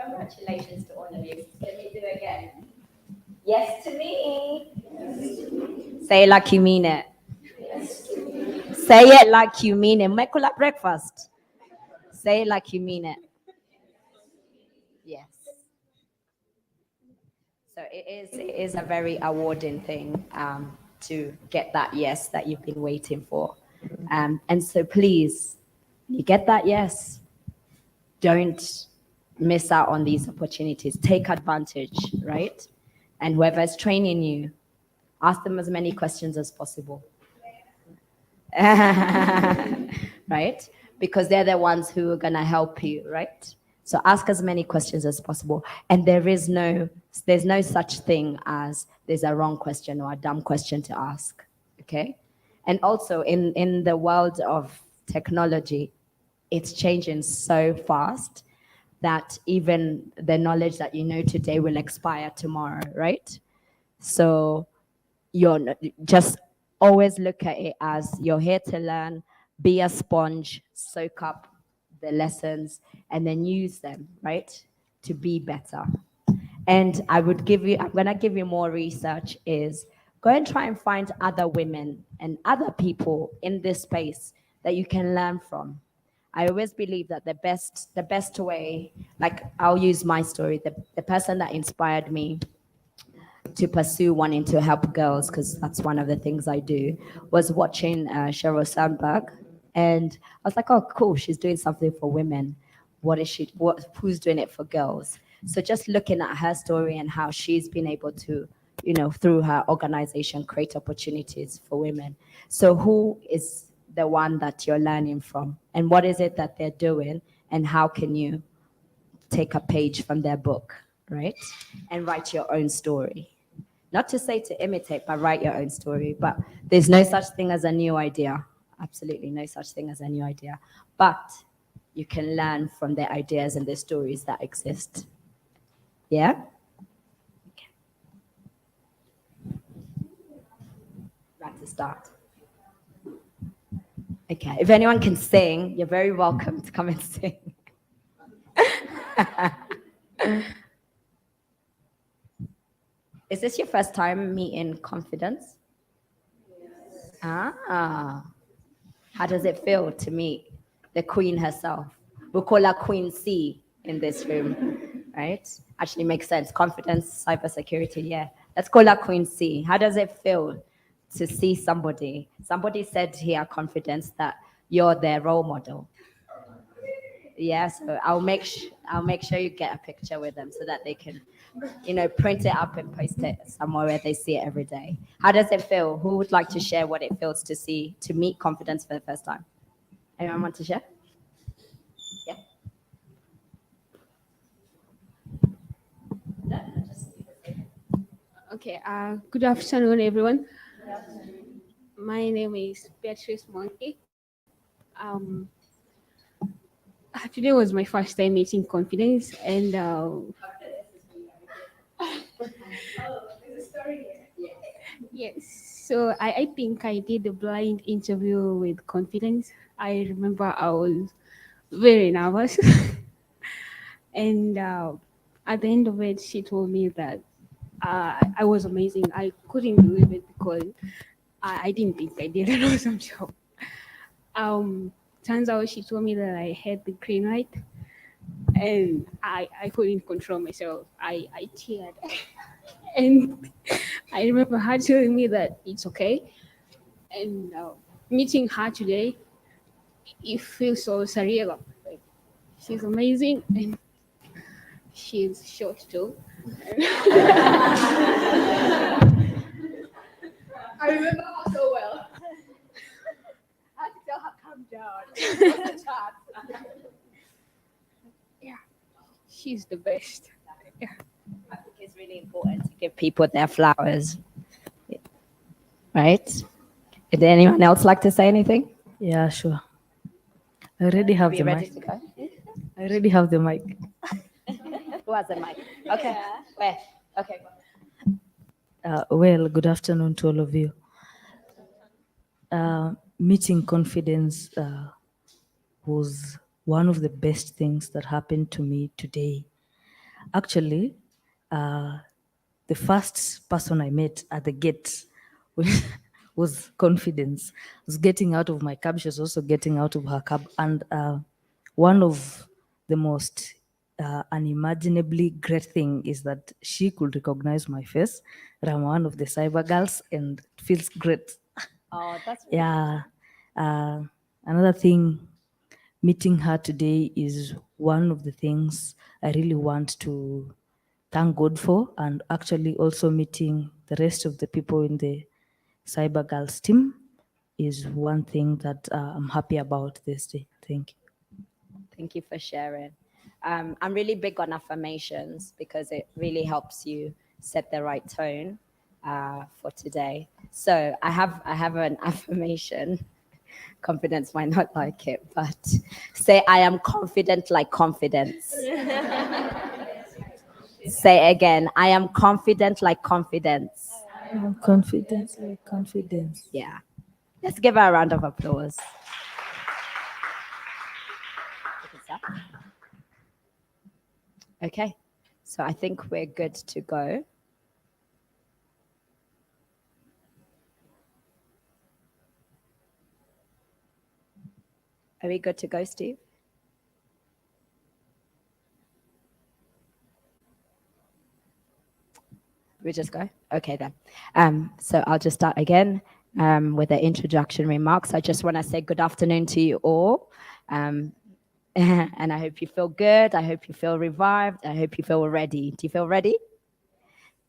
Congratulations to all of you. Can we do it again? Yes to me. Say it like you mean it. Say it like you mean it. Mekula breakfast. Say it like you mean it. Yes. So it is a very awarding thing to get that yes that you've been waiting for. And so please, you get that yes. Don't miss out on these opportunities. Take advantage, right? And whoever's training you, ask them as many questions as possible. Right? Because they're the ones who are going to help you, right? So ask as many questions as possible. And there's no such thing as there's a wrong question or a dumb question to ask, okay? And also in the world of technology, it's changing so fast that even the knowledge that you know today will expire tomorrow, right? So you're just always look at it as you're here to learn, be a sponge, soak up the lessons, and then use them, right, to be better. And I'm gonna give you more research is go and try and find other women and other people in this space that you can learn from. I always believe that the best way, like I'll use my story, the person that inspired me to pursue wanting to help girls, because that's one of the things I do, was watching Sheryl Sandberg. And I was like, oh, cool, she's doing something for women. Who's doing it for girls? So just looking at her story and how she's been able to, through her organization, create opportunities for women. So who is the one that you're learning from? And what is it that they're doing? And how can you take a page from their book, right? And write your own story. Not to say to imitate, but write your own story. But there's no such thing as a new idea. Absolutely no such thing as a new idea. But you can learn from the ideas and the stories that exist. Yeah? Okay. Right to start. Okay, if anyone can sing, you're very welcome to come and sing. Is this your first time meeting Confidence? Yes. Ah. How does it feel to meet the queen herself? We call her Queen C in this room, right? Actually makes sense. Confidence, cybersecurity, yeah. Let's call her Queen C. How does it feel to see somebody? Somebody said here, Confidence, that you're their role model. Yeah, so I'll make sure you get a picture with them so that they can, print it up and post it somewhere where they see it every day. How does it feel? Who would like to share what it feels to meet Confidence for the first time? Anyone want to share? Yeah. Okay. Good afternoon, everyone. My name is Beatrice Monkey. Today was my first time meeting Confidence, and yes, so I think I did a blind interview with Confidence. I remember I was very nervous, and at the end of it, she told me that I was amazing. I couldn't believe it because I didn't think I did an awesome job. Turns out she told me that I had the green light, and I couldn't control myself. I teared. And I remember her telling me that it's okay. And meeting her today, it feels so surreal. Like, she's amazing, and she's short too. I remember her so well. I had to tell her, calm down. Yeah, she's the best. Yeah. I think it's really important to give people their flowers. Right? Did anyone else like to say anything? Yeah, sure. I already have the ready mic. to go? I already have the mic. Who has the mic? Okay. Yeah. Where? Okay. Well, good afternoon to all of you. Meeting Confidence was one of the best things that happened to me today. Actually, uh, the first person I met at the gate was, was confidence. I was getting out of my cab. She was also getting out of her cab. And one of the most unimaginably great thing is that she could recognize my face. That I'm one of the cyber girls, and it feels great. Oh, that's Yeah. Uh, Another thing, meeting her today is one of the things I really want to thank God for, and actually also meeting the rest of the people in the CyberGirls team is one thing that I'm happy about this day. Thank you. Thank you for sharing. I'm really big on affirmations because it really helps you set the right tone for today. So I have an affirmation. Confidence might not like it, but say I am confident like confidence. Say again, I am confident like confidence. Confidence, like confidence. Yeah. Let's give her a round of applause. Okay. So I think we're good to go. Are we good to go, Steve? We just go? Okay, then. So I'll just start again with the introduction remarks. I just want to say good afternoon to you all. And I hope you feel good. I hope you feel revived. I hope you feel ready. Do you feel ready?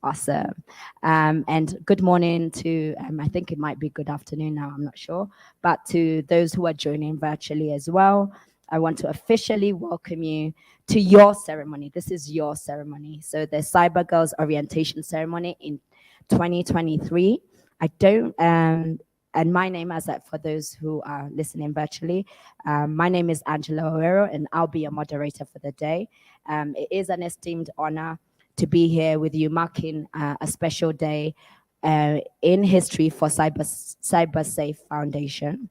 Awesome. And good morning to, I think it might be good afternoon now, I'm not sure, but to those who are joining virtually as well. I want to officially welcome you to your ceremony. This is your ceremony. So the CyberGirls orientation ceremony in 2023. I don't, and my name, for those who are listening virtually, my name is Angela Oero, and I'll be your moderator for the day. It is an esteemed honor to be here with you, marking a special day in history for CyberSafe Foundation.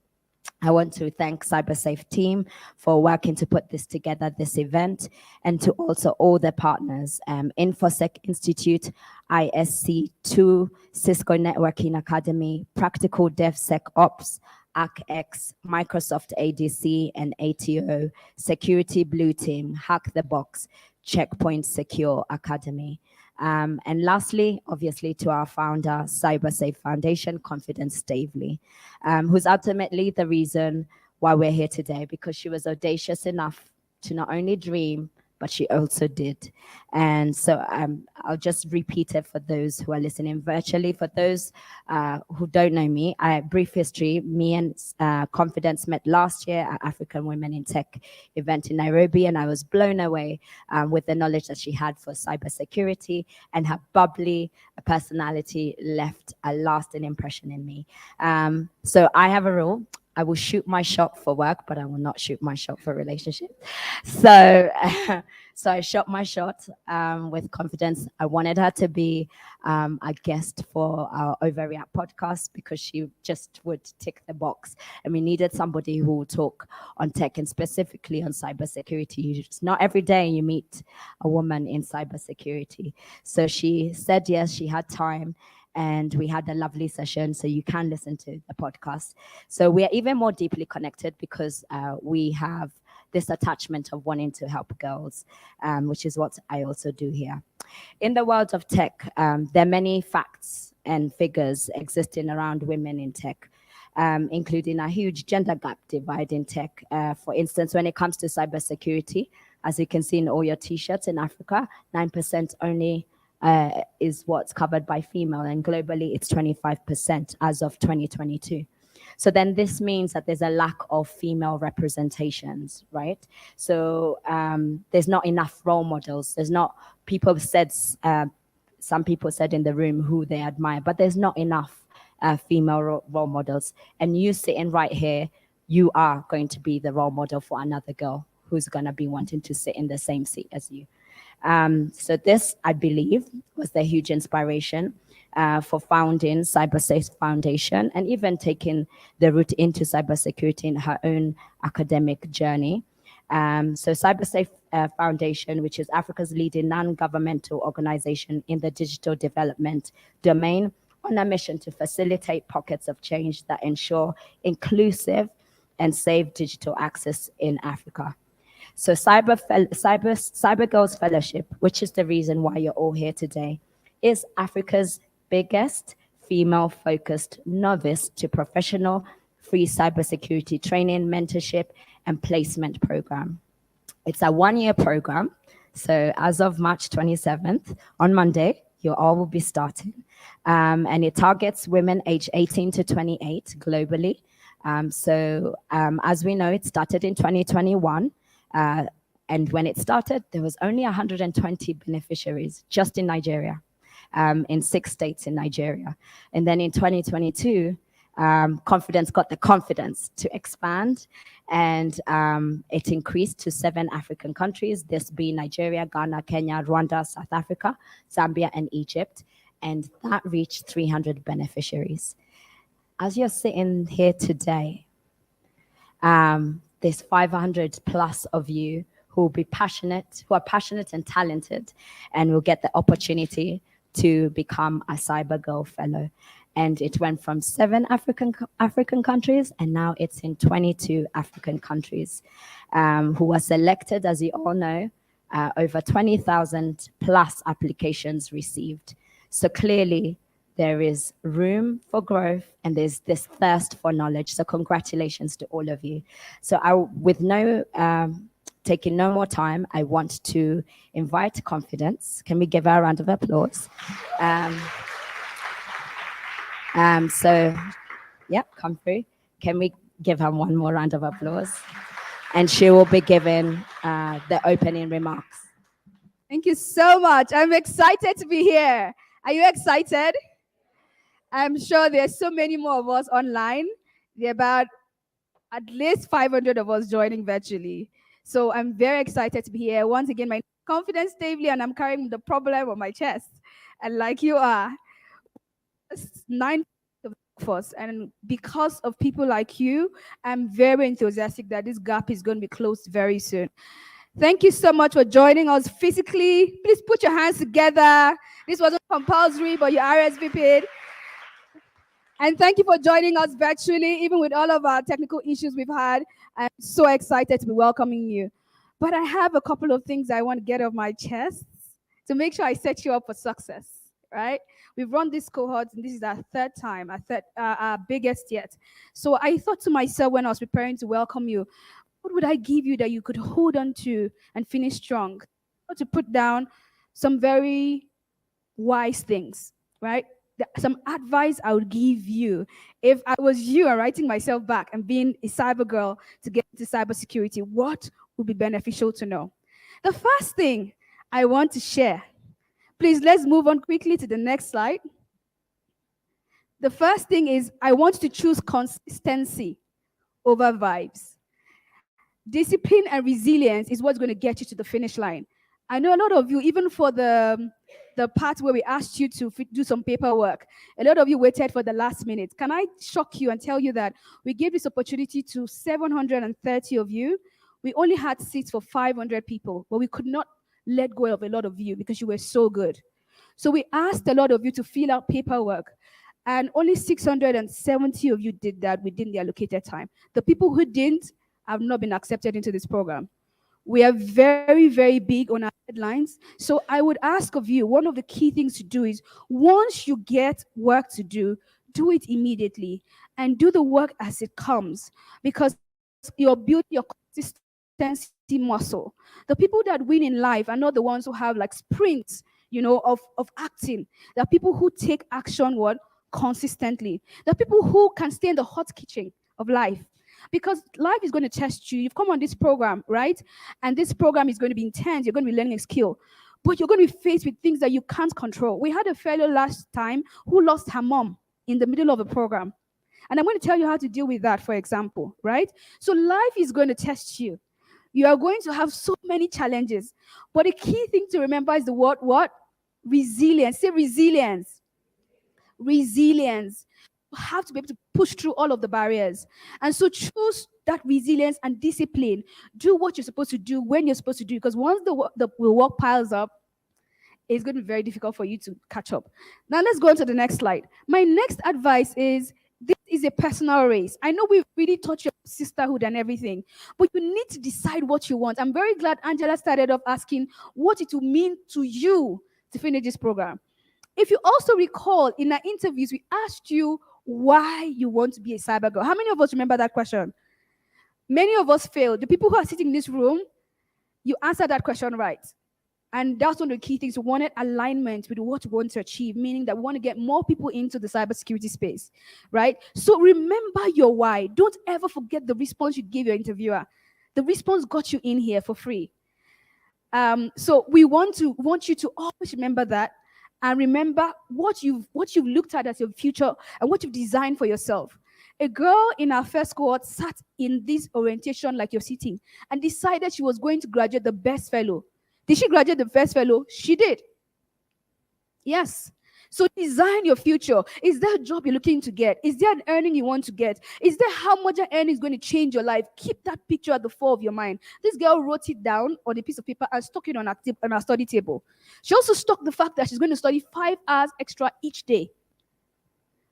I want to thank CyberSafe team for working to put this together, this event, and to also all the partners, InfoSec Institute, ISC2, Cisco Networking Academy, Practical DevSecOps, ACX, Microsoft ADC and ATO, Security Blue Team, Hack the Box, Checkpoint Secure Academy. And lastly, obviously, to our founder, CyberSafe Foundation, Confidence Stavely, who's ultimately the reason why we're here today, because she was audacious enough to not only dream, but she also did. And so I'll just repeat it for those who are listening virtually. For those who don't know me, brief history, me and Confidence met last year at African Women in Tech event in Nairobi, and I was blown away with the knowledge that she had for cybersecurity, and her bubbly personality left a lasting impression in me. So I have a rule. I will shoot my shot for work, but I will not shoot my shot for relationships. So, so I shot my shot with Confidence. I wanted her to be a guest for our Overreact podcast because she just would tick the box. And we needed somebody who would talk on tech and specifically on cybersecurity. It's not every day you meet a woman in cybersecurity. So she said yes, she had time. And we had a lovely session, so you can listen to the podcast. So we are even more deeply connected because we have this attachment of wanting to help girls, which is what I also do here. In the world of tech, there are many facts and figures existing around women in tech, including a huge gender gap divide in tech. For instance, when it comes to cybersecurity, as you can see in all your t-shirts in Africa, 9% only is what's covered by female, and globally it's 25% as of 2022. So then this means that there's a lack of female representations, right? So there's not enough role models. There's not, some people said in the room who they admire, but there's not enough female role models. And you sitting right here, you are going to be the role model for another girl who's going to be wanting to sit in the same seat as you. So this, I believe, was the huge inspiration for founding CyberSafe Foundation and even taking the route into cybersecurity in her own academic journey. So CyberSafe Foundation, which is Africa's leading non-governmental organization in the digital development domain, on a mission to facilitate pockets of change that ensure inclusive and safe digital access in Africa. So CyberGirls Fellowship, which is the reason why you're all here today, is Africa's biggest female-focused novice to professional free cybersecurity training, mentorship, and placement program. It's a one-year program. So as of March 27th, on Monday, you all will be starting. And it targets women aged 18 to 28 globally. As we know, it started in 2021. And when it started, there was only 120 beneficiaries just in Nigeria, in 6 states in Nigeria. And then in 2022, Confidence got the confidence to expand, and it increased to 7 African countries, this being Nigeria, Ghana, Kenya, Rwanda, South Africa, Zambia, and Egypt. And that reached 300 beneficiaries. As you're sitting here today, there's 500 plus of you who will be passionate, who are passionate and talented, and will get the opportunity to become a CyberGirl Fellow. And it went from 7 African countries, and now it's in 22 African countries, who were selected, as you all know, over 20,000 plus applications received. So clearly, there is room for growth, and there's this thirst for knowledge. So congratulations to all of you. So taking no more time, I want to invite Confidence. Can we give her a round of applause? Come through. Can we give her one more round of applause? And she will be giving the opening remarks. Thank you so much. I'm excited to be here. Are you excited? I'm sure there's so many more of us online. There are about at least 500 of us joining virtually. So I'm very excited to be here. Once again, my confidence stably, and I'm carrying the problem on my chest. And like you are, 9 of the workforce. And because of people like you, I'm very enthusiastic that this gap is going to be closed very soon. Thank you so much for joining us physically. Please put your hands together. This wasn't compulsory, but you RSVP'd. And thank you for joining us virtually, even with all of our technical issues we've had. I'm so excited to be welcoming you. But I have a couple of things I want to get off my chest to make sure I set you up for success, right? We've run this cohort, and this is our 3rd time, our biggest yet. So I thought to myself when I was preparing to welcome you, what would I give you that you could hold on to and finish strong? To put down some very wise things, right? Some advice I would give you if I was you and writing myself back and being a cyber girl to get into cybersecurity. What would be beneficial to know? The first thing I want to share, please let's move on quickly to the next slide. The first thing is I want to choose consistency over vibes. Discipline and resilience is what's going to get you to the finish line. I know a lot of you, even for the part where we asked you to do some paperwork, a lot of you waited for the last minute. Can I shock you and tell you that we gave this opportunity to 730 of you? We only had seats for 500 people, but we could not let go of a lot of you because you were so good. So we asked a lot of you to fill out paperwork, and only 670 of you did that within the allocated time. The people who didn't have not been accepted into this program. We are very, very big on our deadlines. So I would ask of you, one of the key things to do is once you get work to do it immediately and do the work as it comes, because you're building your consistency muscle. The people that win in life are not the ones who have like sprints, of acting. There are people who take action consistently. There are people who can stay in the hot kitchen of life. Because life is going to test you. You've come on this program, right? And this program is going to be intense. You're going to be learning a skill. But you're going to be faced with things that you can't control. We had a fellow last time who lost her mom in the middle of a program. And I'm going to tell you how to deal with that, for example, right? So life is going to test you. You are going to have so many challenges. But the key thing to remember is the word what? Resilience. Say resilience. Resilience. have to be able to push through all of the barriers. And so choose that resilience and discipline. Do what you're supposed to do when you're supposed to do, because once the work piles up, it's going to be very difficult for you to catch up. Now let's go on to the next slide. My next advice is, this is a personal race. I know we've really taught you sisterhood and everything, but you need to decide what you want. I'm very glad Angela started off asking what it will mean to you to finish this program. If you also recall, in our interviews, we asked you why you want to be a cyber girl. How many of us remember that question? Many of us failed. The people who are sitting in this room, you answered that question right. And that's one of the key things. We wanted alignment with what we want to achieve, meaning that we want to get more people into the cybersecurity space, right? So remember your why. Don't ever forget the response you gave your interviewer. The response got you in here for free. So we want you to always remember that, and remember what you've looked at as your future and what you've designed for yourself. A girl in our first cohort sat in this orientation like you're sitting and decided she was going to graduate the best fellow. Did she graduate the first fellow? She did. Yes. So design your future. Is there a job you're looking to get? Is there an earning you want to get? Is there how much an earning is going to change your life? Keep that picture at the fore of your mind. This girl wrote it down on a piece of paper and stuck it on her study table. She also stuck the fact that she's going to study 5 hours extra each day.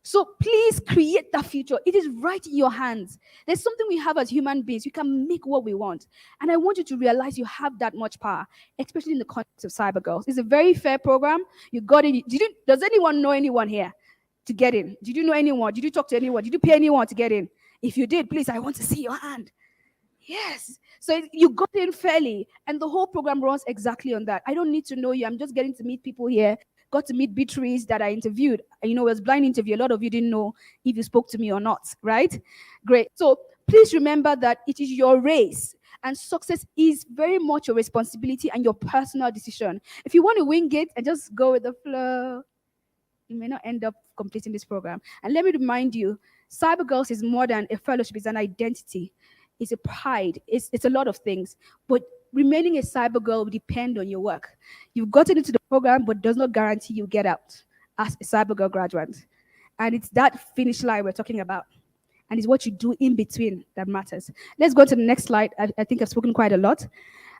So please create that future. It is right in your hands. There's something we have as human beings. We can make what we want. And I want you to realize you have that much power, especially in the context of CyberGirls. It's a very fair program. You got in. Does anyone know anyone here to get in? Did you know anyone? Did you talk to anyone? Did you pay anyone to get in? If you did, please, I want to see your hand. Yes. So you got in fairly, and the whole program runs exactly on that. I don't need to know you. I'm just getting to meet people here. Got to meet Beatrice that I interviewed. You know, it was a blind interview. A lot of you didn't know if you spoke to me or not, right? Great. So please remember that it is your race, and success is very much your responsibility and your personal decision. If you want to wing it and just go with the flow, you may not end up completing this program. And let me remind you, CyberGirls is more than a fellowship. It's an identity. It's a pride. It's a lot of things. But remaining a cyber girl will depend on your work. You've gotten into the program, but does not guarantee you get out as a cyber girl graduate. And it's that finish line we're talking about. And it's what you do in between that matters. Let's go to the next slide. I think I've spoken quite a lot.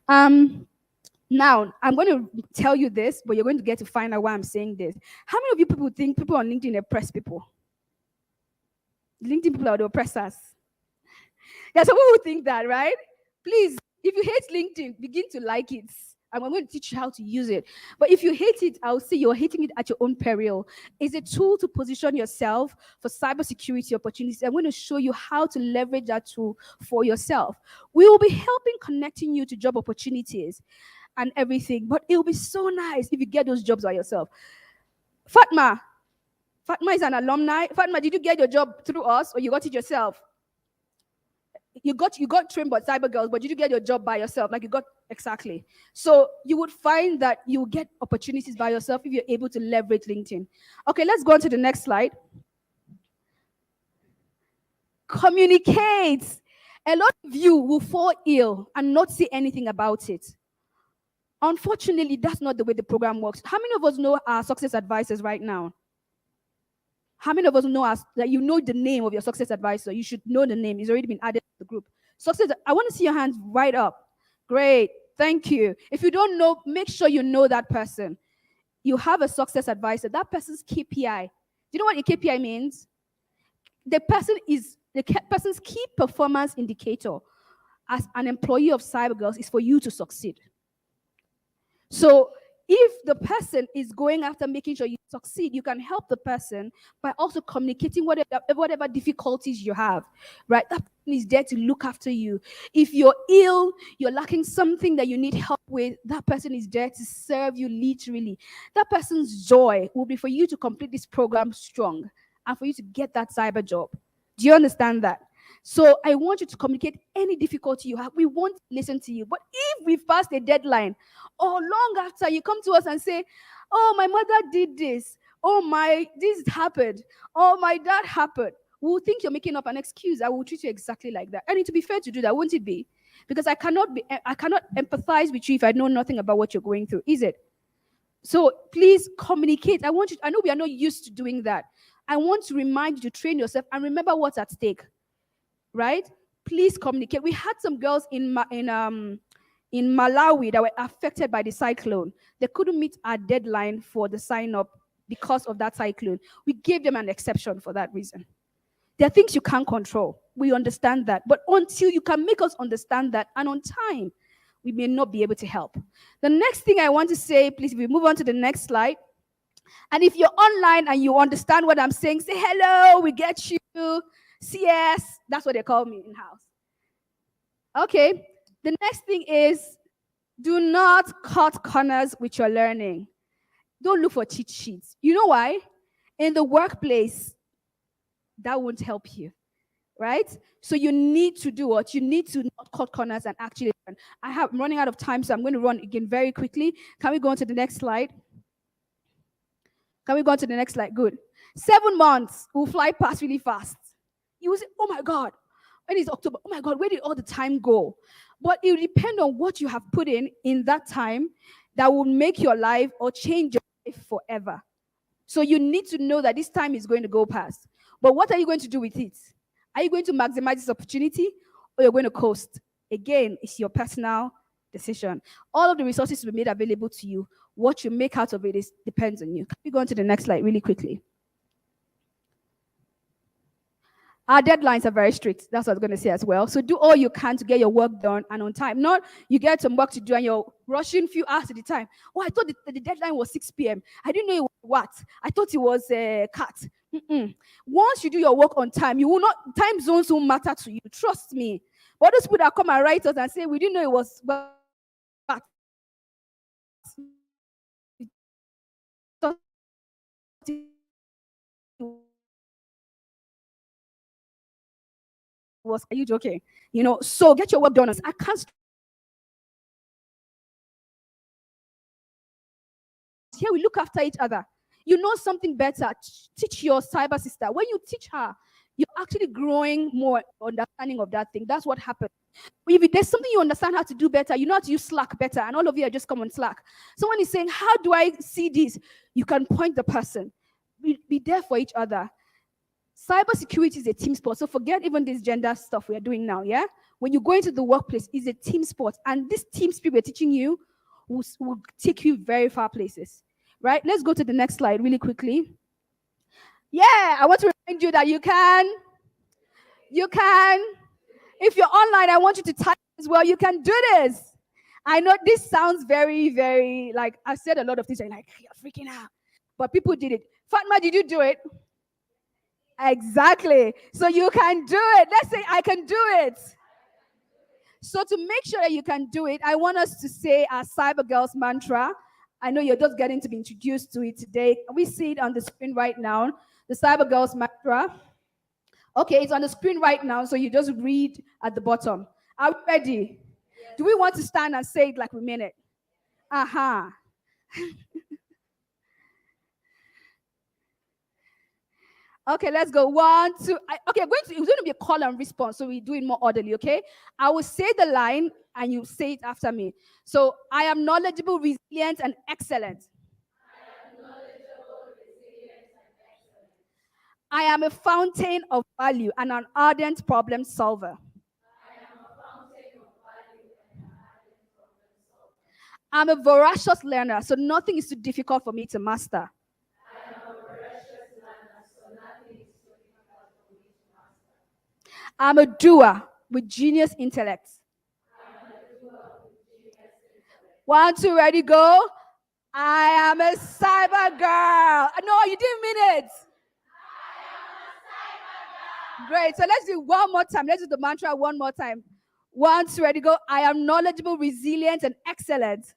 Now, I'm going to tell you this, but you're going to get to find out why I'm saying this. How many of you people think people on LinkedIn oppress people? LinkedIn people are the oppressors. There's some people who think that, right? Please, if you hate LinkedIn, begin to like it. And I'm going to teach you how to use it. But if you hate it, I'll say you're hating it at your own peril. It's a tool to position yourself for cybersecurity opportunities. I'm going to show you how to leverage that tool for yourself. We will be helping connecting you to job opportunities and everything. But it will be so nice if you get those jobs by yourself. Fatma is an alumni. Fatma, did you get your job through us or you got it yourself? You got trained by CyberGirls, but did you get your job by yourself? Like you got exactly. So you would find that you get opportunities by yourself if you're able to leverage LinkedIn. Okay, let's go on to the next slide. Communicate. A lot of you will fall ill and not say anything about it. Unfortunately, that's not the way the program works. How many of us know our success advisors right now? How many of us know that you know the name of your success advisor? You should know the name. It's already been added to the group. Success, I want to see your hands right up. Great. Thank you. If you don't know, make sure you know that person. You have a success advisor. That person's KPI. Do you know what a KPI means? The person's key performance indicator as an employee of CyberGirls is for you to succeed. So if the person is going after making sure you succeed, you can help the person by also communicating whatever difficulties you have, right? That person is there to look after you. If you're ill, you're lacking something that you need help with, that person is there to serve you literally. That person's joy will be for you to complete this program strong and for you to get that cyber job. Do you understand that? So I want you to communicate any difficulty you have. We won't listen to you. But if we've passed a deadline, or long after you come to us and say, oh, my mother did this. Oh, this happened. Oh, my dad happened. We'll think you're making up an excuse. I will treat you exactly like that. And to be fair to do that, won't it be? Because I cannot empathize with you if I know nothing about what you're going through, is it? So please communicate. I know we are not used to doing that. I want to remind you to train yourself and remember what's at stake, right? Please communicate. We had some girls in Malawi that were affected by the cyclone. They couldn't meet our deadline for the sign up because of that cyclone. We gave them an exception for that reason. There are things you can't control. We understand that. But until you can make us understand that and on time, we may not be able to help. The next thing I want to say, please, if we move on to the next slide. And if you're online and you understand what I'm saying, say hello, we get you. CS, that's what they call me in house. Okay, the next thing is do not cut corners with your learning. Don't look for cheat sheets. You know why? In the workplace, that won't help you, right? So you need to do what? You need to not cut corners and actually learn. I'm running out of time, so I'm going to run again very quickly. Can we go on to the next slide? Can we go on to the next slide? Good. 7 months will fly past really fast. You will say, oh my God, when it's October, oh my God, where did all the time go? But it will depend on what you have put in that time that will make your life or change your life forever. So you need to know that this time is going to go past. But what are you going to do with it? Are you going to maximize this opportunity or you're going to coast? Again, it's your personal decision. All of the resources will be made available to you. What you make out of it depends on you. Can we go on to the next slide really quickly? Our deadlines are very strict. That's what I was going to say as well. So do all you can to get your work done and on time. Not you get some work to do and you're rushing a few hours at the time. Oh, I thought the deadline was 6 p.m. I didn't know it was what. I thought it was a cut. Once you do your work on time, you will not, time zones won't matter to you. Trust me. But those people that come and write us and say, we didn't know it was what. Are you joking? So get your work done. I can't. Here we look after each other. You know something better. Teach your cyber sister. When you teach her, you're actually growing more understanding of that thing. That's what happens. If there's something you understand how to do better, you know how to use Slack better, and all of you are just come on Slack. Someone is saying, how do I see this? You can point the person. Be there for each other. Cybersecurity is a team sport. So forget even this gender stuff we are doing now, yeah? When you go into the workplace, it's a team sport. And this team spirit we're teaching you will take you very far places, right? Let's go to the next slide really quickly. Yeah, I want to remind you that you can. If you're online, I want you to type as well. You can do this. I know this sounds very, very, like, I said a lot of things, and like, you're freaking out. But people did it. Fatma, did you do it? Exactly. So you can do it. Let's say I can do it. So to make sure that you can do it, I want us to say our CyberGirls mantra. I know you're just getting to be introduced to it today. We see it on the screen right now. The CyberGirls mantra. Okay, it's on the screen right now, so you just read at the bottom. Are we ready? Yes. Do we want to stand and say it like we mean it? Aha. Okay, let's go. 1, 2. Okay, it's going to be a call and response, so we do it more orderly, okay? I will say the line, and you say it after me. So, I am knowledgeable, resilient, and excellent. I am a fountain of value and an ardent problem solver. I'm a voracious learner, so nothing is too difficult for me to master. I'm a doer with genius intellect. 1, 2, ready, go. I am a cyber girl. No, you didn't mean it. Great. So let's do one more time. Let's do the mantra one more time. 1, 2, ready, go. I am knowledgeable, resilient, and excellent.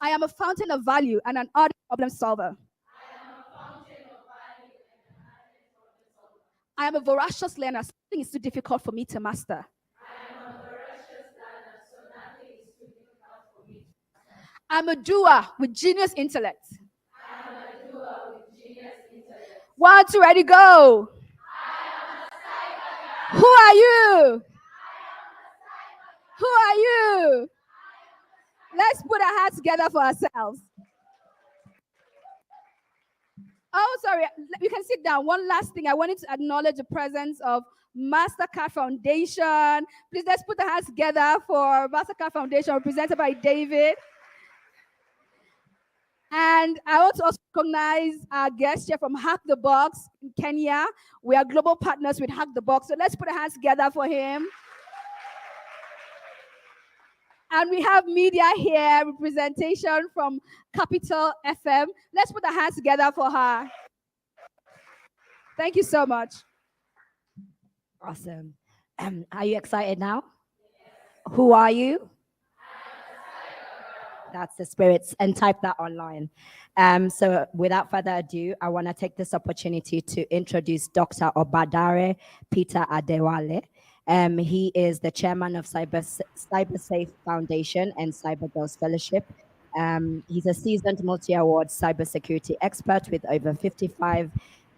I am a fountain of value and an ardent problem solver. I am a voracious learner. Something is too difficult for me to master. I'm a doer with genius intellect. 1, 2, ready, go. Who are you? Who are you? Let's put our hands together for ourselves. Oh, sorry. You can sit down. One last thing. I wanted to acknowledge the presence of Mastercard Foundation. Please let's put our hands together for Mastercard Foundation, represented by David. And I want to also recognize our guest here from Hack the Box in Kenya. We are global partners with Hack the Box. So let's put our hands together for him. And we have media here, representation from Capital FM. Let's put our hands together for her. Thank you so much. Awesome. Are you excited now? Who are you? That's the spirits, and type that online. So without further ado, I want to take this opportunity to introduce Dr. Obadare Peter Adewale. He is the chairman of CyberSafe Foundation and CyberGirls Fellowship. He's a seasoned multi-award cybersecurity expert with over 55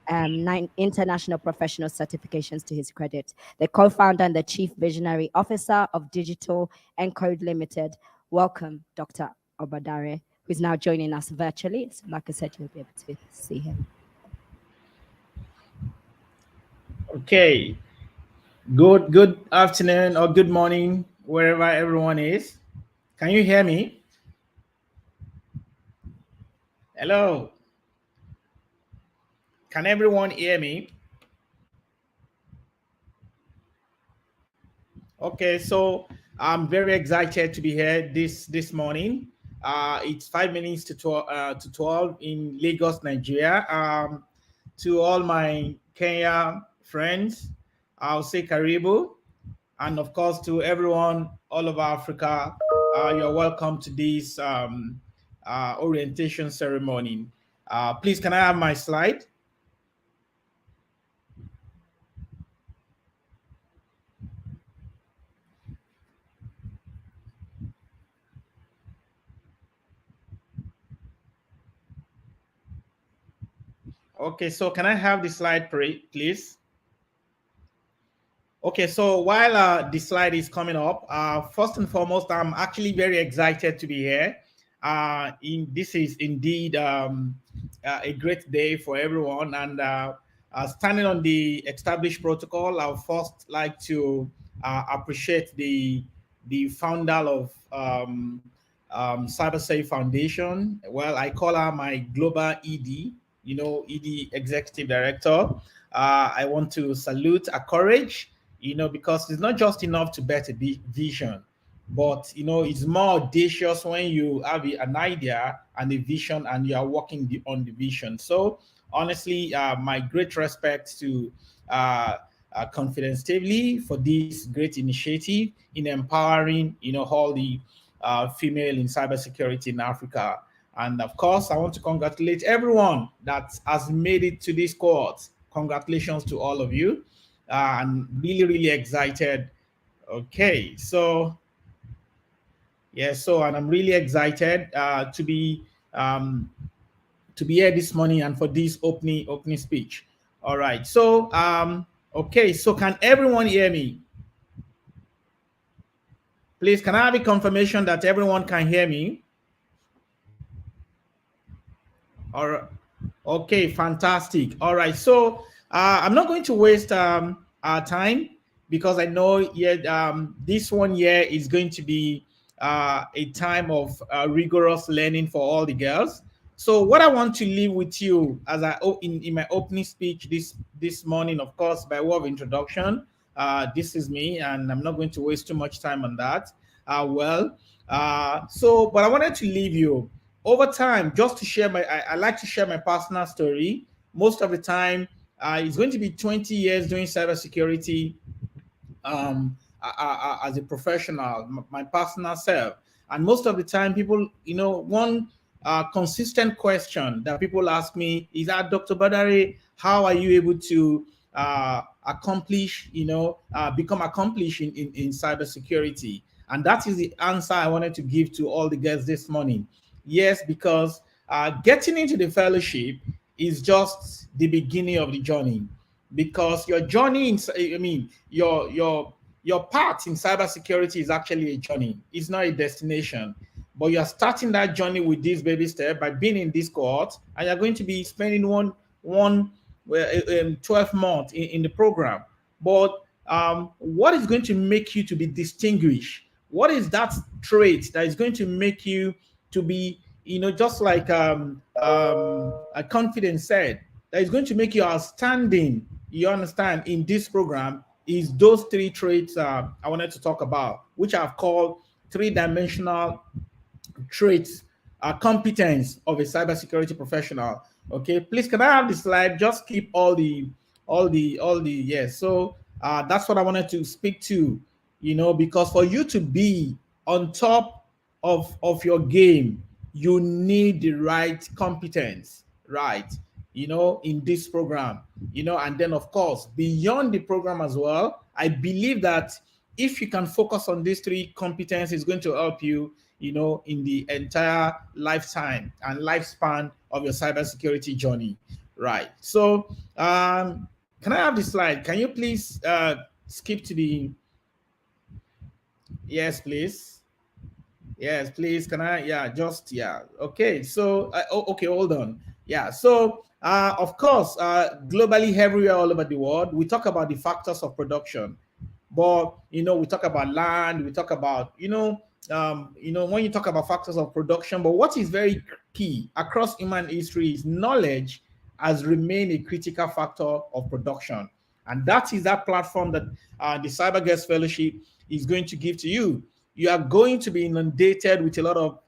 9 international professional certifications to his credit. The co-founder and the chief visionary officer of Digital and Code Limited. Welcome, Dr. Obadare, who's now joining us virtually. So like I said, you'll be able to see him. Okay. Good afternoon or good morning, wherever everyone is. Can you hear me? Hello. Can everyone hear me? Okay, so I'm very excited to be here this morning. It's 5 minutes to 12 in Lagos, Nigeria. To all my Kenya friends, I'll say Karibu. And of course, to everyone all over Africa, you're welcome to this orientation ceremony. Please, can I have my slide? Okay, so can I have the slide, please? Okay, so while the slide is coming up, first and foremost, I'm actually very excited to be here. This is indeed a great day for everyone. And standing on the established protocol, I would first like to appreciate the founder of CyberSafe Foundation. Well, I call her my global ED, ED executive director. I want to salute her courage, because it's not just enough to bet a vision, but it's more audacious when you have an idea and a vision and you are working on the vision. So honestly, my great respect to Confidence TV for this great initiative in empowering all the female in cybersecurity in Africa. And of course, I want to congratulate everyone that has made it to this cohort. Congratulations to all of you. I'm really excited. Okay, so and I'm really excited to be here this morning and for this opening speech. All right, so okay, so can everyone hear me? Please, can I have a confirmation that everyone can hear me? All right. Okay, fantastic. All right, so I'm not going to waste our time because I know this 1 year is going to be a time of rigorous learning for all the girls. So what I want to leave with you as in my opening speech this morning, of course, by way of introduction, this is me, and I'm not going to waste too much time on that. But I wanted to leave you over time, just to share I like to share my personal story. Most of the time, it's going to be 20 years doing cybersecurity as a professional, my personal self. And most of the time, people, one consistent question that people ask me is that, Dr. Badare, how are you able to accomplish, become accomplished in cybersecurity? And that is the answer I wanted to give to all the guests this morning. Yes, because getting into the fellowship is just the beginning of the journey. Because your journey, your path in cybersecurity is actually a journey. It's not a destination. but you are starting that journey with this baby step by being in this cohort, and you're going to be spending one 12 months in the program. But what is going to make you to be distinguished? What is that trait that is going to make you to be, just like a confidence said, that is going to make you outstanding, you understand, in this program, is those three traits I wanted to talk about, which I've called three-dimensional traits, competence of a cybersecurity professional. Okay, please, can I have the slide? Just keep yes. So that's what I wanted to speak to, because for you to be on top of your game, you need the right competence, right? In this program, and then of course, beyond the program as well, I believe that if you can focus on these three competencies, it's going to help you, in the entire lifetime and lifespan of your cybersecurity journey, right? So, can I have the slide? Can you please skip to the? Yes, please. Yes, please. Can I? Yeah. Okay. So, okay, hold on. Yeah. So, of course, globally, everywhere, all over the world, we talk about the factors of production. But we talk about land, we talk about when you talk about factors of production. But what is very key across human history is knowledge has remained a critical factor of production, and that is that platform that the CyberGirls Fellowship is going to give to you. You are going to be inundated with a lot of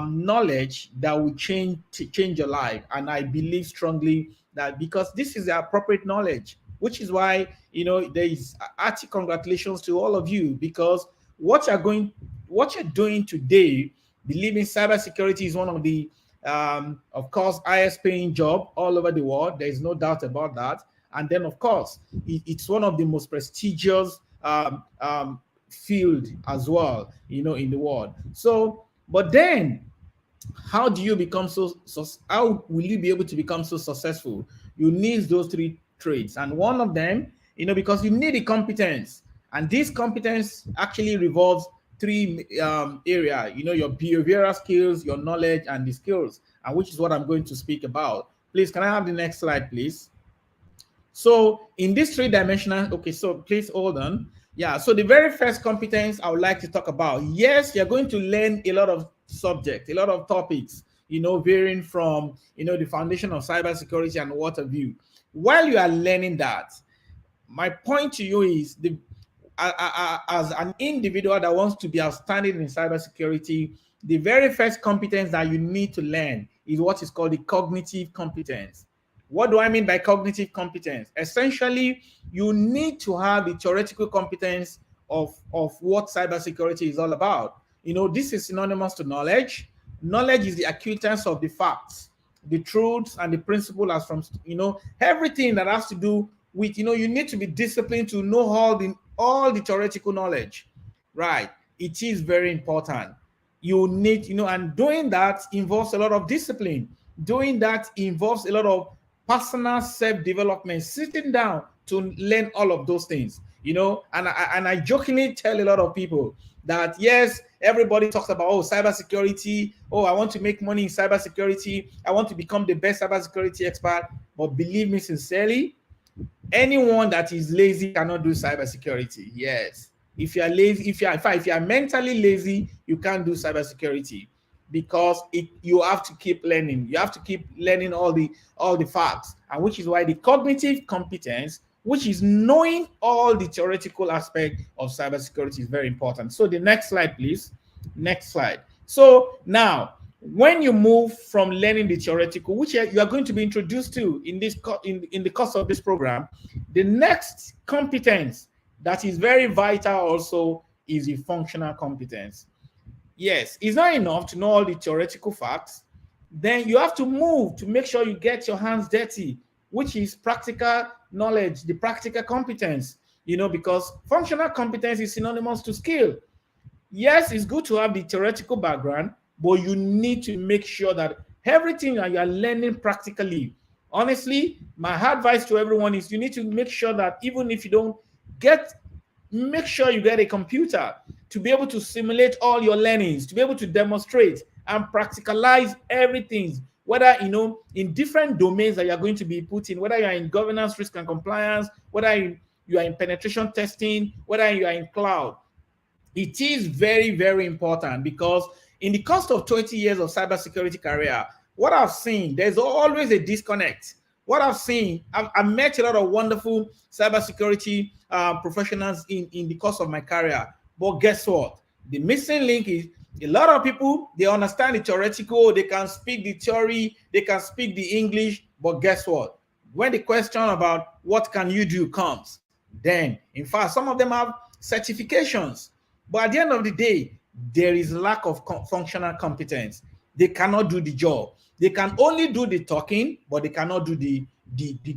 knowledge that will change your life, and I believe strongly that because this is the appropriate knowledge, which is why there is hearty congratulations to all of you, because what you're doing today, believe me, cybersecurity is one of the of course highest paying job all over the world. There is no doubt about that. And then of course it's one of the most prestigious field as well, in the world. So, but then how do you become how will you be able to become so successful? You need those three traits, and one of them, because you need the competence, and this competence actually revolves three area, your behavioral skills, your knowledge, and the skills, and which is what I'm going to speak about. Please, can I have the next slide, please? So in this three-dimensional, okay, so please hold on. Yeah, so the very first competence I would like to talk about, yes, you're going to learn a lot of subjects, a lot of topics, varying from, the foundation of cybersecurity and what have you. While you are learning that, my point to you is, as an individual that wants to be outstanding in cybersecurity, the very first competence that you need to learn is what is called the cognitive competence. What do I mean by cognitive competence? Essentially, you need to have the theoretical competence of what cybersecurity is all about. This is synonymous to knowledge. Knowledge is the acquaintance of the facts, the truths, and the principle as from, everything that has to do with, you need to be disciplined to know all the theoretical knowledge, right? It is very important. You need, and doing that involves a lot of discipline. Doing that involves a lot of personal self-development, sitting down to learn all of those things, and I jokingly tell a lot of people that, yes, everybody talks about, cybersecurity, I want to make money in cybersecurity, I want to become the best cybersecurity expert. But believe me sincerely, anyone that is lazy cannot do cybersecurity. Yes, if you are lazy, if you are mentally lazy, you can't do cybersecurity, because you have to keep learning. You have to keep learning all the facts, and which is why the cognitive competence, which is knowing all the theoretical aspect of cybersecurity, is very important. So the next slide, please. Next slide. So now, when you move from learning the theoretical, which you are going to be introduced to in the course of this program, the next competence that is very vital also is the functional competence. Yes, it's not enough to know all the theoretical facts. Then you have to move to make sure you get your hands dirty, which is practical knowledge, the practical competence, because functional competence is synonymous to skill. Yes, it's good to have the theoretical background, but you need to make sure that everything that you are learning practically. Honestly, my advice to everyone is you need to make sure that even if you don't make sure you get a computer. to be able to simulate all your learnings, to be able to demonstrate and practicalize everything, whether in different domains that you're going to be put in, whether you're in governance, risk and compliance, whether you are in penetration testing, whether you are in cloud. It is very, very important, because in the course of 20 years of cybersecurity career, what I've seen, there's always a disconnect. What I've seen, I've met a lot of wonderful cybersecurity professionals in the course of my career. But guess what? The missing link is a lot of people, they understand the theoretical, they can speak the theory, they can speak the English, but guess what? When the question about what can you do comes, then, in fact, some of them have certifications, but at the end of the day, there is lack of functional competence. They cannot do the job. They can only do the talking, but they cannot do the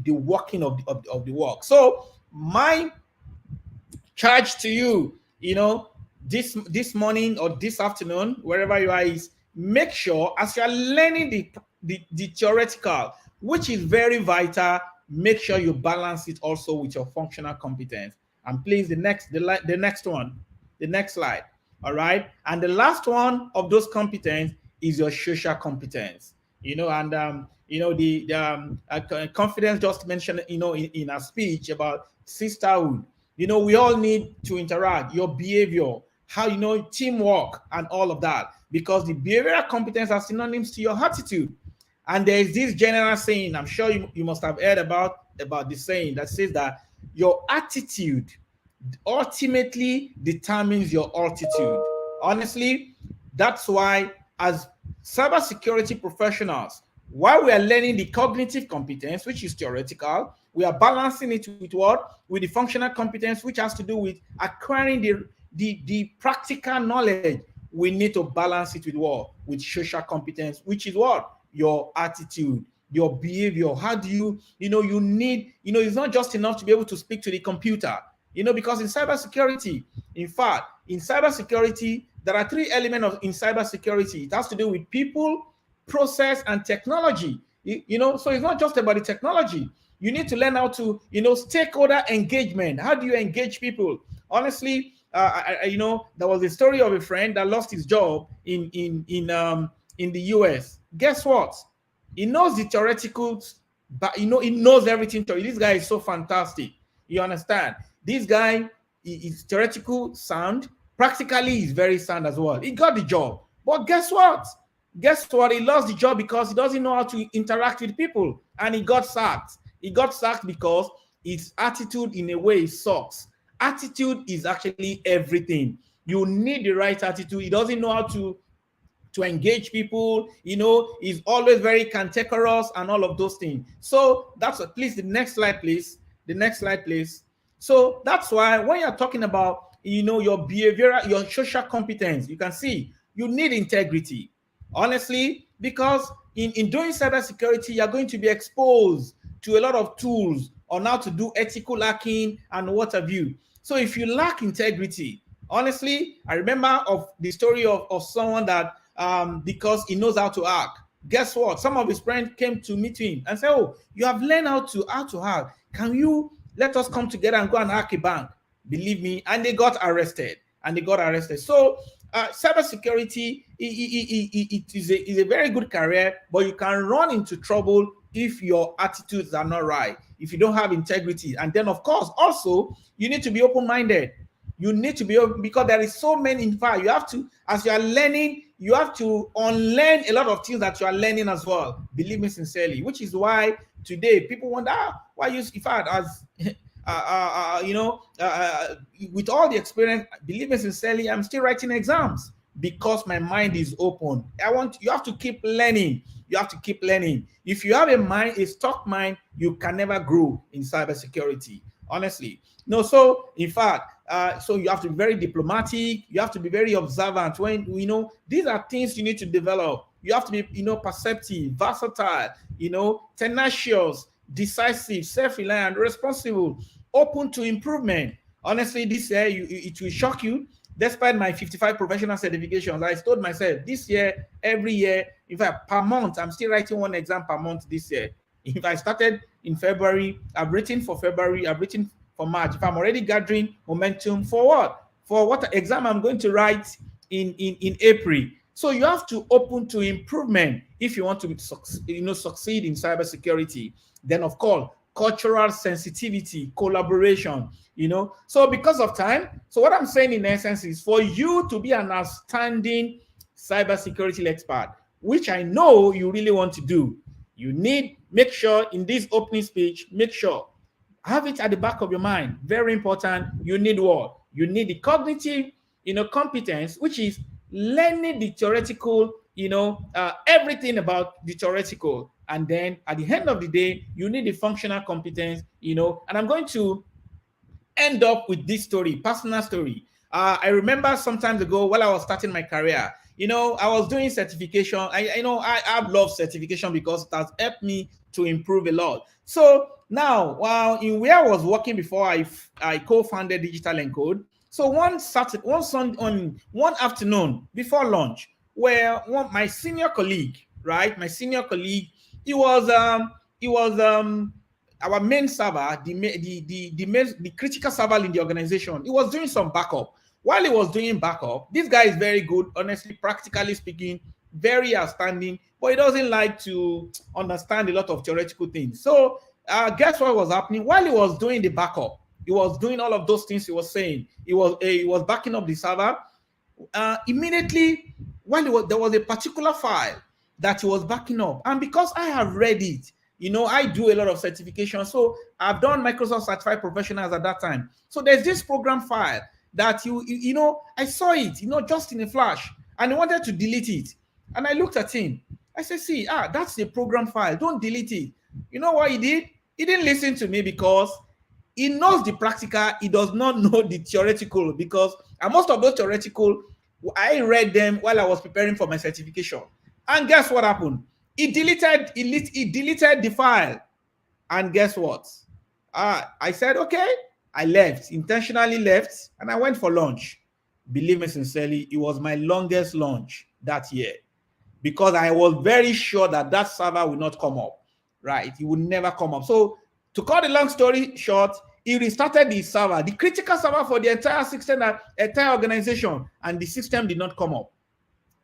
working of the work. So my charge to you, this morning or this afternoon, wherever you are, is make sure as you are learning the theoretical, which is very vital, make sure you balance it also with your functional competence. And please, the next one, the next slide. All right. And the last one of those competence is your social competence. And the confidence just mentioned, in our speech about sisterhood. We all need to interact. Your behavior, how teamwork, and all of that, because the behavioral competence are synonyms to your attitude. And there is this general saying, I'm sure you must have heard about the saying that says that your attitude ultimately determines your altitude. Honestly, that's why as cybersecurity professionals, while we are learning the cognitive competence, which is theoretical, we are balancing it with what? With the functional competence, which has to do with acquiring the practical knowledge. We need to balance it with what? With social competence, which is what? Your attitude, your behavior. How do you need, it's not just enough to be able to speak to the computer, because in cybersecurity, in fact, in cybersecurity, there are three elements in cybersecurity. It has to do with people, process, and technology. So it's not just about the technology. You need to learn how to, stakeholder engagement. How do you engage people? Honestly, there was a story of a friend that lost his job in the US. Guess what? He knows the theoreticals, but he knows everything. This guy is so fantastic. You understand? This guy is theoretical sound. Practically, he's very sound as well. He got the job. But guess what? He lost the job because he doesn't know how to interact with people. And he got sacked. He got sacked because his attitude, in a way, sucks. Attitude is actually everything. You need the right attitude. He doesn't know how to engage people, he's always very cantankerous and all of those things. So that's what, please, the next slide, please. The next slide, please. So that's why when you're talking about, your behavioral, your social competence, you can see you need integrity. Honestly, because in doing cybersecurity, you're going to be exposed to a lot of tools on how to do ethical hacking and what have you. So if you lack integrity, honestly, I remember of the story of someone that because he knows how to hack. Guess what? Some of his friends came to meet him and said, "Oh, you have learned how to hack. Can you let us come together and go and hack a bank?" Believe me, and they got arrested. So cybersecurity, it is a very good career, but you can run into trouble if your attitudes are not right, if you don't have integrity. And then, of course, also, you need to be open-minded. You need to be open, because there is so many. In fact, you have to, as you are learning, you have to unlearn a lot of things that you are learning as well. Believe me sincerely, which is why today people wonder why you. In fact, as with all the experience, believe me sincerely, I'm still writing exams because my mind is open. You have to keep learning. You have to keep learning. If you have a stuck mind, you can never grow in cybersecurity. Honestly, no. So in fact, so you have to be very diplomatic. You have to be very observant. When these are things you need to develop. You have to be perceptive, versatile, tenacious, decisive, self-reliant, responsible, open to improvement. Honestly, this year it will shock you. Despite my 55 professional certifications, I told myself this year, every year, in fact, per month, I'm still writing one exam per month this year. If I started in February, I've written for February, I've written for March. If I'm already gathering momentum for what? for what exam I'm going to write in April. So you have to open to improvement if you want to succeed in cybersecurity. Then of course, cultural sensitivity, collaboration, So because of time, so what I'm saying in essence is for you to be an outstanding cybersecurity expert, which I know you really want to do, make sure in this opening speech, make sure have it at the back of your mind. Very important. You need what? You need the cognitive, competence, which is learning the theoretical, everything about the theoretical. And then at the end of the day, you need the functional competence, and I'm going to end up with this story, personal story. I remember some time ago while I was starting my career, I was doing certification. I love certification because it has helped me to improve a lot. So now, while in where I was working before I co-founded Digital Encode, so one afternoon before lunch, where my senior colleague, right, he was our main server, the critical server in the organization. He was doing some backup. While he was doing backup, this guy is very good, honestly, practically speaking, very outstanding, but he doesn't like to understand a lot of theoretical things. So guess what was happening? While he was doing the backup, he was doing all of those things he was saying. He was backing up the server. Immediately, there was a particular file that he was backing up. And because I have read it, I do a lot of certification. So I've done Microsoft Certified Professionals at that time. So there's this program file that I saw it, just in a flash, and he wanted to delete it. And I looked at him. I said, see, that's the program file. Don't delete it. You know what he did? He didn't listen to me because he knows the practical. He does not know the theoretical, because most of those theoretical, I read them while I was preparing for my certification. And guess what happened? He deleted the file. And guess what? I said, okay. I intentionally left, and I went for lunch. Believe me sincerely, it was my longest lunch that year, because I was very sure that server will not come up, right? It would never come up. So to cut the long story short, he restarted the server, the critical server for the entire system, entire organization, and the system did not come up.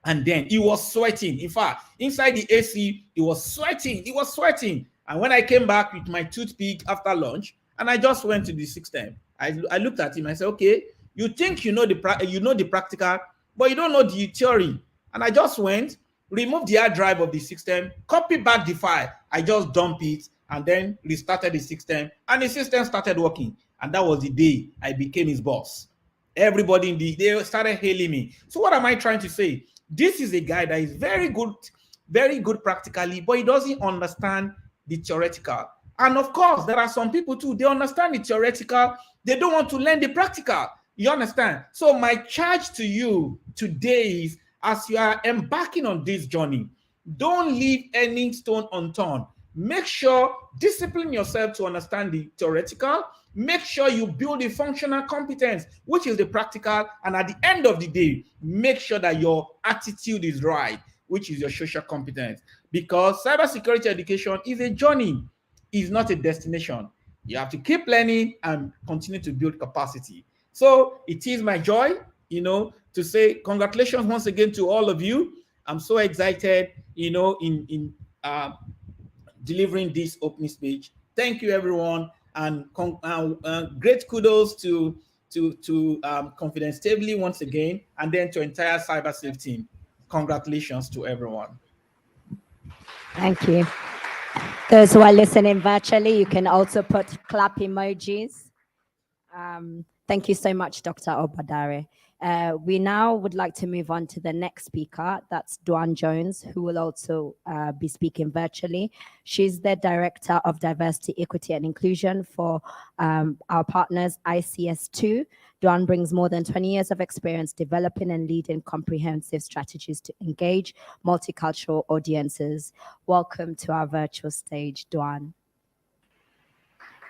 And then he was sweating. In fact, inside the AC, he was sweating. And when I came back with my toothpick after lunch, and I just went to the system, I looked at him. I said, okay, you think you know the practical, but you don't know the theory. And I just went, removed the hard drive of the system, copied back the file. I just dumped it and then restarted the system, and the system started working. And that was the day I became his boss. Everybody they started hailing me. So what am I trying to say? This is a guy that is very good practically, but he doesn't understand the theoretical. And of course, there are some people too, they understand the theoretical, they don't want to learn the practical. You understand? So my charge to you today is, as you are embarking on this journey, don't leave any stone unturned. Make sure, discipline yourself to understand the theoretical. Make sure you build the functional competence, which is the practical. And at the end of the day, make sure that your attitude is right, which is your social competence. Because cybersecurity education is a journey, is not a destination. You have to keep learning and continue to build capacity. So it is my joy, to say congratulations once again to all of you. I'm so excited, in delivering this opening speech. Thank you, everyone, and great kudos to Confidence Stably once again, and then to entire CyberSafe team. Congratulations to everyone. Thank you. Those who are listening virtually, you can also put clap emojis. Thank you so much, Dr. Obadare. We now would like to move on to the next speaker. That's Duan Jones, who will also be speaking virtually. She's the Director of Diversity, Equity and Inclusion for our partners, ICS2. Duan brings more than 20 years of experience developing and leading comprehensive strategies to engage multicultural audiences. Welcome to our virtual stage, Duan.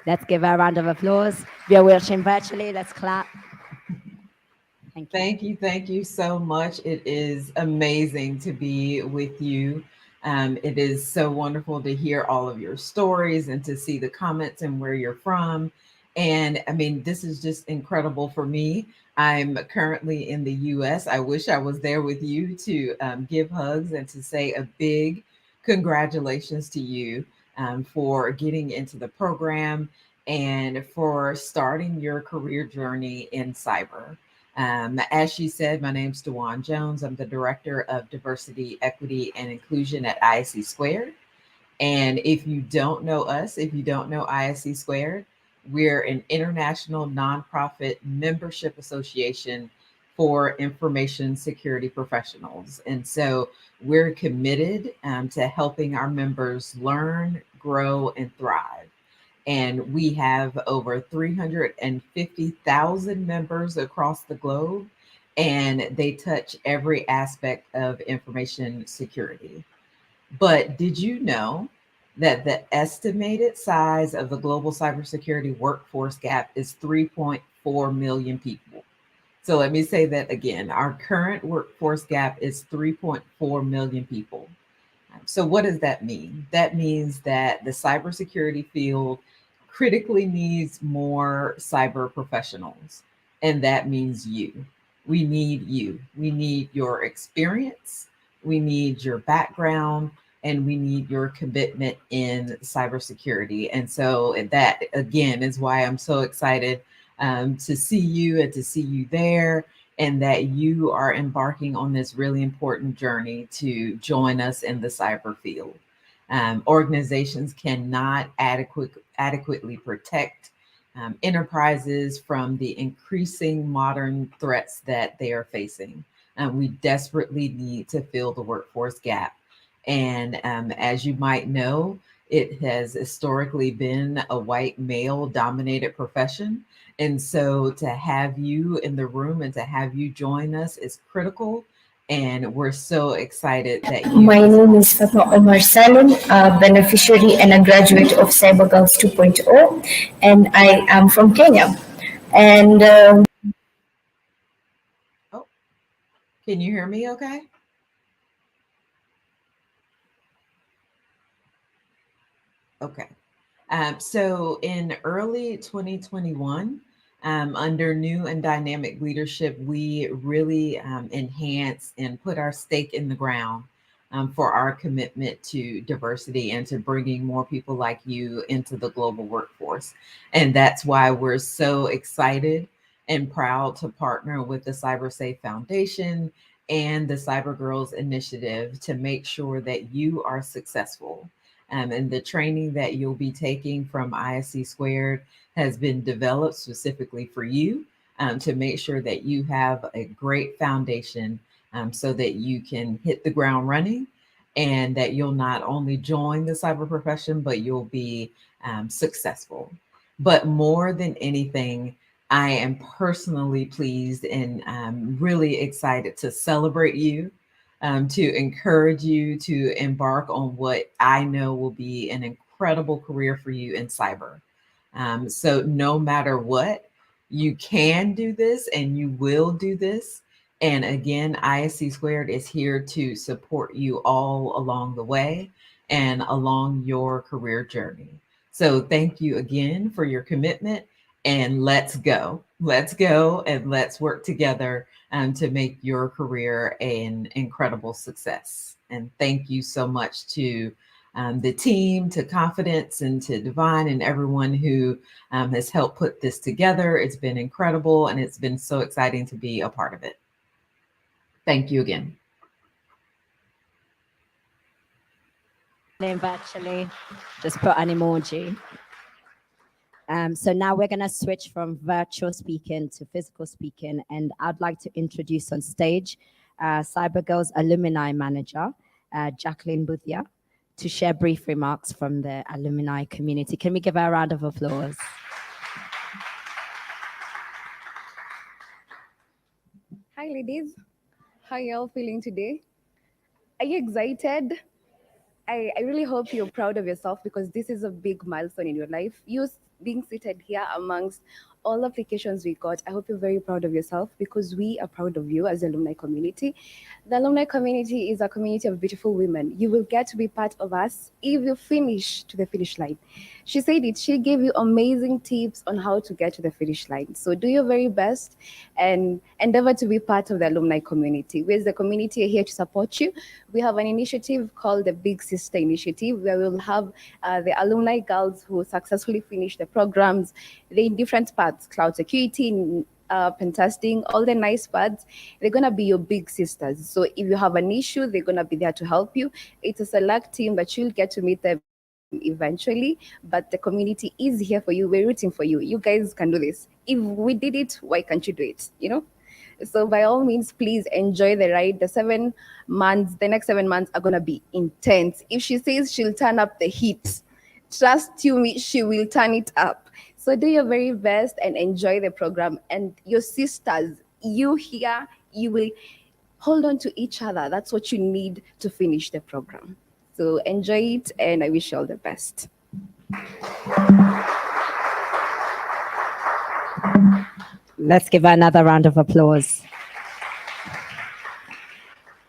Let's give her a round of applause. If you're watching virtually, let's clap. Thank you so much. It is amazing to be with you. It is so wonderful to hear all of your stories and to see the comments and where you're from. And I mean, this is just incredible for me. I'm currently in the US. I wish I was there with you to give hugs and to say a big congratulations to you for getting into the program and for starting your career journey in cyber. As she said, my name's Dewan Jones. I'm the Director of Diversity, Equity, and Inclusion at ISC Squared. And if you don't know us, if you don't know ISC Squared, we're an international nonprofit membership association for information security professionals. And so we're committed to helping our members learn, grow, and thrive. And we have over 350,000 members across the globe, and they touch every aspect of information security. But did you know that the estimated size of the global cybersecurity workforce gap is 3.4 million people? So let me say that again. Our current workforce gap is 3.4 million people. So what does that mean? That means that the cybersecurity field critically needs more cyber professionals. And that means you. We need you. We need your experience. We need your background, and we need your commitment in cybersecurity. And so that, again, is why I'm so excited to see you and to see you there, and that you are embarking on this really important journey to join us in the cyber field. Organizations cannot adequately protect enterprises from the increasing modern threats that they are facing. We desperately need to fill the workforce gap. And as you might know, it has historically been a white male dominated profession. And so to have you in the room and to have you join us is critical. And we're so excited that you. My name is Fatma Omar Salim, a beneficiary and a graduate of CyberGirls 2.0, and I am from Kenya. And Oh, can you hear me okay? Okay. So in early 2021, under new and dynamic leadership, we really enhanced and put our stake in the ground for our commitment to diversity and to bringing more people like you into the global workforce. And that's why we're so excited and proud to partner with the CyberSafe Foundation and the CyberGirls initiative to make sure that you are successful. And the training that you'll be taking from ISC Squared has been developed specifically for you to make sure that you have a great foundation so that you can hit the ground running, and that you'll not only join the cyber profession, but you'll be successful. But more than anything, I am personally pleased and really excited to celebrate you, to encourage you to embark on what I know will be an incredible career for you in cyber. So no matter what, you can do this and you will do this. And again, ISC Squared is here to support you all along the way and along your career journey. So thank you again for your commitment, and let's go. Let's go and let's work together to make your career an incredible success. And thank you so much to the team, to Confidence, and to Divine, and everyone who has helped put this together. It's been incredible, and it's been so exciting to be a part of it. Thank you again. Virtually, just put an emoji. So now we're going to switch from virtual speaking to physical speaking, and I'd like to introduce on stage CyberGirls Alumni Manager, Jacqueline Boothia, to share brief remarks from the alumni community. Can we give her a round of applause? Hi, ladies. How y'all feeling today? Are you excited? I really hope you're proud of yourself, because this is a big milestone in your life. You being seated here amongst all applications we got. I hope you're very proud of yourself because we are proud of you as the alumni community. The alumni community is a community of beautiful women. You will get to be part of us if you finish to the finish line. She said it. She gave you amazing tips on how to get to the finish line. So do your very best and endeavor to be part of the alumni community. We as the community are here to support you. We have an initiative called the Big Sister Initiative where we'll have the alumni girls who successfully finish the programs. They're in different parts, cloud security, pen testing, all the nice parts. They're gonna be your big sisters. So if you have an issue, they're gonna be there to help you. It's a select team, but you'll get to meet them eventually. But the community is here for you. We're rooting for you. You guys can do this. If we did it, why can't you do it? You know? So by all means, please enjoy the ride. The next 7 months are gonna be intense. If she says she'll turn up the heat, trust you me, she will turn it up. So do your very best and enjoy the program. And your sisters, you here, you will hold on to each other. That's what you need to finish the program. So enjoy it, and I wish you all the best. Let's give her another round of applause.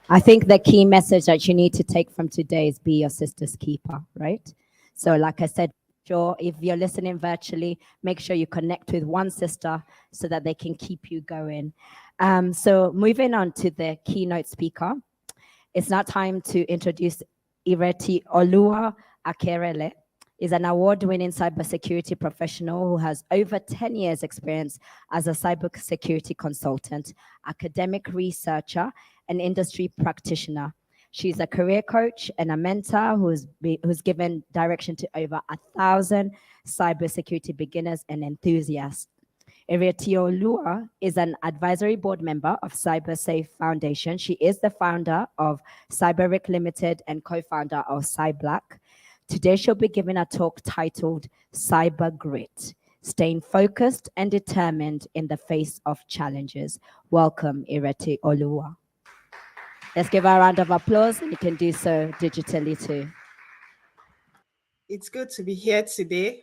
I think the key message that you need to take from today is be your sister's keeper, right? So like I said, sure, if you're listening virtually, make sure you connect with one sister so that they can keep you going. So moving on to the keynote speaker, it's now time to introduce Ireti Olua Akerele. Is an award-winning cybersecurity professional who has over 10 years experience as a cybersecurity consultant, academic researcher, and industry practitioner. She's a career coach and a mentor who's given direction to over 1,000 cybersecurity beginners and enthusiasts. Iretiolua is an advisory board member of CyberSafe Foundation. She is the founder of CyberRick Limited and co-founder of CyBlack. Today, she'll be giving a talk titled Cyber Grit, Staying Focused and Determined in the Face of Challenges. Welcome, Ireti Olua. Let's give her a round of applause, and you can do so digitally too. It's good to be here today.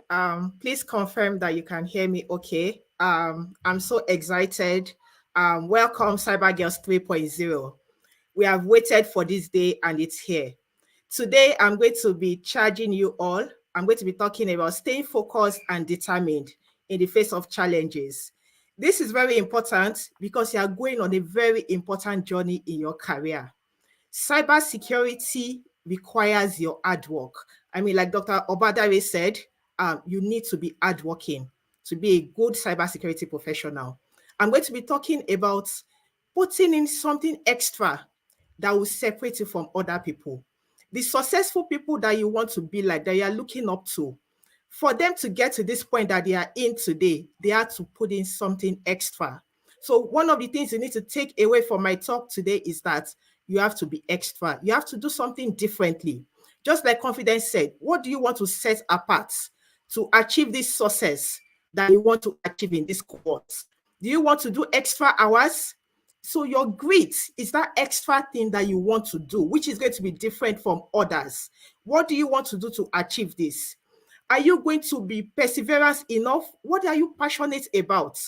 Please confirm that you can hear me okay. I'm so excited. Welcome, CyberGirls 3.0. We have waited for this day and it's here. Today, I'm going to be charging you all. I'm going to be talking about staying focused and determined in the face of challenges. This is very important because you are going on a very important journey in your career. Cybersecurity requires your hard work. I mean, like Dr. Obadare said, you need to be hardworking to be a good cybersecurity professional. I'm going to be talking about putting in something extra that will separate you from other people. The successful people that you want to be like, that you are looking up to, for them to get to this point that they are in today, they have to put in something extra. So one of the things you need to take away from my talk today is that you have to be extra. You have to do something differently. Just like Confidence said, what do you want to set apart to achieve this success that you want to achieve in this course? Do you want to do extra hours? So your grit is that extra thing that you want to do, which is going to be different from others. What do you want to do to achieve this? Are you going to be perseverance enough? What are you passionate about?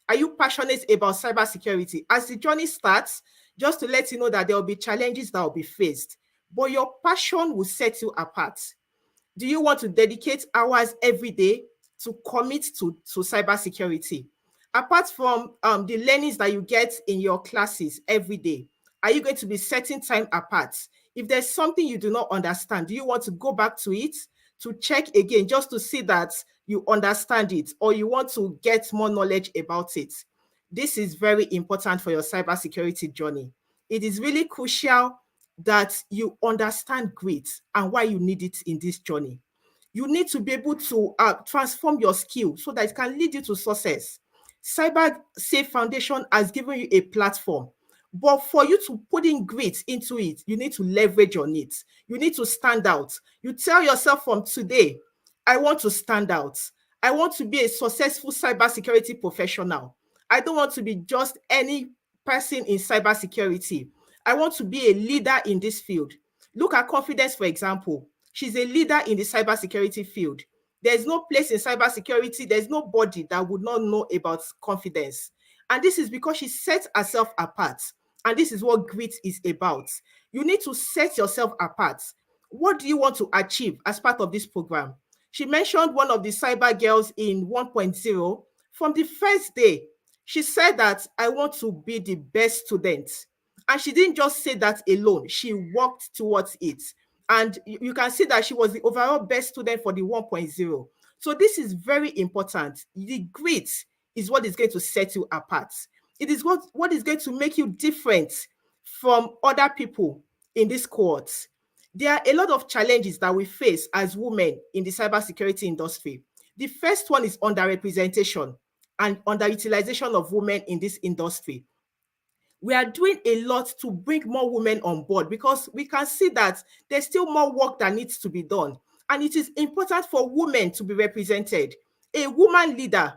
Are you passionate about cybersecurity? As the journey starts, just to let you know that there will be challenges that will be faced, but your passion will set you apart. Do you want to dedicate hours every day to commit to cybersecurity? Apart from the learnings that you get in your classes every day, are you going to be setting time apart? If there's something you do not understand, do you want to go back to it to check again just to see that you understand it, or you want to get more knowledge about it? This is very important for your cybersecurity journey. It is really crucial that you understand grit and why you need it in this journey. You need to be able to transform your skill so that it can lead you to success. CyberSafe Foundation has given you a platform, but for you to put in grit into it, you need to leverage on it. You need to stand out. You tell yourself from today, I want to stand out. I want to be a successful cybersecurity professional. I don't want to be just any person in cybersecurity. I want to be a leader in this field. Look at Confidence, for example. She's a leader in the cybersecurity field. There's no place in cybersecurity, there's nobody that would not know about confidence. And this is because she set herself apart. And this is what grit is about. You need to set yourself apart. What do you want to achieve as part of this program? She mentioned one of the cyber girls in 1.0. From the first day, she said that I want to be the best student. And she didn't just say that alone, she worked towards it. And you can see that she was the overall best student for the 1.0. So this is very important. The grit is what is going to set you apart. It is what is going to make you different from other people in this cohort. There are a lot of challenges that we face as women in the cybersecurity industry. The first one is underrepresentation and underutilization of women in this industry. We are doing a lot to bring more women on board because we can see that there's still more work that needs to be done. And it is important for women to be represented. A woman leader,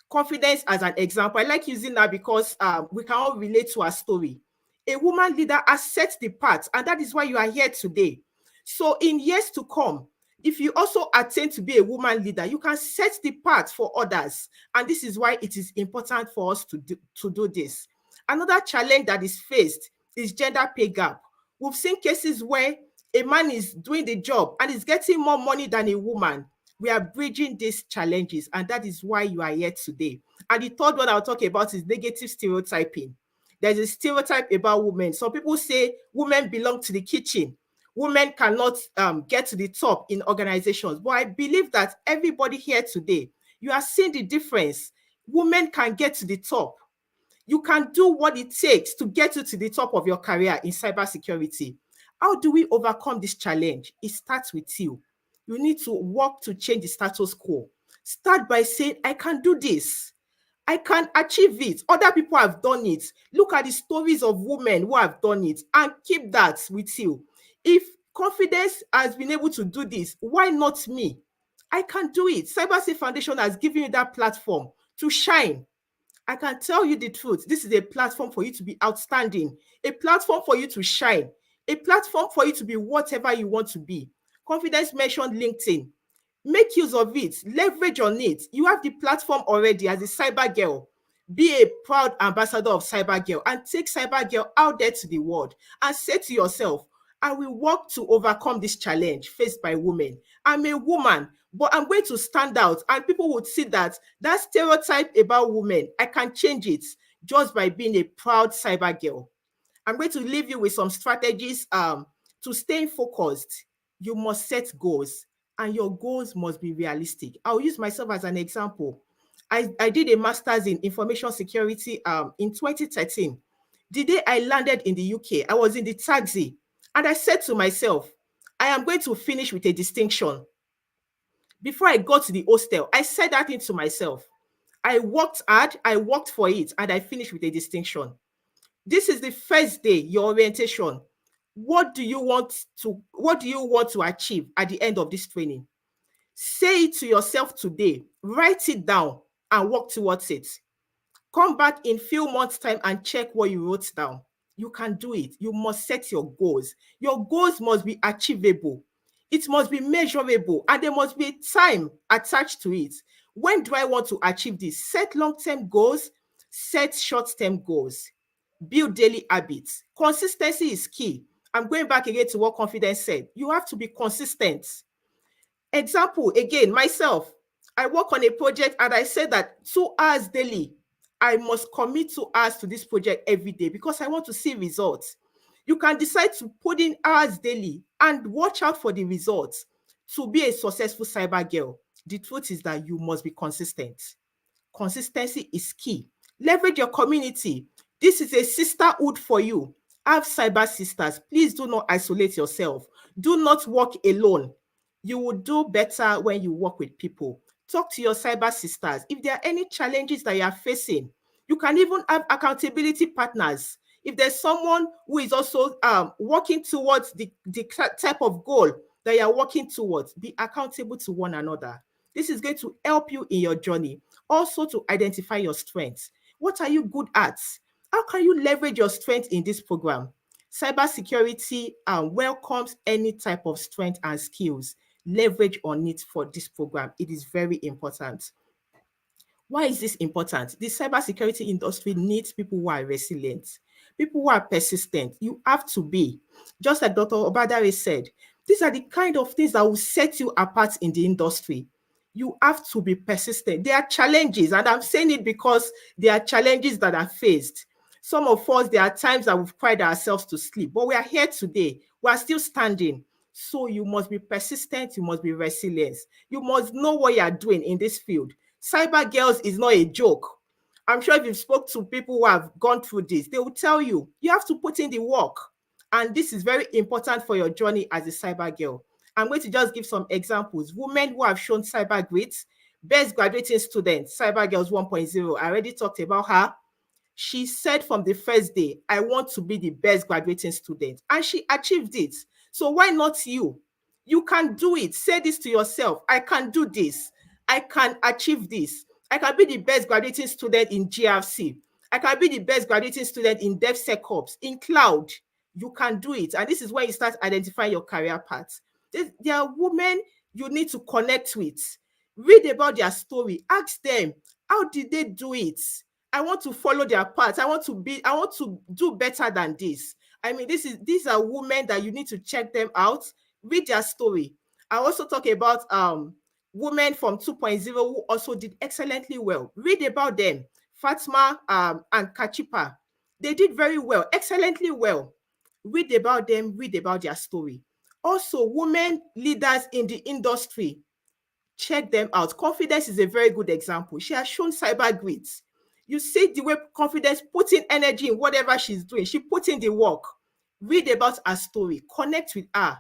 confidence as an example. I like using that because we can all relate to her story. A woman leader has set the path, and that is why you are here today. So in years to come, if you also attain to be a woman leader, you can set the path for others. And this is why it is important for us to do this. Another challenge that is faced is gender pay gap. We've seen cases where a man is doing the job and is getting more money than a woman. We are bridging these challenges, and that is why you are here today. And the third one I'll talk about is negative stereotyping. There's a stereotype about women. Some people say women belong to the kitchen. Women cannot get to the top in organizations. But I believe that everybody here today, you are seeing the difference. Women can get to the top. You can do what it takes to get you to the top of your career in cybersecurity. How do we overcome this challenge? It starts with you. You need to work to change the status quo. Start by saying, I can do this. I can achieve it. Other people have done it. Look at the stories of women who have done it and keep that with you. If confidence has been able to do this, why not me? I can do it. CyberSafe Foundation has given you that platform to shine. I can tell you the truth. This is a platform for you to be outstanding, a platform for you to shine, a platform for you to be whatever you want to be. Confidence mentioned LinkedIn. Make use of it. Leverage on it. You have the platform already as a cyber girl. Be a proud ambassador of CyberGirl and take CyberGirl out there to the world and say to yourself, I will work to overcome this challenge faced by women. I'm a woman, but I'm going to stand out, and people would see that stereotype about women, I can change it just by being a proud cyber girl. I'm going to leave you with some strategies to stay focused. You must set goals, and your goals must be realistic. I'll use myself as an example. I did a master's in information security in 2013. The day I landed in the UK, I was in the taxi, and I said to myself, I am going to finish with a distinction. Before I got to the hostel, I said that into myself. I worked hard, I worked for it, and I finished with a distinction. This is the first day, your orientation. What do you want to achieve at the end of this training? Say it to yourself today. Write it down and work towards it. Come back in few months' time and check what you wrote down. You can do it. You must set your goals. Your goals must be achievable. It must be measurable, and there must be time attached to it. When do I want to achieve this? Set long-term goals, set short-term goals. Build daily habits. Consistency is key. I'm going back again to what Confidence said. You have to be consistent. Example, again, myself, I work on a project and I said that 2 hours daily, I must commit 2 hours to this project every day because I want to see results. You can decide to put in hours daily and watch out for the results to be a successful cyber girl. The truth is that you must be consistent. Consistency is key. Leverage your community. This is a sisterhood for you. Have cyber sisters. Please do not isolate yourself. Do not work alone. You will do better when you work with people. Talk to your cyber sisters. If there are any challenges that you are facing, you can even have accountability partners. If there's someone who is also working towards the type of goal that you are working towards, be accountable to one another. This is going to help you in your journey. Also to identify your strengths. What are you good at? How can you leverage your strength in this program? Cybersecurity welcomes any type of strength and skills. leverage on it for this program. It is very important. Why is this important? The cybersecurity industry needs people who are resilient, people who are persistent. You have to be. Just like Dr. Obadare said, these are the kind of things that will set you apart in the industry. You have to be persistent. There are challenges, and I'm saying it because there are challenges that are faced. Some of us, there are times that we've cried ourselves to sleep, but we are here today. We are still standing. So you must be persistent. You must be resilient. You must know what you are doing in this field. CyberGirls is not a joke. I'm sure if you spoke to people who have gone through this, they will tell you, you have to put in the work. And this is very important for your journey as a cyber girl. I'm going to just give some examples. Women who have shown cyber grit, best graduating student, CyberGirls 1.0. I already talked about her. She said from the first day, I want to be the best graduating student. And she achieved it. So why not you? You can do it. Say this to yourself. I can do this. I can achieve this. I can be the best graduating student in GRC. I can be the best graduating student in DevSecOps, in cloud. You can do it. And this is when you start identifying your career path. There are women you need to connect with. Read about their story. Ask them, how did they do it? I want to follow their path. I want to do better than this. I mean, these are women that you need to check them out. Read their story. I also talk about women from 2.0 who also did excellently well. Read about them. Fatma and Kachipa. They did very well, excellently well. Read about them, read about their story. Also, women leaders in the industry. Check them out. Confidence is a very good example. She has shown cyber grit. You see the way Confidence put in energy in whatever she's doing. She put in the work. Read about her story. Connect with her.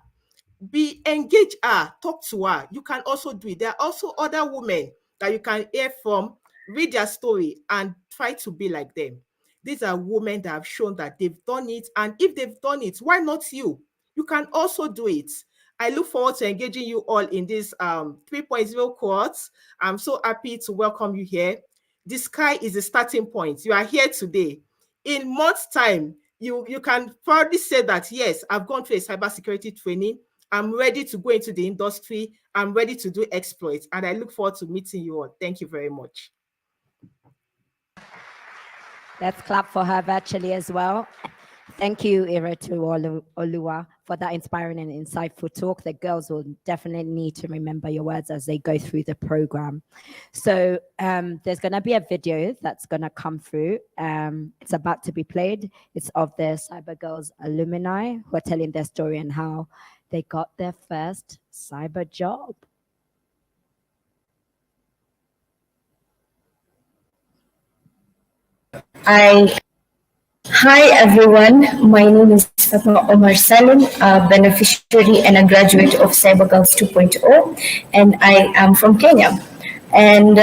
Engage her. Talk to her. You can also do it. There are also other women that you can hear from. Read their story and try to be like them. These are women that have shown that they've done it. And if they've done it, why not you? You can also do it. I look forward to engaging you all in this 3.0 cohort. I'm so happy to welcome you here. The sky is the starting point. You are here today. In months' time, you can proudly say that, yes, I've gone through a cybersecurity training. I'm ready to go into the industry. I'm ready to do exploits. And I look forward to meeting you all. Thank you very much. Let's clap for her virtually as well. Thank you, Iretu Olua, for that inspiring and insightful talk. The girls will definitely need to remember your words as they go through the program. So there's going to be a video that's going to come through. It's about to be played. It's of the CyberGirls alumni who are telling their story and how they got their first cyber job. Hi everyone, my name is Fatma Omar Salim, a beneficiary and a graduate of CyberGirls 2.0, and I am from Kenya. And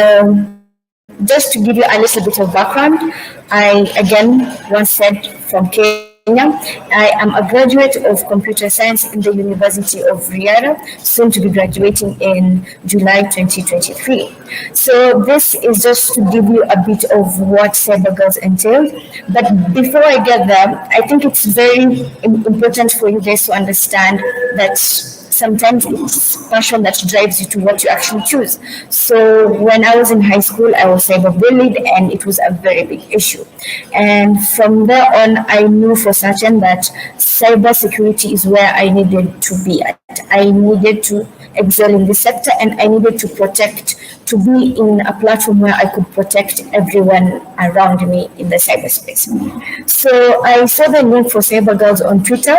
just to give you a little bit of background, I again once said from Kenya. I am a graduate of computer science in the University of Riara, soon to be graduating in July 2023. So this is just to give you a bit of what CyberGirls entails. But before I get there, I think it's very important for you guys to understand that sometimes it's passion that drives you to what you actually choose. So when I was in high school, I was cyberbullied, and it was a very big issue. And from there on, I knew for certain that cybersecurity is where I needed to be at. I needed to excel in this sector, and I needed to to be in a platform where I could protect everyone around me in the cyberspace. So I saw the link for CyberGirls on Twitter,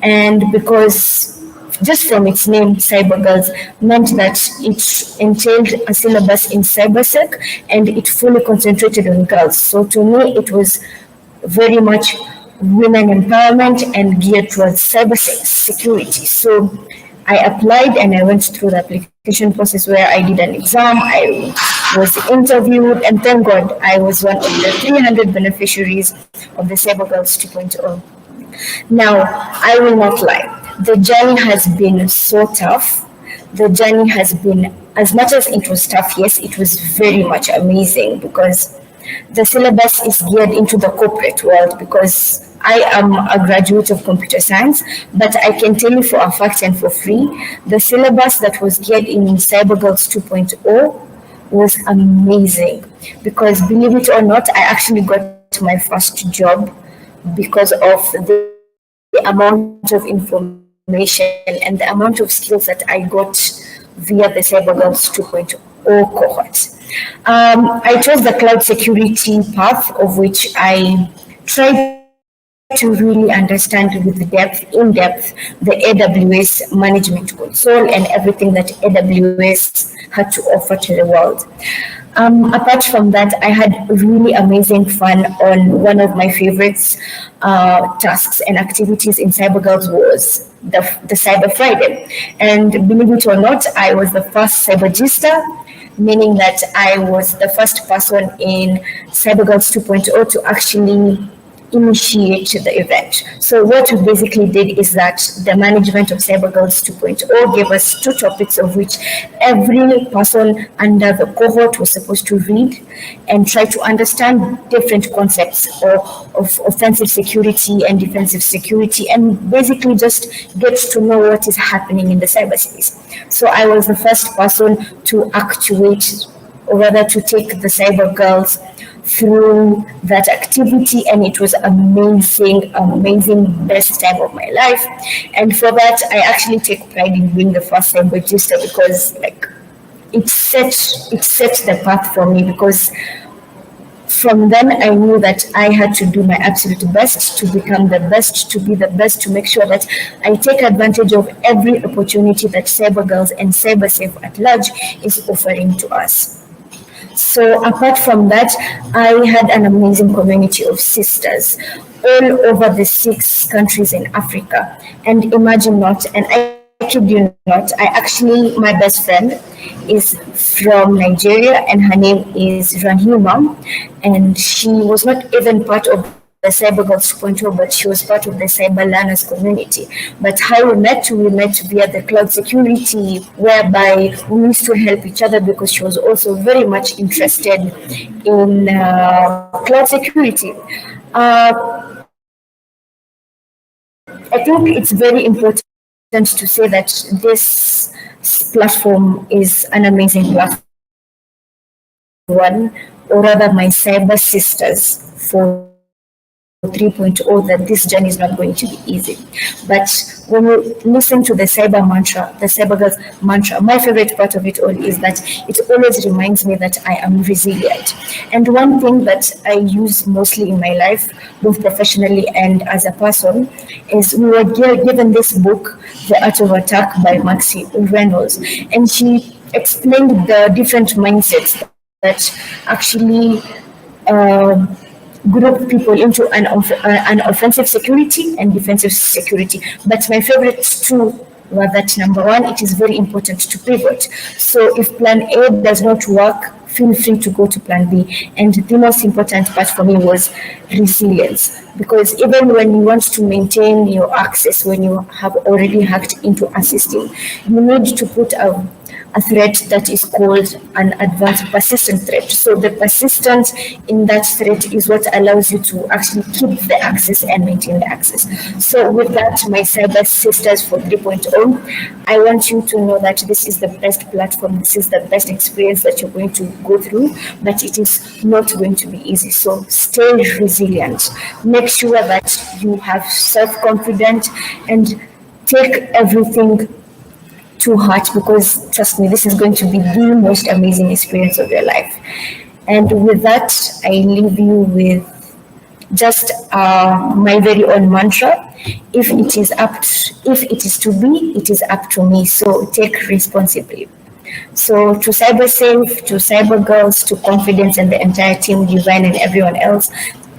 and because just from its name, CyberGirls meant that it entailed a syllabus in cybersec, and it fully concentrated on girls. So to me, it was very much women empowerment and geared towards cybersecurity. So I applied, and I went through the application process where I did an exam, I was interviewed, and thank God I was one of the 300 beneficiaries of the CyberGirls 2.0. Now, I will not lie. The journey has been so tough. The journey has been, as much as it was tough, yes, it was very much amazing, because the syllabus is geared into the corporate world, because I am a graduate of computer science, but I can tell you for a fact and for free, the syllabus that was geared in CyberGirls 2.0 was amazing, because believe it or not, I actually got my first job because of the amount of information and the amount of skills that I got via the CyberGirls 2.0 cohort. I chose the cloud security path, of which I tried to really understand with in depth, the AWS management console and everything that AWS had to offer to the world. Apart from that, I had really amazing fun on one of my favorites tasks and activities in CyberGirls was the Cyber Friday. And believe it or not, I was the first cybergista, meaning that I was the first person in CyberGirls 2.0 to actually initiate the event. So what we basically did is that the management of CyberGirls 2.0 gave us 2 topics, of which every person under the cohort was supposed to read and try to understand different concepts of offensive security and defensive security, and basically just get to know what is happening in the cyberspace. So I was the first person to actuate, or rather to take the CyberGirls through that activity, and it was amazing, best time of my life. And for that, I actually take pride in being the first time register, because like it set the path for me, because from then I knew that I had to do my absolute best to become the best, to be the best, to make sure that I take advantage of every opportunity that CyberGirls and CyberSafe at large is offering to us. So apart from that, I had an amazing community of sisters all over the 6 countries in Africa. And imagine not, and I kid you not, my best friend is from Nigeria, and her name is Rahima, and she was not even part of the CyberGirls 2.0, but she was part of the Cyber Learners community. But how we met via the cloud security, whereby we used to help each other, because she was also very much interested in cloud security. I think it's very important to say that this platform is an amazing platform, or rather my cyber sisters for 3.0, that this journey is not going to be easy. But when you listen to the cyber mantra, the CyberGirls mantra, my favorite part of it all is that it always reminds me that I am resilient. And one thing that I use mostly in my life, both professionally and as a person, is we were given this book, The Art of Attack by Maxi Reynolds, and she explained the different mindsets that actually group people into an offensive security and defensive security. But my favorite 2 were that number 1, it is very important to pivot. So if plan A does not work, feel free to go to plan B. And the most important part for me was resilience, because even when you want to maintain your access, when you have already hacked into a system, you need to put a threat that is called an advanced persistent threat. So the persistence in that threat is what allows you to actually keep the access and maintain the access. So with that, my cyber sisters for 3.0, I want you to know that this is the best platform, this is the best experience that you're going to go through, but it is not going to be easy. So stay resilient. Make sure that you have self-confidence and take everything to heart, because trust me, this is going to be the most amazing experience of your life. And with that, I leave you with just my very own mantra: if it is to be, it is up to me. So take responsibility. So to CyberSafe, to CyberGirls, to Confidence, and the entire team, Divine, and everyone else,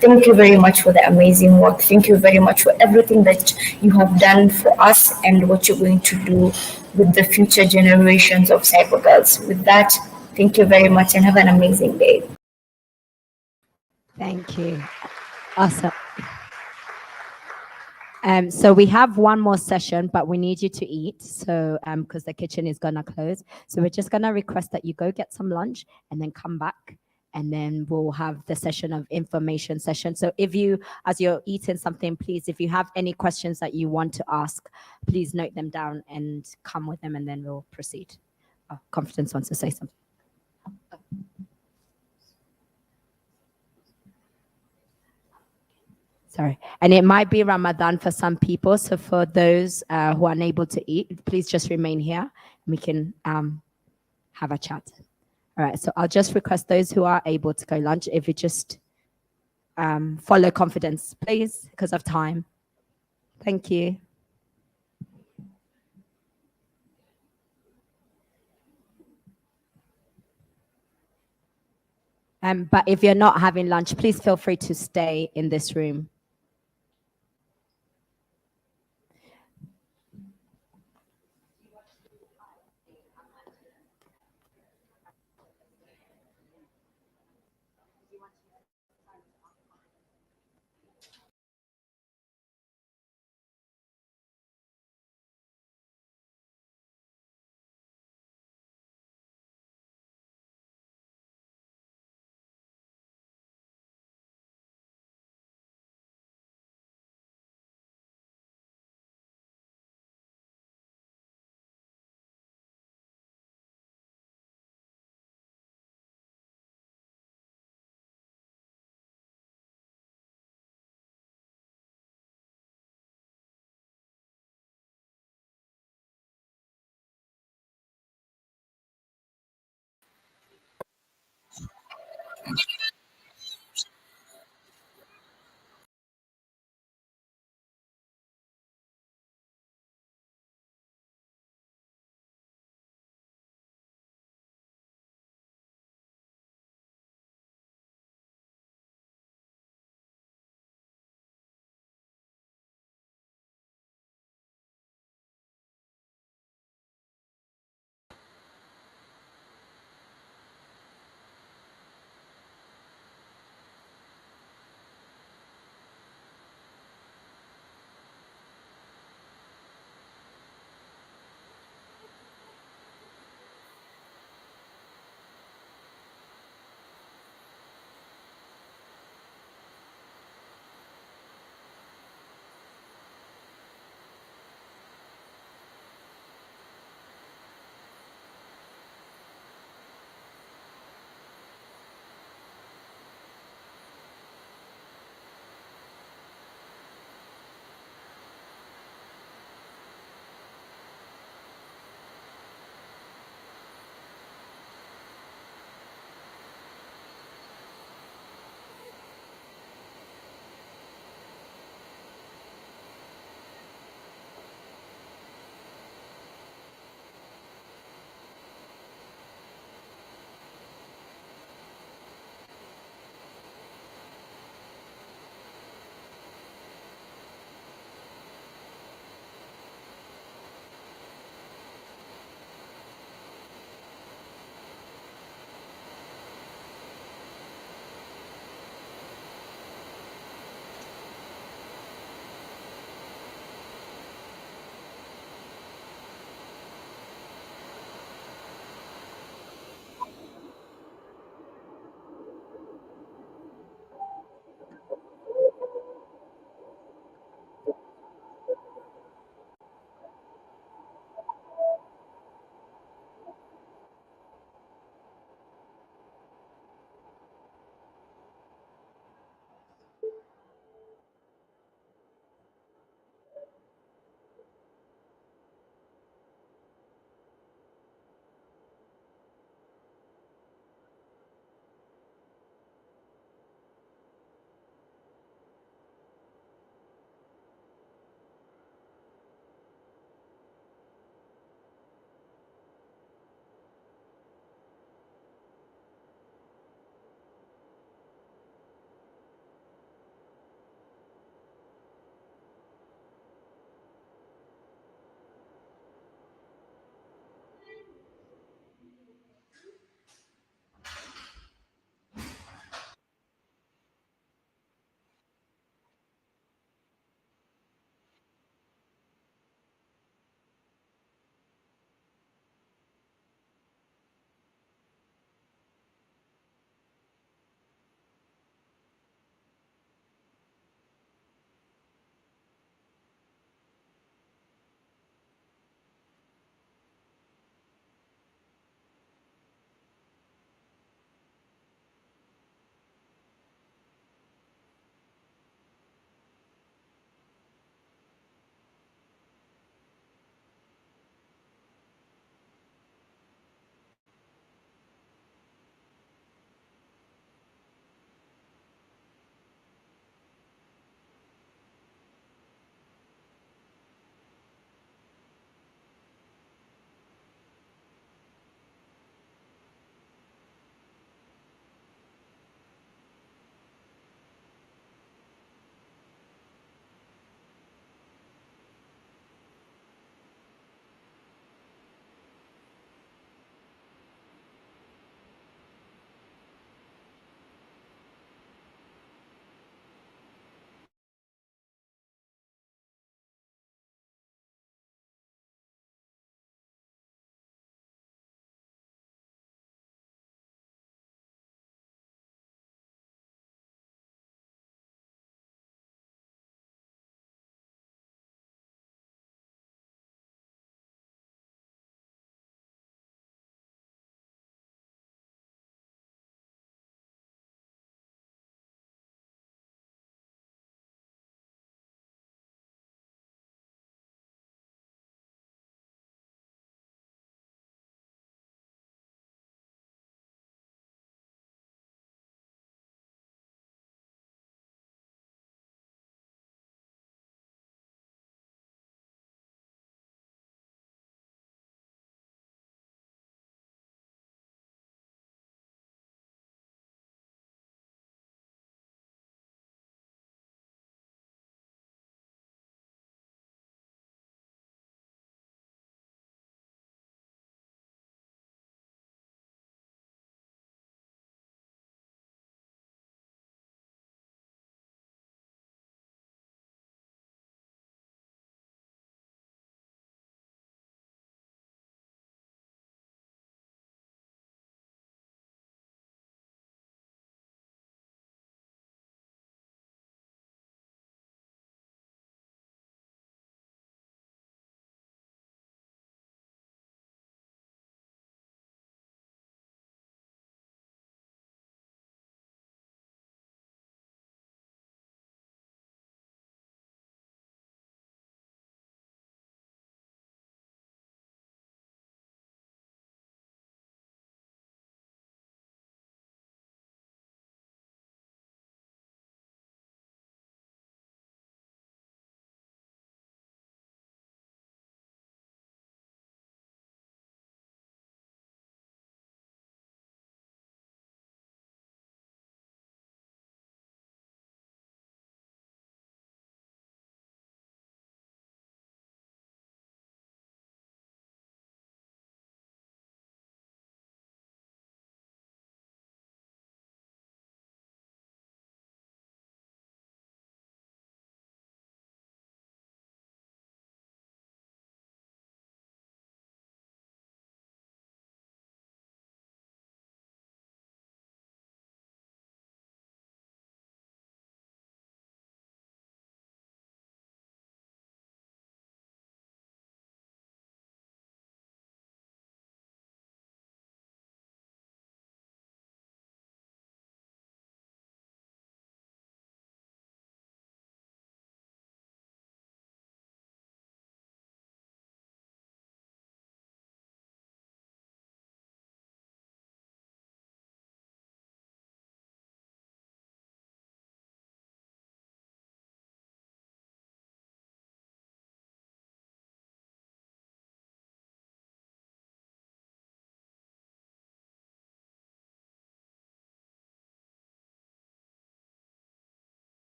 thank you very much for the amazing work. Thank you very much for everything that you have done for us and what you're going to do with the future generations of CyberGirls. With that, thank you very much and have an amazing day. Thank you. Awesome. So we have one more session, but we need you to eat. So because the kitchen is gonna close. So we're just gonna request that you go get some lunch and then come back and then we'll have the session of information session. So if you, as you're eating something, please, if you have any questions that you want to ask, please note them down and come with them, and then we'll proceed. Oh, Confidence wants to say something. Sorry. And it might be Ramadan for some people. So for those who are unable to eat, please just remain here and we can have a chat. All right. So I'll just request those who are able to go lunch, if you just follow Confidence, please, because of time. Thank you. But if you're not having lunch, please feel free to stay in this room.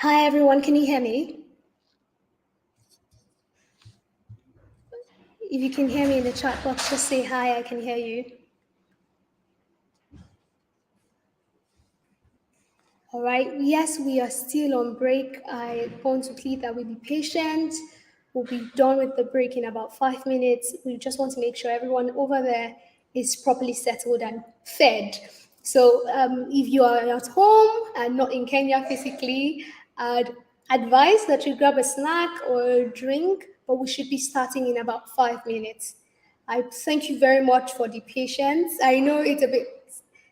Hi everyone, can you hear me? If you can hear me in the chat box, just say hi, I can hear you. All right, yes, we are still on break. I want to plead that we be patient. We'll be done with the break in about 5 minutes. We just want to make sure everyone over there is properly settled and fed. So if you are at home and not in Kenya physically, I'd advise that you grab a snack or a drink, but we should be starting in about 5 minutes. I thank you very much for the patience. I know it's a bit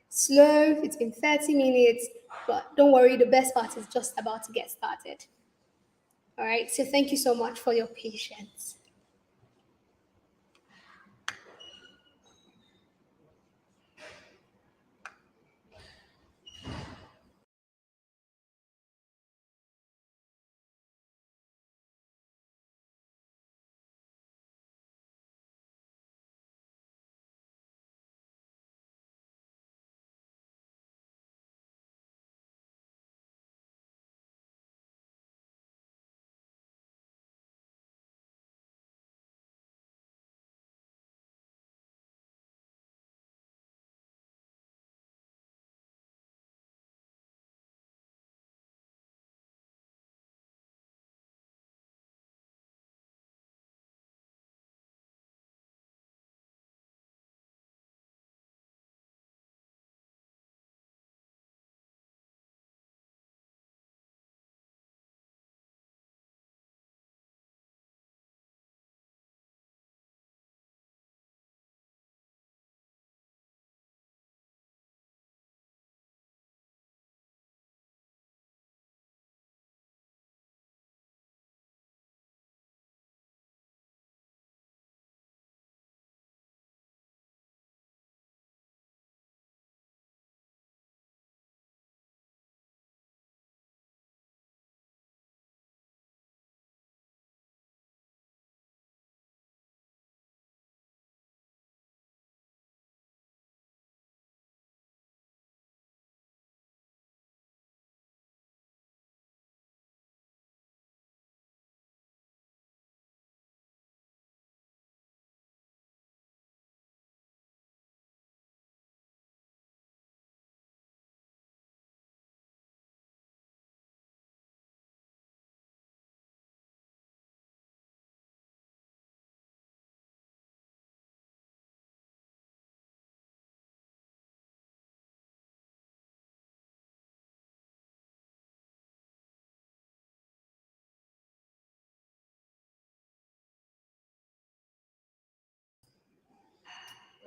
slow, it's been 30 minutes, but don't worry, the best part is just about to get started. All right, so thank you so much for your patience.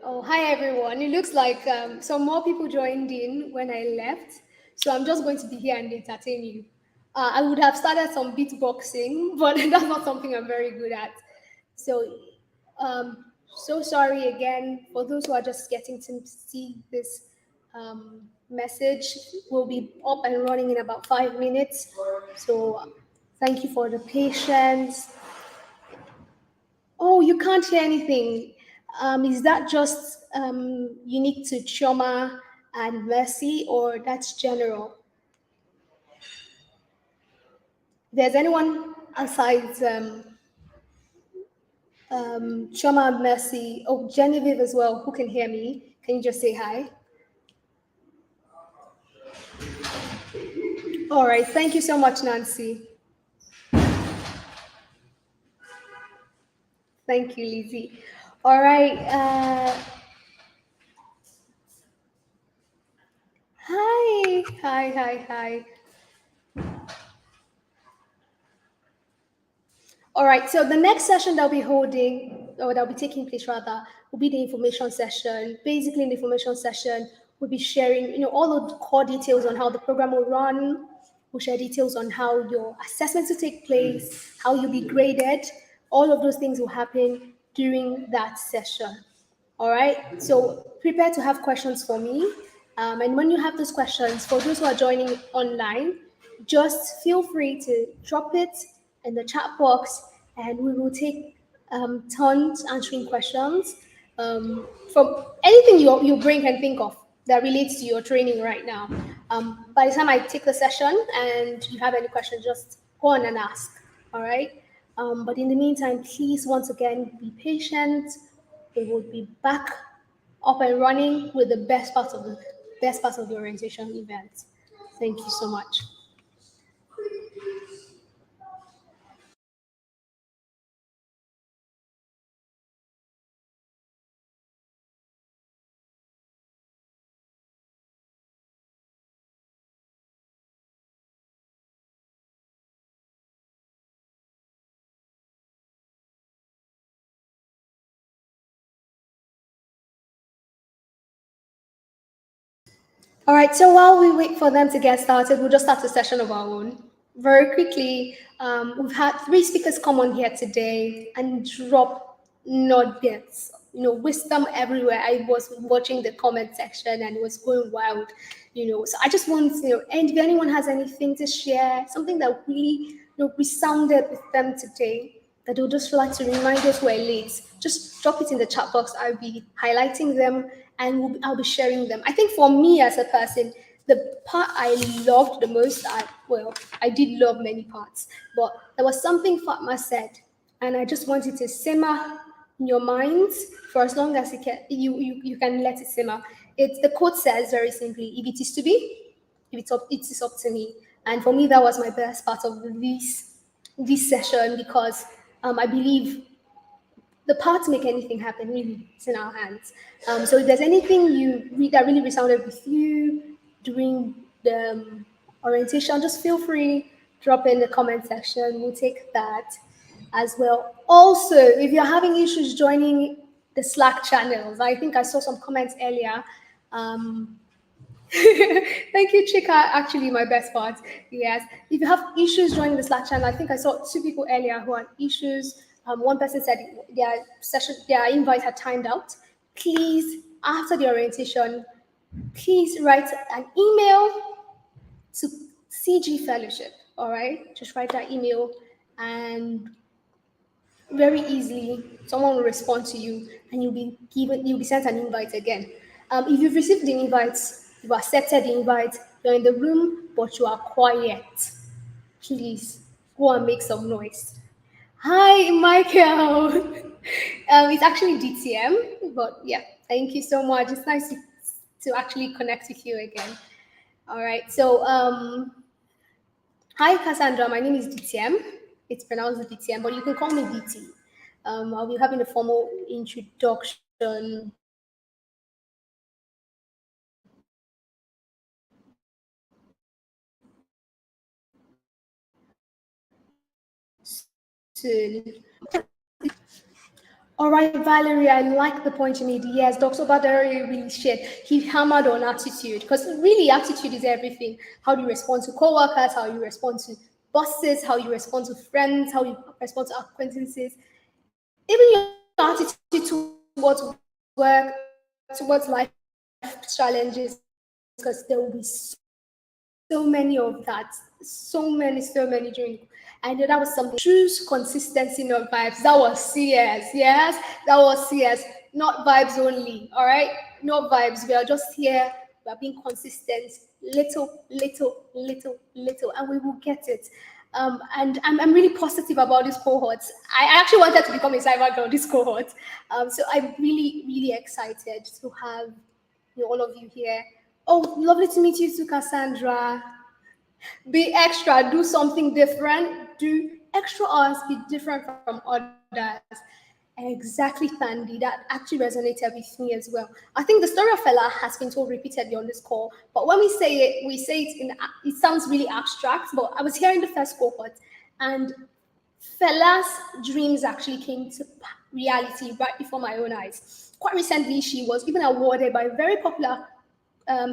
Oh, hi everyone. It looks like some more people joined in when I left. So I'm just going to be here and entertain you. I would have started some beatboxing, but that's not something I'm very good at. So, so sorry again for those who are just getting to see this message. We'll be up and running in about 5 minutes. So, thank you for the patience. Oh, you can't hear anything. Is that just unique to Choma and Mercy, or that's general? There's anyone aside Choma and Mercy? Oh, Genevieve as well, who can hear me? Can you just say hi? All right, thank you so much, Nancy. Thank you, Lizzie. All right. Hi. All right, so the next session that we'll be holding, or that will be taking place rather, will be the information session. Basically, in the information session, we'll be sharing, all of the core details on how the program will run. We'll share details on how your assessments will take place, how you'll be graded. All of those things will happen during that session. All right, so prepare to have questions for me. And when you have those questions, for those who are joining online, just feel free to drop it in the chat box and we will take turns answering questions from anything your brain can think of that relates to your training right now. By the time I take the session and you have any questions, just go on and ask. All right. But in the meantime, please once again be patient. We will be back up and running with the best part of the orientation event. Thank you so much. All right, so while we wait for them to get started, we'll just start a session of our own. Very quickly, we've had 3 speakers come on here today and drop nuggets, wisdom everywhere. I was watching the comment section and it was going wild, So I just want, and if anyone has anything to share, something that really, resounded with them today, that they'll just like to remind us we're late, just drop it in the chat box. I'll be highlighting them and I'll be sharing them. I think for me as a person, the part I loved the most, I did love many parts, but there was something Fatma said, and I just wanted to simmer in your minds for as long as you can let it simmer. The quote says very simply, if it is to be, it is up to me. And for me, that was my best part of this session because I believe the power to make anything happen really is in our hands. So if there's anything you read that really resounded with you during the orientation, just feel free, drop in the comment section. We'll take that as well. Also, if you're having issues joining the Slack channels, I think I saw some comments earlier. Thank you, Chika. Actually, my best part. Yes. If you have issues joining the Slack channel, I think I saw 2 people earlier who had issues. One person said their invite had timed out. Please, after the orientation, please write an email to CG Fellowship. All right, just write that email, and very easily someone will respond to you, and you'll be sent an invite again. If you've received the invites, you've accepted the invite, you're in the room, but you are quiet, please go and make some noise. Hi, Michael. It's actually DTM, but yeah, thank you so much. It's nice to actually connect with you again. All right, so hi, Cassandra. My name is DTM. It's pronounced DTM, but you can call me DT. I'll be having a formal introduction soon. All right, Valerie, I like the point you made. Yes, Dr. Badari really shared. He hammered on attitude because really attitude is everything. How do you respond to coworkers? How you respond to bosses? How you respond to friends? How you respond to acquaintances? Even your attitude towards work, towards life challenges, because there will be so many of that, so many during. And that was something. Choose consistency, not vibes. That was CS. Yes, that was CS. Not vibes only. All right, not vibes. We are just here. We are being consistent. Little, and we will get it. And I'm really positive about this cohort. I actually wanted to become a cyber girl this cohort. So I'm really excited to have all of you here. Oh, lovely to meet you too, Cassandra. Be extra, do something different, do extra hours, be different from others. Exactly, Thandi. That actually resonated with me as well. I think the story of Fela has been told repeatedly on this call, but when we say it it sounds really abstract, but I was hearing the first cohort, and Fela's dreams actually came to reality right before my own eyes. Quite recently, she was even awarded by a very popular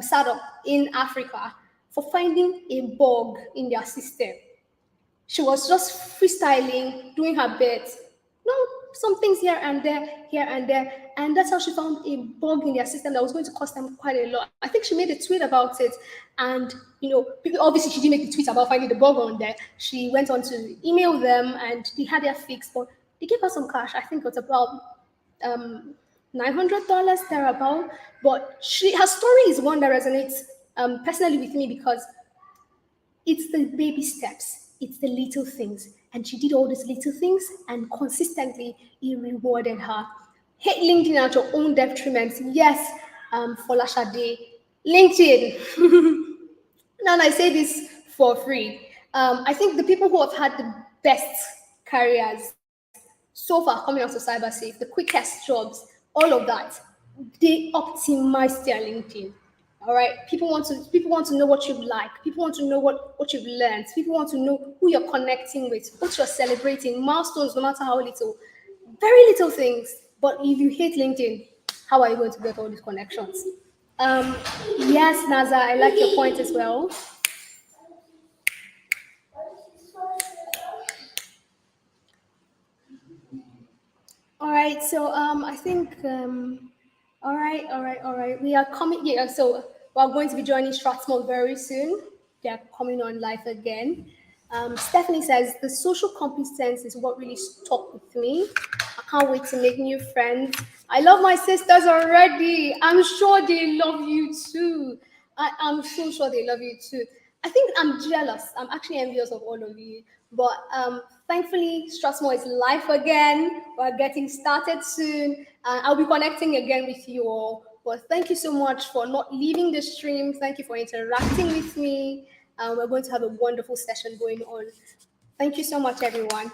startup in Africa for finding a bug in their system. She was just freestyling, doing her bit. Some things here and there. And that's how she found a bug in their system that was going to cost them quite a lot. I think she made a tweet about it. And, people, obviously she didn't make the tweet about finding the bug on there. She went on to email them and they had their fix, but they gave her some cash. I think it was about $900 thereabout. But her story is one that resonates personally with me because it's the baby steps, it's the little things. And she did all these little things and consistently it rewarded her. Hate LinkedIn at your own detriment. Yes, Folashade. LinkedIn. Now, I say this for free. I think the people who have had the best careers so far coming out of cybersafe, the quickest jobs, all of that, they optimize their LinkedIn. All right. People want to know what you like. People want to know what you've learned. People want to know who you're connecting with, what you're celebrating, milestones, no matter how little. Very little things. But if you hate LinkedIn, how are you going to get all these connections? Yes, Naza, I like your point as well. All right, so I think all right. We are coming. Yeah, so we are going to be joining Strathmore very soon. They are coming on live again. Stephanie says the social competence is what really stuck with me. I can't wait to make new friends. I love my sisters already. I'm sure they love you too. I'm so sure they love you too. I think I'm jealous. I'm actually envious of all of you. But thankfully, Strathmore is live again. We're getting started soon. I'll be connecting again with you all. But thank you so much for not leaving the stream. Thank you for interacting with me. We're going to have a wonderful session going on. Thank you so much, everyone.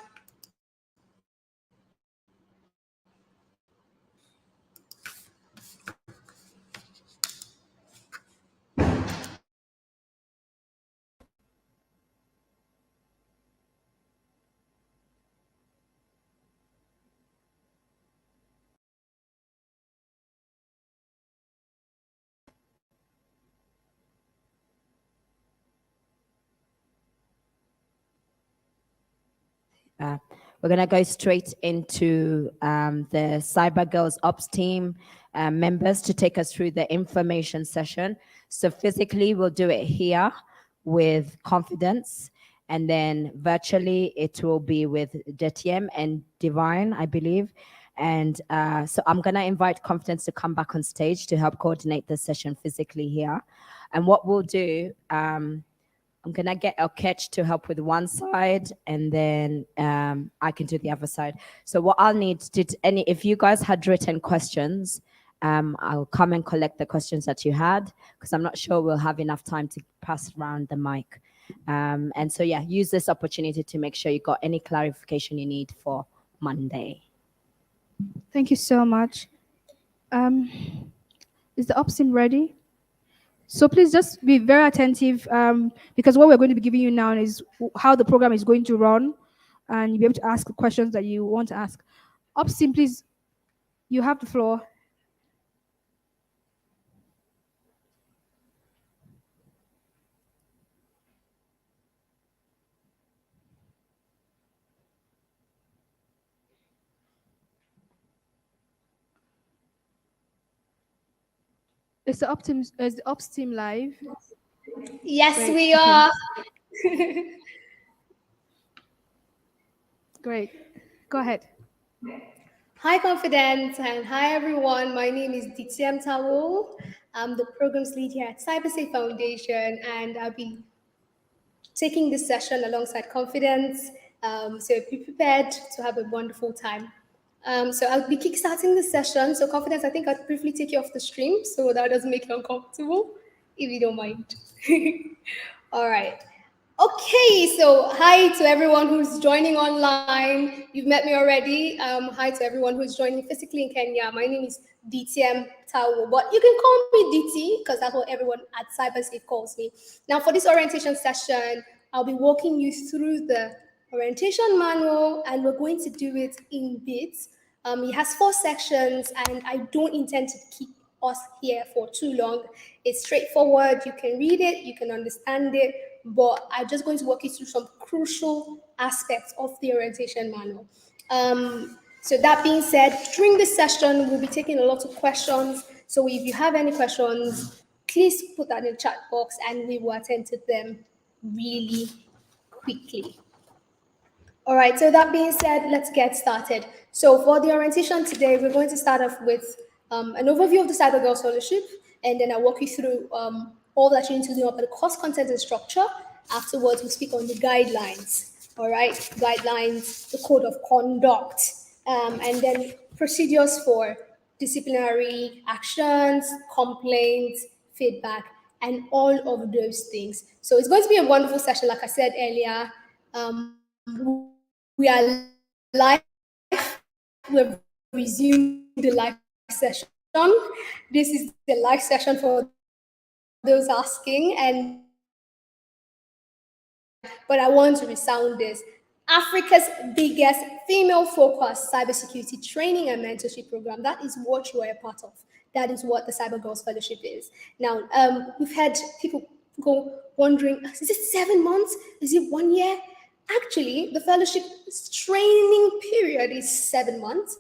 We're going to go straight into the CyberGirls Ops team members to take us through the information session. So physically, we'll do it here with Confidence, and then virtually it will be with JTM and Divine, I believe. And so I'm going to invite Confidence to come back on stage to help coordinate the session physically here. And what we'll do, I'm going to get a catch to help with one side, and then I can do the other side. So what I'll need if you guys had written questions, I'll come and collect the questions that you had, because I'm not sure we'll have enough time to pass around the mic. And so, yeah, use this opportunity to make sure you got any clarification you need for Monday. Thank you so much. Is the ops team ready? So please just be very attentive, because what we're going to be giving you now is how the program is going to run, and you'll be able to ask the questions that you want to ask. Ops team, please, you have the floor. Is the ops team live? Yes, Great. we are. Great. Go ahead. Hi, Confidence, and hi, everyone. My name is Ditiam Tawul. I'm the programs lead here at CyberSafe Foundation, and I'll be taking this session alongside Confidence. So be prepared to have a wonderful time. So I'll be kickstarting the session. So Confidence, I think I'll briefly take you off the stream so that doesn't make you uncomfortable, if you don't mind. All right. Okay, so hi to everyone who's joining online. You've met me already. Hi to everyone who's joining physically in Kenya. My name is DTM Tao, but you can call me DT because that's what everyone at CyberSafe calls me. Now, for this orientation session, I'll be walking you through the orientation manual, and we're going to do it in bits. It has 4 sections, and I don't intend to keep us here for too long. It's straightforward. You can read it, you can understand it, but I'm just going to walk you through some crucial aspects of the orientation manual. So that being said, during this session, we'll be taking a lot of questions. So if you have any questions, please put that in the chat box and we will attend to them really quickly. All right, so that being said, let's get started. So for the orientation today, we're going to start off with an overview of the CyberGirls Fellowship, and then I'll walk you through all that you need to know about the course content and structure. Afterwards, we'll speak on the guidelines, all right? Guidelines, the code of conduct, and then procedures for disciplinary actions, complaints, feedback, and all of those things. So it's going to be a wonderful session. Like I said earlier, we are live. We've resumed the live session. This is the live session for those asking, but I want to resound this. Africa's biggest female-focused cybersecurity training and mentorship program. That is what you are a part of. That is what the CyberGirls Fellowship is. Now, we've had people go wondering, is it 7 months? Is it 1 year? Actually, the fellowship training period is 7 months.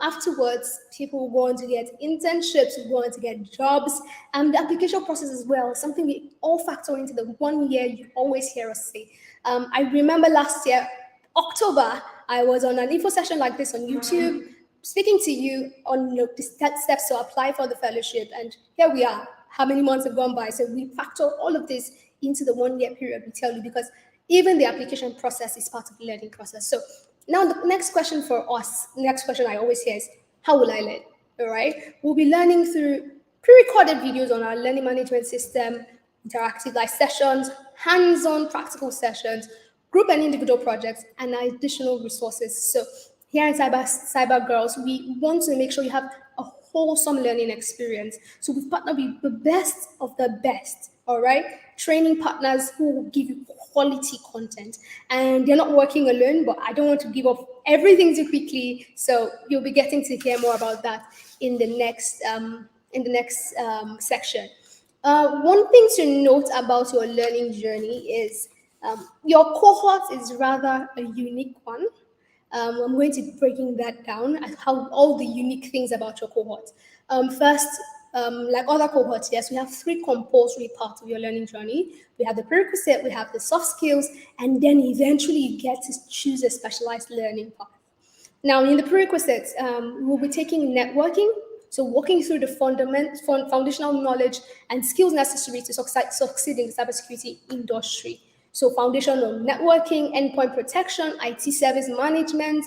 Afterwards, people go on to get internships, go on to get jobs, and the application process as well, something we all factor into the 1 year you always hear us say. I remember last year, October, I was on an info session like this on YouTube, speaking to you on the steps to apply for the fellowship, and here we are. How many months have gone by? So we factor all of this into the 1 year period, we tell you, because even the application process is part of the learning process. So now the next question for us, next question I always hear is, how will I learn? All right. We'll be learning through pre-recorded videos on our learning management system, interactive live sessions, hands-on practical sessions, group and individual projects, and additional resources. So here at CyberGirls, we want to make sure you have a wholesome learning experience. So we've partnered with the best of the best, all right? Training partners who will give you quality content. And they're not working alone, but I don't want to give up everything too quickly. So you'll be getting to hear more about that in the next section. One thing to note about your learning journey is your cohort is rather a unique one. I'm going to be breaking that down as how all the unique things about your cohort. First, like other cohorts, yes, we have 3 compulsory parts of your learning journey. We have the prerequisite, we have the soft skills, and then eventually you get to choose a specialized learning path. Now, in the prerequisites, we'll be taking networking, so walking through the foundational knowledge and skills necessary to succeed in the cybersecurity industry. So foundation on networking, endpoint protection, IT service management,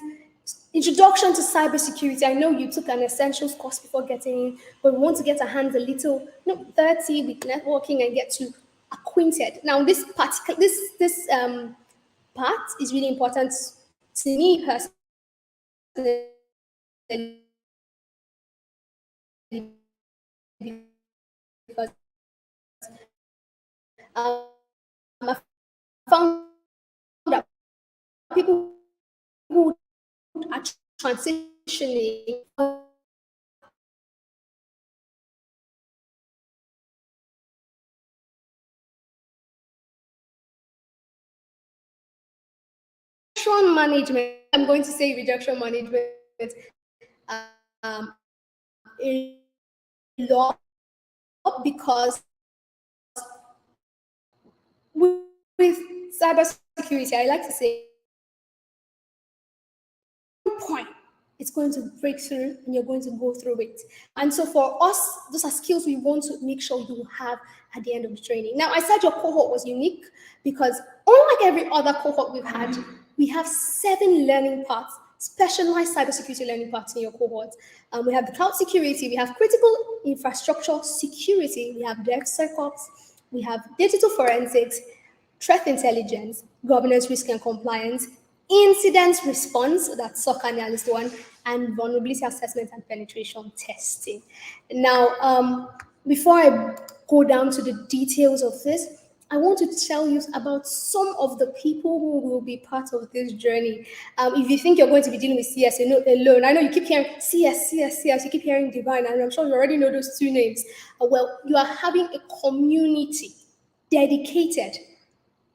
introduction to cybersecurity. I know you took an essentials course before getting in, but we want to get our hands a little, 30 with networking and get to acquainted. Now, this part is really important to me personally because I found that people who are transitioning management, I'm going to say rejection management, a lot, because with cybersecurity, I like to say, point, it's going to break through and you're going to go through it. And so for us, those are skills we want to make sure you have at the end of the training. Now, I said your cohort was unique because unlike every other cohort we've had, we have 7 learning paths, specialized cybersecurity learning paths in your cohort. We have the cloud security, we have critical infrastructure security, we have DevSecOps, we have digital forensics, threat intelligence, governance, risk and compliance, incident response, that's SOC analyst one, and vulnerability assessment and penetration testing. Now, before I go down to the details of this, I want to tell you about some of the people who will be part of this journey. If you think you're going to be dealing with CS alone, I know you keep hearing CS, you keep hearing Divine, and I'm sure you already know those 2 names. Well, you are having a community dedicated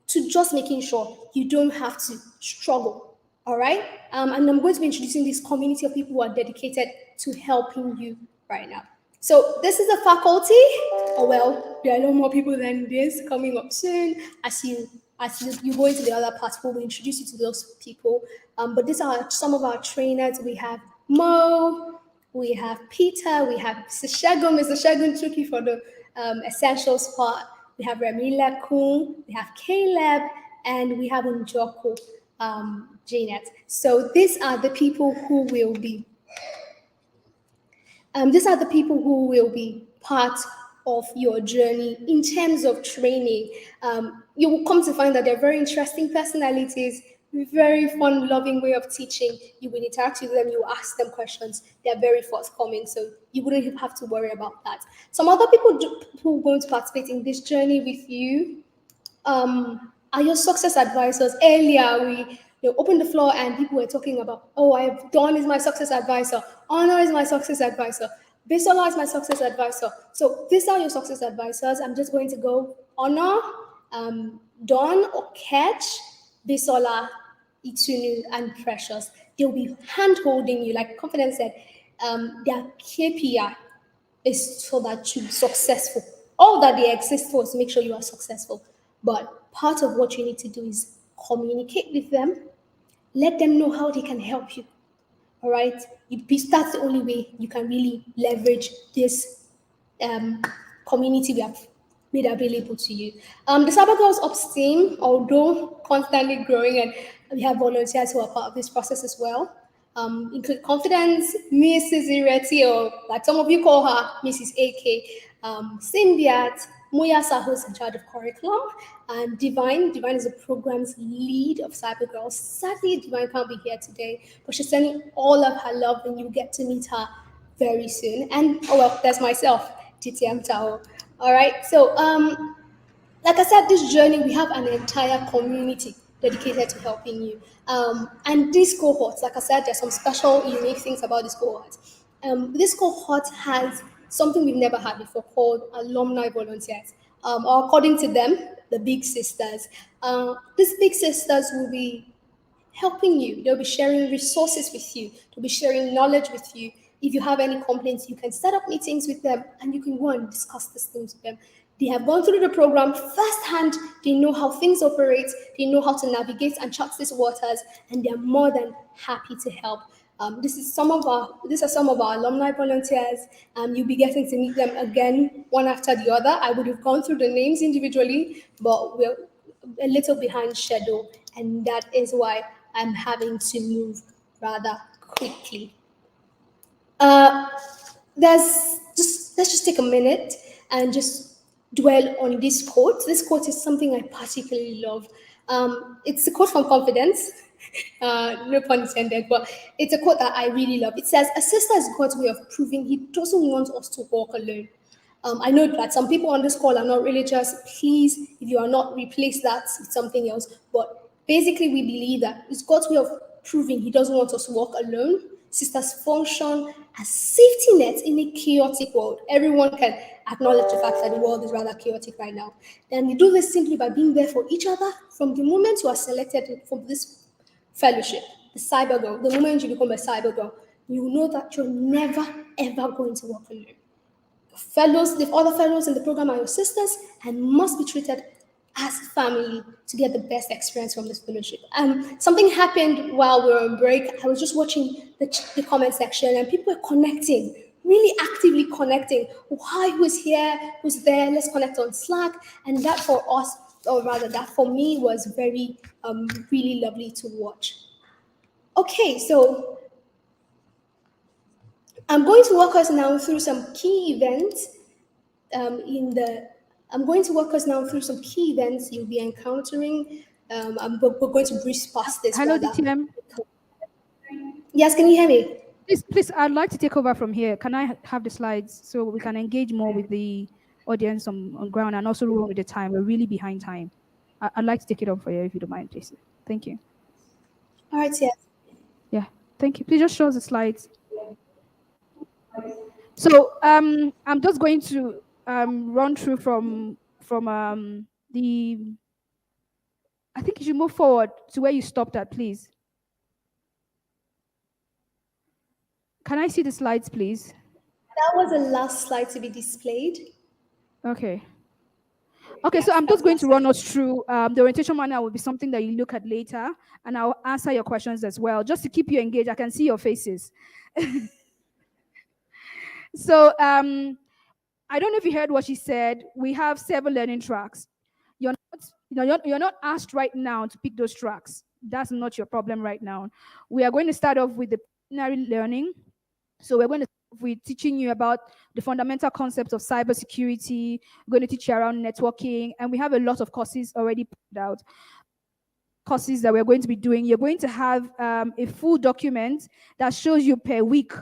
to just making sure you don't have to struggle, all right? And I'm going to be introducing this community of people who are dedicated to helping you right now. So this is the faculty. Oh, well, there are a lot more people than this coming up soon. As you go into the other parts, we'll introduce you to those people. But these are some of our trainers. We have Mo, we have Peter, we have Mr. Shagun Chuki for the Essentials part, we have Ramila Kun, we have Caleb, and we have Njoko Janet. So these are the people who will be part of your journey in terms of training. You will come to find that they're very interesting personalities, very fun, loving way of teaching. You will interact with them, you will ask them questions. They're very forthcoming, so you wouldn't have to worry about that. Some other people who are going to participate in this journey with you are your success advisors. Earlier, we opened the floor and people were talking about, Dawn is my success advisor, Honor is my success advisor, Bisola is my success advisor. So these are your success advisors. I'm just going to go Honor, Dawn or Catch, Bisola, Itunu, and Precious. They'll be hand holding you, like Confidence said, their KPI is so that you be successful. All that they exist for is to make sure you are successful. But part of what you need to do is communicate with them, let them know how they can help you. All right? That's the only way you can really leverage this community we have made available to you. The CyberGirls Ops team, although constantly growing, and we have volunteers who are part of this process as well, include Confidence, Mrs. Ireti, or like some of you call her, Mrs. AK, Simbiat, Muyasa, who's in charge of curriculum, and Divine. Divine is the program's lead of CyberGirls. Sadly, Divine can't be here today, but she's sending all of her love, and you'll get to meet her very soon. And, there's myself, TTM Tao. All right, so like I said, this journey, we have an entire community dedicated to helping you. And these cohorts, like I said, there's some special, unique things about this cohort. This cohort has something we've never had before called alumni volunteers, or according to them, the big sisters. These big sisters will be helping you. They'll be sharing resources with you. They'll be sharing knowledge with you. If you have any complaints, you can set up meetings with them and you can go and discuss these things with them. They have gone through the program firsthand. They know how things operate. They know how to navigate and chart these waters, and they're more than happy to help. These are some of our alumni volunteers. You'll be getting to meet them again, one after the other. I would have gone through the names individually, but we're a little behind schedule, and that is why I'm having to move rather quickly. Let's just take a minute and just dwell on this quote. This quote is something I particularly love. It's a quote from Confidence, no pun intended, but it's a quote that I really love. It says, "A sister is God's way of proving He doesn't want us to walk alone." I know that some people on this call are not religious. Please, if you are not, replace that with something else. But basically, we believe that it's God's way of proving He doesn't want us to walk alone. Sisters function as safety nets in a chaotic world. Everyone can acknowledge the fact that the world is rather chaotic right now. And we do this simply by being there for each other from the moment you are selected for this fellowship, the CyberGirl. The moment you become a CyberGirl, you know that you're never, ever going to walk alone. The other fellows in the program are your sisters and must be treated as family to get the best experience from this fellowship. Something happened while we were on break. I was just watching the comment section and people were connecting, really actively connecting. Hi, who's here? Who's there? Let's connect on Slack. And that for us, or rather that for me, was very, really lovely to watch. Okay, so I'm going to walk us now through some key events you'll be encountering. We're going to breeze past this. Hello, rather. DTM. Yes, can you hear me? Please, I'd like to take over from here. Can I have the slides so we can engage more with the audience on ground and also run with the time? We're really behind time. I'd like to take it up for you if you don't mind, please. Thank you. All right, yes. Yeah, thank you. Please just show us the slides. So I'm just going to run through from the. I think you should move forward to where you stopped at, please. Can I see the slides, please? That was the last slide to be displayed. Okay. Okay, so I'm just going to run us through the orientation manual will be something that you look at later, and I'll answer your questions as well, just to keep you engaged. I can see your faces. So I don't know if you heard what she said. We have 7 learning tracks. You're not asked right now to pick those tracks. That's not your problem right now. We are going to start off with the preliminary learning. So we're going to start with teaching you about the fundamental concepts of cybersecurity. We're going to teach you around networking, and we have a lot of courses already put out. Courses that we're going to be doing. You're going to have a full document that shows you per week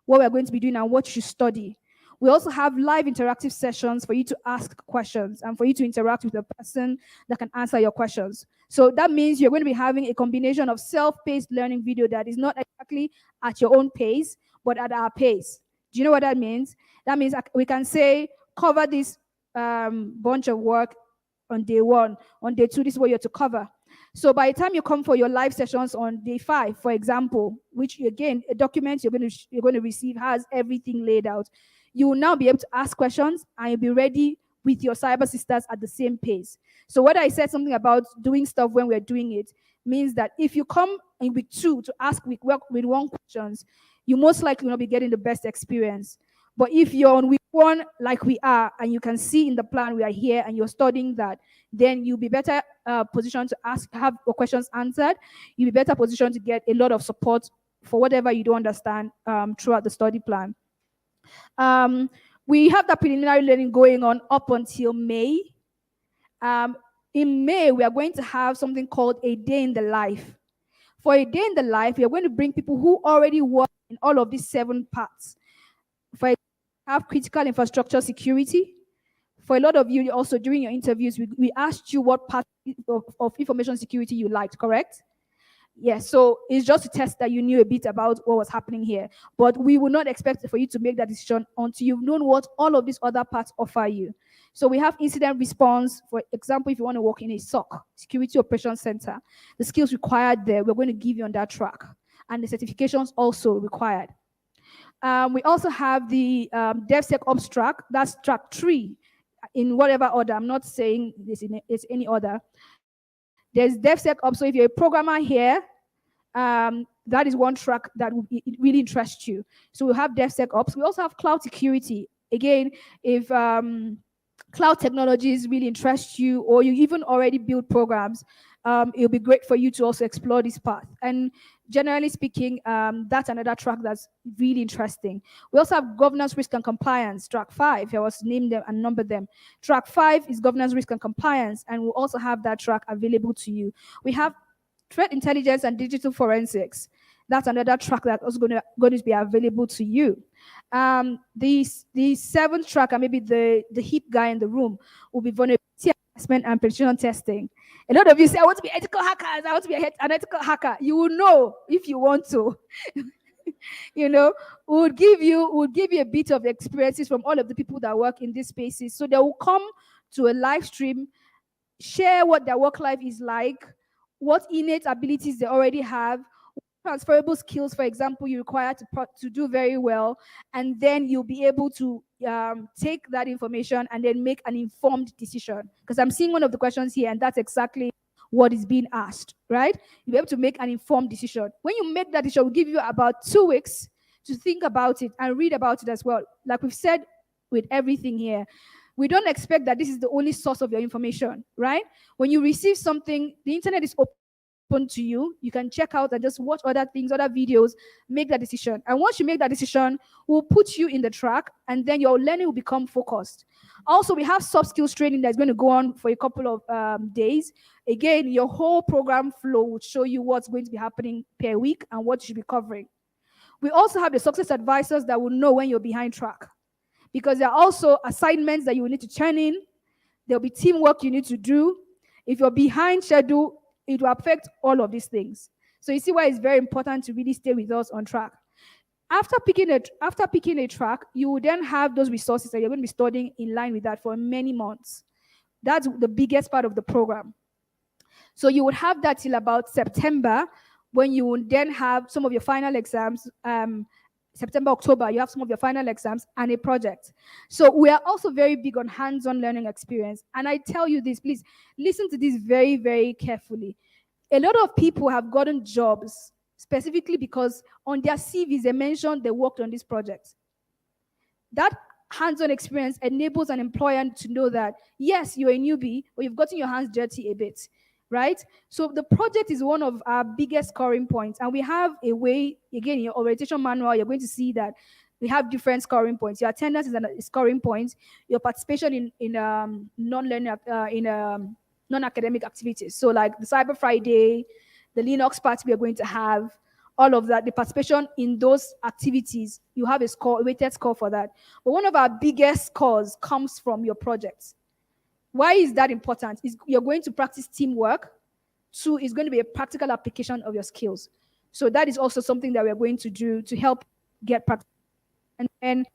what we're going to be doing and what you study. We also have live interactive sessions for you to ask questions and for you to interact with a person that can answer your questions. So that means you're going to be having a combination of self-paced learning video that is not exactly at your own pace, but at our pace. Do you know what that means? That means we can say, cover this bunch of work on day 1. On day 2, this is what you're to cover. So by the time you come for your live sessions on day 5, for example, which again, a document you're going to receive has everything laid out. You will now be able to ask questions and you'll be ready with your cyber sisters at the same pace. So what I said something about doing stuff when we're doing it means that if you come in week 2 to ask with 1 questions, you most likely will not be getting the best experience. But if you're on week 1, like we are, and you can see in the plan we are here and you're studying that, then you'll be better positioned to have your questions answered. You'll be better positioned to get a lot of support for whatever you don't understand throughout the study plan. We have that preliminary learning going on up until May. In May, we are going to have something called a day in the life. For a day in the life, we are going to bring people who already work in all of these 7 parts. For example, have critical infrastructure security. For a lot of you, also during your interviews, we asked you what part of information security you liked, correct? Yes, so it's just to test that you knew a bit about what was happening here. But we will not expect for you to make that decision until you've known what all of these other parts offer you. So we have incident response. For example, if you want to work in a SOC, Security Operations Center, the skills required there, we're going to give you on that track. And the certifications also required. We also have the DevSecOps track. That's track 3 in whatever order. I'm not saying it's any order. There's DevSecOps. So if you're a programmer here, that is 1 track that it really interests you. So we have DevSecOps. We also have cloud security. Again, if cloud technologies really interest you, or you even already build programs, it'll be great for you to also explore this path. And generally speaking, that's another track that's really interesting. We also have governance, risk, and compliance, track 5. I was named them and numbered them. Track 5 is governance, risk, and compliance, and we'll also have that track available to you. We have threat intelligence and digital forensics. That's another track that's also going to be available to you. The 7th track, and maybe the hip guy in the room, will be vulnerability assessment and penetration testing. A lot of you say, I want to be ethical hackers. I want to be an ethical hacker. You will know if you want to. You know, we'll give you a bit of experiences from all of the people that work in these spaces. So they will come to a live stream, share what their work life is like, what innate abilities they already have, transferable skills, for example, you require to do very well, and then you'll be able to take that information and then make an informed decision. Because I'm seeing one of the questions here, and that's exactly what is being asked, right? You'll be able to make an informed decision. When you make that decision, we'll give you about 2 weeks to think about it and read about it as well. Like we've said with everything here, we don't expect that this is the only source of your information, right? When you receive something, the internet is open to you. You can check out and just watch other things, other videos, make that decision. And once you make that decision, we'll put you in the track, and then your learning will become focused. Also, we have soft skills training that's going to go on for a couple of days. Again, your whole program flow will show you what's going to be happening per week and what you should be covering. We also have the success advisors that will know when you're behind track, because there are also assignments that you will need to turn in. There'll be teamwork you need to do. If you're behind schedule, it will affect all of these things. So you see why it's very important to really stay with us on track. After picking a track, you will then have those resources that you're going to be studying in line with that for many months. That's the biggest part of the program. So you would have that till about September, when you will then have some of your final exams. September, October, you have some of your final exams and a project. So we are also very big on hands-on learning experience. And I tell you this, please listen to this very, very carefully. A lot of people have gotten jobs specifically because on their CVs, they mentioned they worked on this project. That hands-on experience enables an employer to know that, yes, you're a newbie, but you've gotten your hands dirty a bit, right? So the project is one of our biggest scoring points. And we have a way, again, in your orientation manual, you're going to see that we have different scoring points. Your attendance is a scoring point. Your participation in non-learning, non-academic activities. So like the Cyber Friday, the Linux party we are going to have, all of that, the participation in those activities, you have a score, a weighted score for that. But one of our biggest scores comes from your projects. Why is that important? You're going to practice teamwork. 2, is going to be a practical application of your skills. So that is also something that we're going to do to help get practice. And then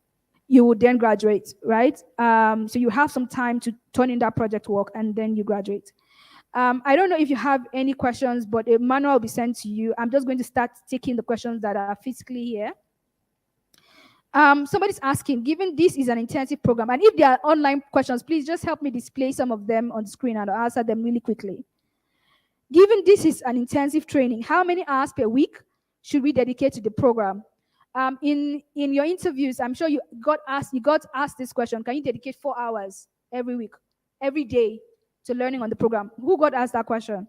you will then graduate, right? So you have some time to turn in that project work and then you graduate. I don't know if you have any questions, but a manual will be sent to you. I'm just going to start taking the questions that are physically here. Somebody's asking, given this is an intensive program, and if there are online questions, please just help me display some of them on the screen and I'll answer them really quickly. Given this is an intensive training, how many hours per week should we dedicate to the program? In your interviews, I'm sure you got asked this question. Can you dedicate 4 hours every week, every day to learning on the program? Who got asked that question?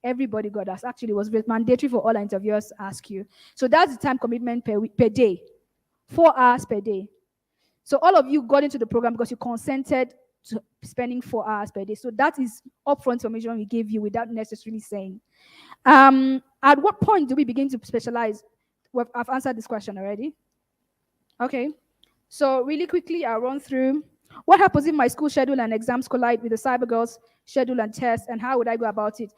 Everybody got asked. Actually, it was mandatory for all interviewers to ask you. So that's the time commitment per day, 4 hours per day. So all of you got into the program because you consented to spending 4 hours per day. So that is upfront information we gave you without necessarily saying. At what point do we begin to specialize? Well, I've answered this question already. Okay. So really quickly, I'll run through what happens if my school schedule and exams collide with the CyberGirls schedule and test, and how would I go about it?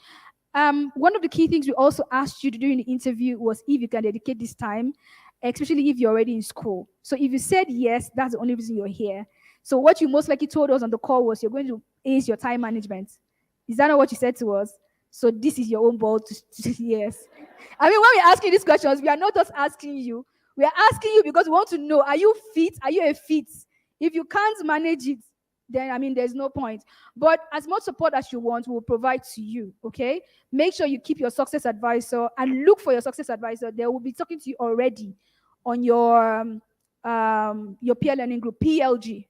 One of the key things we also asked you to do in the interview was if you can dedicate this time, especially if you're already in school. So if you said yes, that's the only reason you're here. So what you most likely told us on the call was you're going to ace your time management. Is that not what you said to us? So this is your own ball to yes. I mean, when we ask you these questions, we are not just asking you. We are asking you because we want to know, are you fit? Are you a fit? If you can't manage it, then, I mean, there's no point. But as much support as you want, we'll provide to you, okay? Make sure you keep your success advisor and look for your success advisor. They will be talking to you already on your peer learning group, PLG,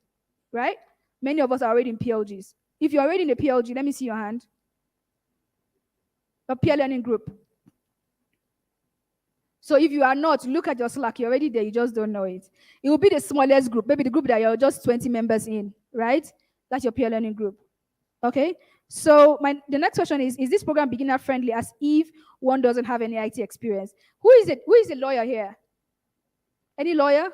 right? Many of us are already in PLGs. If you're already in the PLG, let me see your hand. A peer learning group. So if you are not, look at your Slack. You're already there. You just don't know it. It will be the smallest group. Maybe the group that you're just 20 members in, right? That's your peer learning group. Okay? So the next question is this program beginner friendly as if one doesn't have any IT experience? Who is it? Who is the lawyer here? Any lawyer?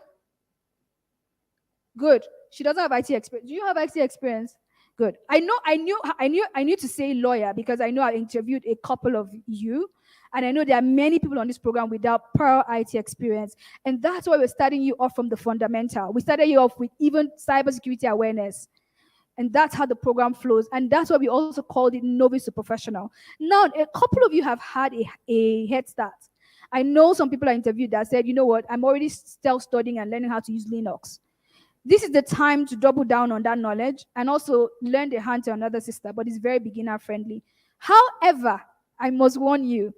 Good. She doesn't have IT experience. Do you have IT experience? Good. I knew to say lawyer because I know I interviewed a couple of you, and I know there are many people on this program without prior IT experience, and that's why we're starting you off from the fundamental. We started you off with even cybersecurity awareness, and that's how the program flows, and that's why we also called it novice to professional. Now, a couple of you have had a head start. I know some people I interviewed that said, you know what, I'm already self-studying and learning how to use Linux. This is the time to double down on that knowledge and also learn the hand to another sister, but it's very beginner friendly. However, I must warn you,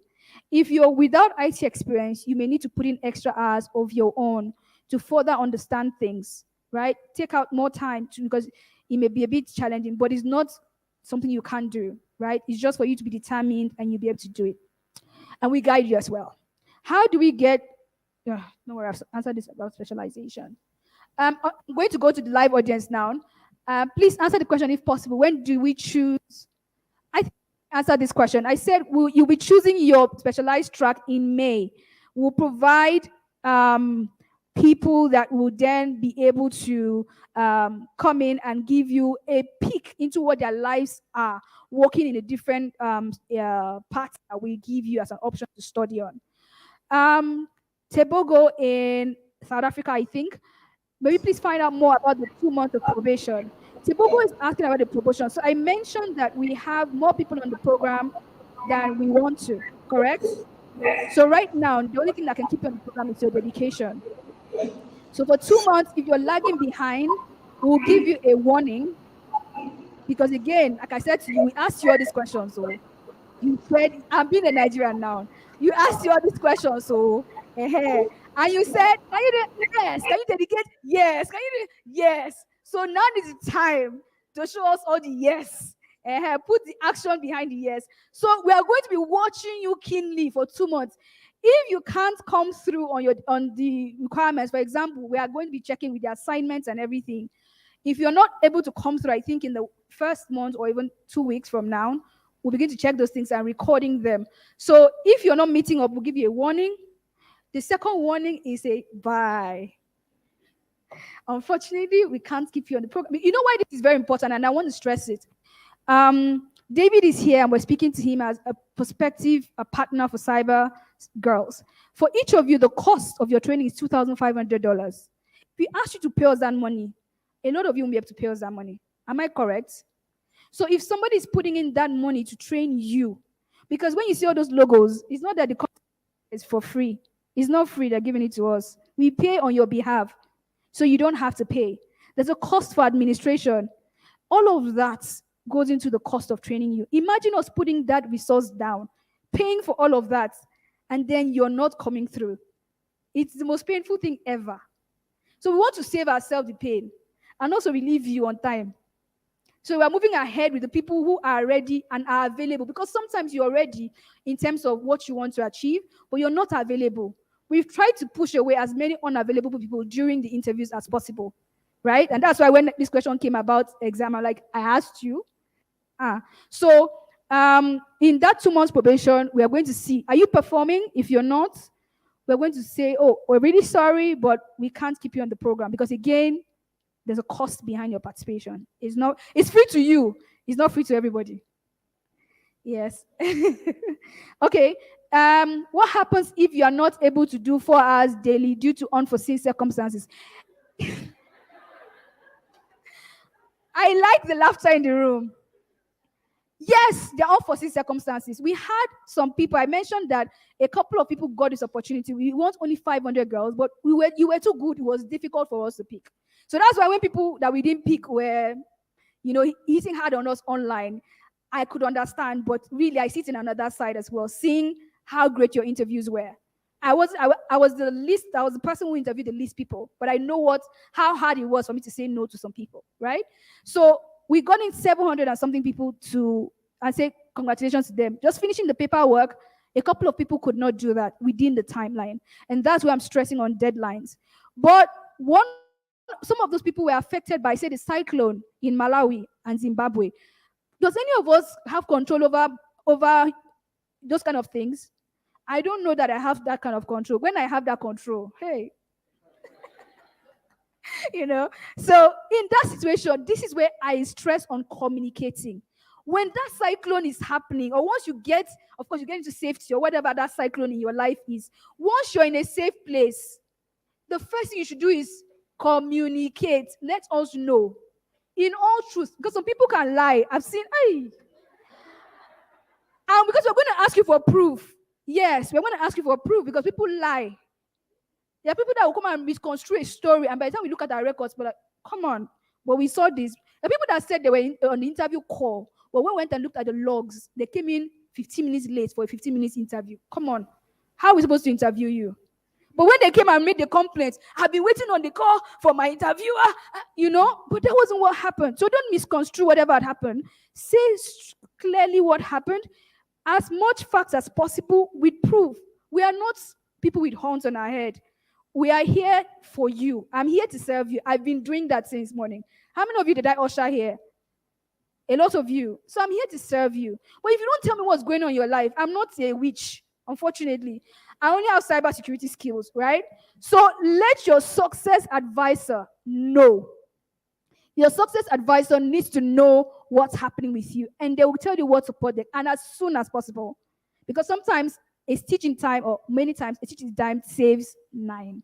if you're without IT experience, you may need to put in extra hours of your own to further understand things, right? Take out more time because it may be a bit challenging, but it's not something you can't do, right? It's just for you to be determined and you'll be able to do it. And we guide you as well. How do we get, no worry, I've answered this about specialization. I'm going to go to the live audience now. Please answer the question if possible. When do we choose? I think I answered this question. I said you'll be choosing your specialized track in May. We'll provide people that will then be able to come in and give you a peek into what their lives are, working in the different parts that we give you as an option to study on. Tebogo in South Africa, I think. Maybe please find out more about the 2 months of probation. Tibogo is asking about the probation. So I mentioned that we have more people on the program than we want to, correct? So right now, the only thing that can keep you on the program is your dedication. So for 2 months, if you're lagging behind, we'll give you a warning. Because again, like I said to you, we asked you all these questions. So you said, I'm being a Nigerian now. You asked you all these questions. So And you said, can you do yes? Can you dedicate? Yes. Can you do yes? So now is the time to show us all the yes. Put the action behind the yes. So we are going to be watching you keenly for 2 months. If you can't come through on the requirements, for example, we are going to be checking with the assignments and everything. If you're not able to come through, I think in the first month or even 2 weeks from now, we'll begin to check those things and recording them. So if you're not meeting up, we'll give you a warning. The second warning is a bye. Unfortunately, we can't keep you on the program. You know why this is very important, and I want to stress it. David is here, and we're speaking to him as a prospective partner for CyberGirls. For each of you, the cost of your training is $2,500. If we ask you to pay us that money, a lot of you won't be able to pay us that money. Am I correct? So if somebody is putting in that money to train you, because when you see all those logos, it's not that the cost is for free. It's not free, they're giving it to us. We pay on your behalf, so you don't have to pay. There's a cost for administration. All of that goes into the cost of training you. Imagine us putting that resource down, paying for all of that, and then you're not coming through. It's the most painful thing ever. So we want to save ourselves the pain and also relieve you on time. So we are moving ahead with the people who are ready and are available, because sometimes you're ready in terms of what you want to achieve, but you're not available. We've tried to push away as many unavailable people during the interviews as possible, right? And that's why when this question came about exam, I asked you. So in that 2 months probation, we are going to see, are you performing? If you're not, we're going to say, oh, we're really sorry, but we can't keep you on the program, because again, there's a cost behind your participation. It's free to you. It's not free to everybody. Yes. Okay. What happens if you are not able to do 4 hours daily due to unforeseen circumstances? I like the laughter in the room. Yes, there are unforeseen circumstances. We had some people, I mentioned that a couple of people got this opportunity. We want only 500 girls, but you were too good. It was difficult for us to pick. So that's why when people that we didn't pick were, hitting hard on us online, I could understand, but really I sit in another side as well, seeing how great your interviews were. I was the person who interviewed the least people, but I know how hard it was for me to say no to some people, right? So we got in 700 and something people and say congratulations to them. Just finishing the paperwork, a couple of people could not do that within the timeline. And that's why I'm stressing on deadlines. But some of those people were affected by, say, the cyclone in Malawi and Zimbabwe. Does any of us have control over those kind of things? I don't know that I have that kind of control. When I have that control, hey, So in that situation, this is where I stress on communicating. When that cyclone is happening, or once you get into safety or whatever that cyclone in your life is, once you're in a safe place, the first thing you should do is communicate. Let us know. In all truth, because some people can lie. I've seen, and because we're going to ask you for proof. Yes, we're going to ask you for proof because people lie. There are people that will come and misconstrue a story, and by the time we look at our records, we're like, come on, but we saw this. The people that said they were on the interview call, but when we went and looked at the logs, they came in 15 minutes late for a 15-minute interview. Come on, how are we supposed to interview you? But when they came and made the complaints, I've been waiting on the call for my interviewer, but that wasn't what happened. So don't misconstrue whatever had happened. Say clearly what happened, as much facts as possible with proof. We are not people with horns on our head. We are here for you. I'm here to serve you. I've been doing that since morning. How many of you did I usher here? A lot of you. So I'm here to serve you. But if you don't tell me what's going on in your life, I'm not a witch, unfortunately. I only have cybersecurity skills, right? So let your success advisor know. Your success advisor needs to know what's happening with you, and they will tell you what support them, and as soon as possible. Because sometimes a teaching time, or many times a teaching time saves 9.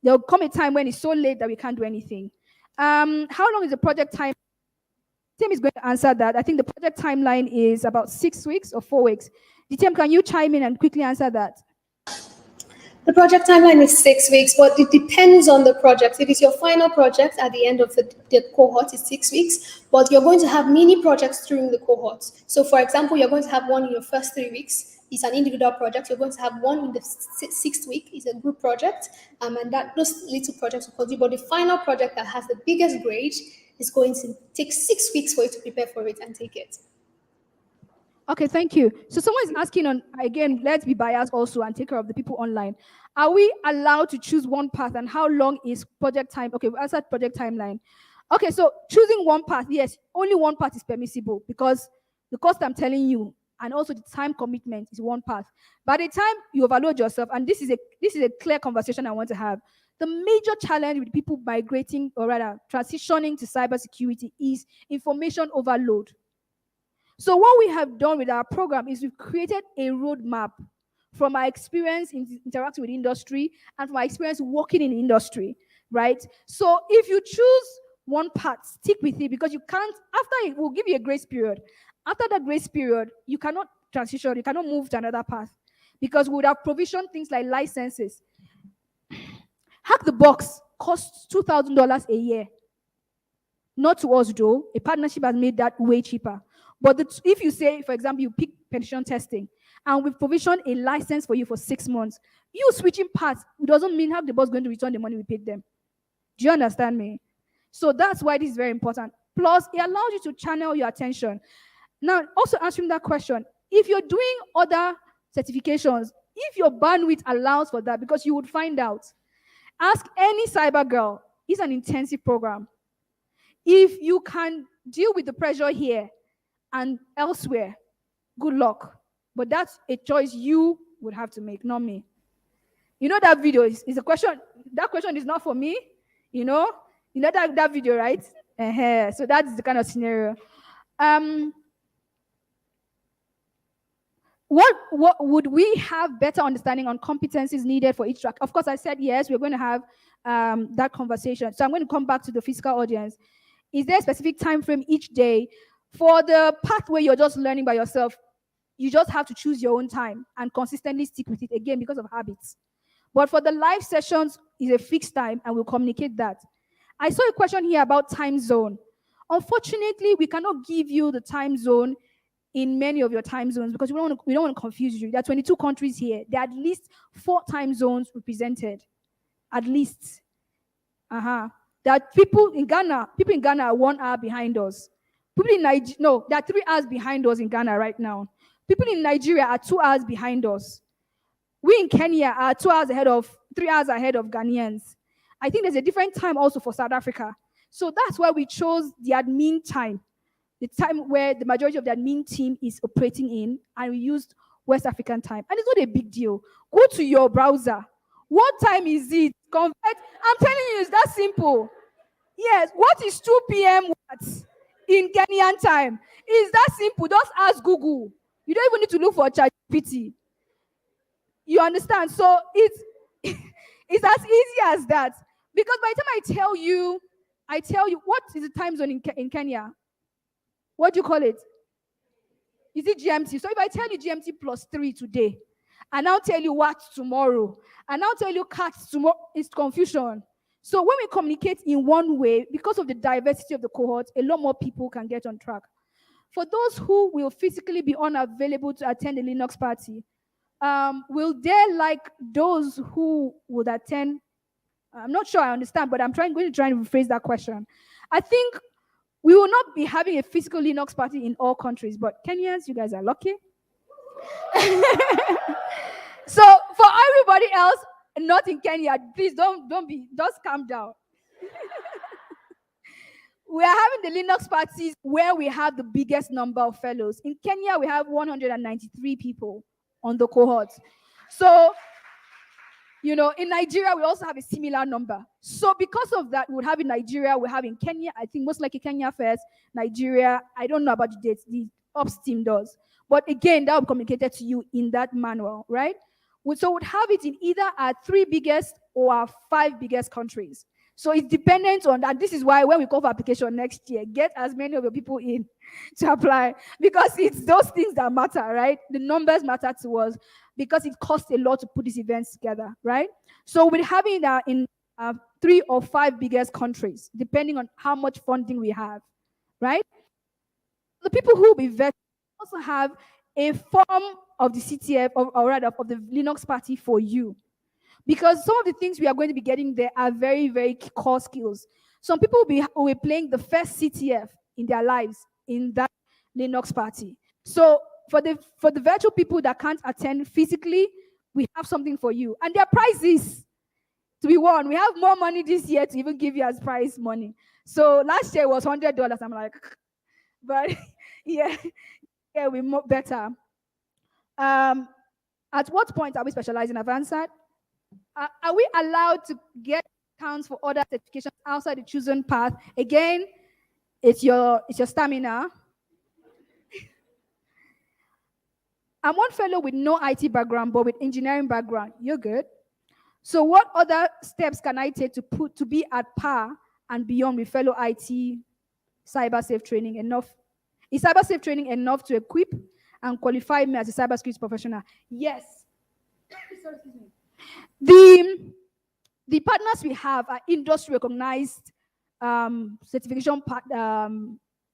There'll come a time when it's so late that we can't do anything. How long is the project time? Tim is going to answer that. I think the project timeline is about 6 weeks or 4 weeks. Tim, can you chime in and quickly answer that? The project timeline is 6 weeks, but it depends on the project. If it's your final project at the end of the cohort, it's 6 weeks, but you're going to have mini projects during the cohort. So for example, you're going to have one in your first 3 weeks, It's an individual project. You're going to have one in the sixth week. It's a group project, and those little projects will continue. But the final project that has the biggest grade is going to take 6 weeks for you to prepare for it and take it. Okay, thank you. So someone is asking on, again, let's be biased also and take care of the people online. Are we allowed to choose one path, and how long is project time? Okay, we answered project timeline. Okay, so choosing one path, yes, only one path is permissible because the cost I'm telling you and also the time commitment is one path. By the time you overload yourself, and this is a clear conversation I want to have, the major challenge with people migrating or rather transitioning to cybersecurity is information overload. So what we have done with our program is we've created a roadmap from our experience in interacting with industry and from our experience working in the industry, right? So if you choose one path, stick with it because you can't, after it will give you a grace period. After that grace period, you cannot transition, you cannot move to another path because we would have provisioned things like licenses. Hack the Box costs $2,000 a year. Not to us though, a partnership has made that way cheaper. But if you say, for example, you pick penetration testing and we provision a license for you for 6 months, you switching paths doesn't mean Hack the Box going to return the money we paid them. Do you understand me? So that's why this is very important. Plus, it allows you to channel your attention. Now, also answering that question, if you're doing other certifications, if your bandwidth allows for that, because you would find out, ask any CyberGirl. It's an intensive program. If you can deal with the pressure here and elsewhere, good luck. But that's a choice you would have to make, not me. You know that video is a question. That question is not for me. You know that video, right? So that's the kind of scenario. What would we have better understanding on competencies needed for each track? Of course, I said yes. We're going to have that conversation. So I'm going to come back to the physical audience. Is there a specific time frame each day for the part where you're just learning by yourself? You just have to choose your own time and consistently stick with it, again, because of habits. But for the live sessions, is a fixed time, and we'll communicate that. I saw a question here about time zone. Unfortunately, we cannot give you the time zone in many of your time zones because we don't want to confuse you. There are 22 countries here. There are at least 4 time zones represented. At least. There are people in Ghana are 1 hour behind us. People in Nigeria, no, there are 3 hours behind us in Ghana right now. People in Nigeria are 2 hours behind us. We in Kenya are 3 hours ahead of Ghanaians. I think there's a different time also for South Africa. So that's why we chose the admin time, the time where the majority of the admin team is operating in, and we used West African time. And it's not a big deal. Go to your browser. What time is it? I'm telling you, it's that simple. Yes, what is 2 p.m. in Kenyan time? It's that simple. Just ask Google. You don't even need to look for ChatGPT. You understand? So it's it's as easy as that. Because by the time I tell you what is the time zone in Kenya? What do you call it? Is it GMT? So if I tell you GMT +3 today, and I'll tell you what tomorrow, and I'll tell you cats tomorrow, it's confusion. So when we communicate in one way, because of the diversity of the cohort, a lot more people can get on track. For those who will physically be unavailable to attend the Linux party, will there, like those who would attend? I'm not sure I understand, but I'm going to try and rephrase that question. I think we will not be having a physical Linux party in all countries, but Kenyans, you guys are lucky. So for everybody else, not in Kenya, please just calm down. We are having the Linux parties where we have the biggest number of fellows. In Kenya, we have 193 people on the cohort. So, in Nigeria, we also have a similar number. So because of that, we would have in Nigeria, we have in Kenya, I think most likely Kenya first, Nigeria, I don't know about the dates, the ops team does. But again, that will be communicated to you in that manual, right? So we'd have it in either our 3 biggest or our 5 biggest countries. So it's dependent on that. This is why when we call for application next year, get as many of your people in to apply, because it's those things that matter, right? The numbers matter to us because it costs a lot to put these events together, right? So we're having that in 3 or 5 biggest countries, depending on how much funding we have, right? The people who will be vetted also have a form of the CTF, or rather of the Linux party for you. Because some of the things we are going to be getting there are very, very core skills. Some people will be playing the first CTF in their lives in that Linux party. So for the virtual people that can't attend physically, we have something for you. And there are prizes to be won. We have more money this year to even give you as prize money. So last year was $100. I'm like, but yeah, we're more better. At what point are we specializing? I've answered. Are we allowed to get counts for other certifications outside the chosen path? Again, it's your stamina. I'm one fellow with no IT background, but with engineering background. You're good. So what other steps can I take to be at par and beyond with fellow IT cyber safe training enough? Is cyber safe training enough to equip and qualify me as a cybersecurity professional? Yes. Sorry, excuse me. The partners we have are industry recognized certification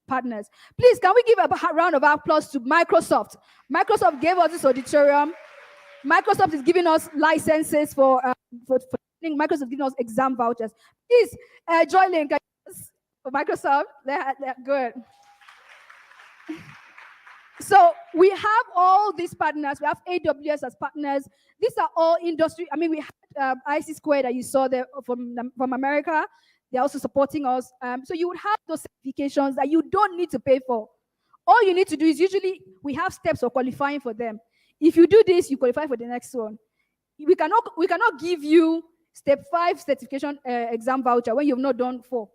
partners. Please, can we give a round of applause to Microsoft? Microsoft gave us this auditorium. Microsoft is giving us licenses for training. Microsoft is giving us exam vouchers. Please, Joylin, for Microsoft, they're good. So we have all these partners. We have AWS as partners. These are all industry. I mean, we have IC Square that you saw there from America. They're also supporting us. So you would have those certifications that you don't need to pay for. All you need to do is usually we have steps for qualifying for them. If you do this, you qualify for the next one. We cannot give you step 5 certification exam voucher when you've not done 4.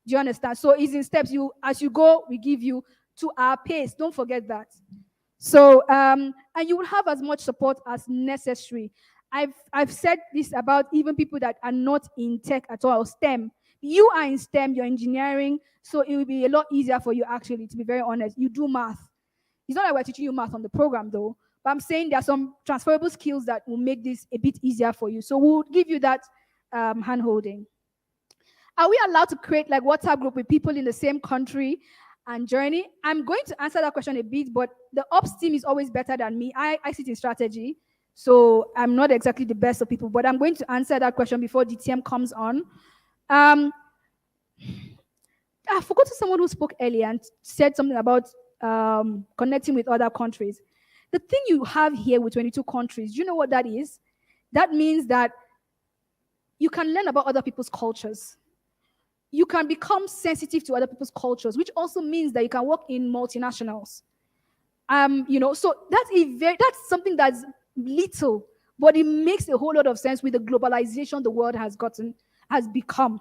Do you understand? So it's in steps. As you go, we give you to our pace. Don't forget that. So and you will have as much support as necessary. I've said this about even people that are not in tech at all, STEM. You are in STEM, you're engineering, so it will be a lot easier for you, actually, to be very honest. You do math. It's not like we're teaching you math on the program, though, but I'm saying there are some transferable skills that will make this a bit easier for you. So we'll give you that hand-holding. Are we allowed to create like WhatsApp group with people in the same country and journey? I'm going to answer that question a bit, but the ops team is always better than me. I sit in strategy, so I'm not exactly the best of people, but I'm going to answer that question before DTM comes on. I forgot someone who spoke earlier and said something about connecting with other countries. The thing you have here with 22 countries, you know what that is? That means that you can learn about other people's cultures. You can become sensitive to other people's cultures, which also means that you can work in multinationals. So that's something that's little, but it makes a whole lot of sense with the globalization the world has become.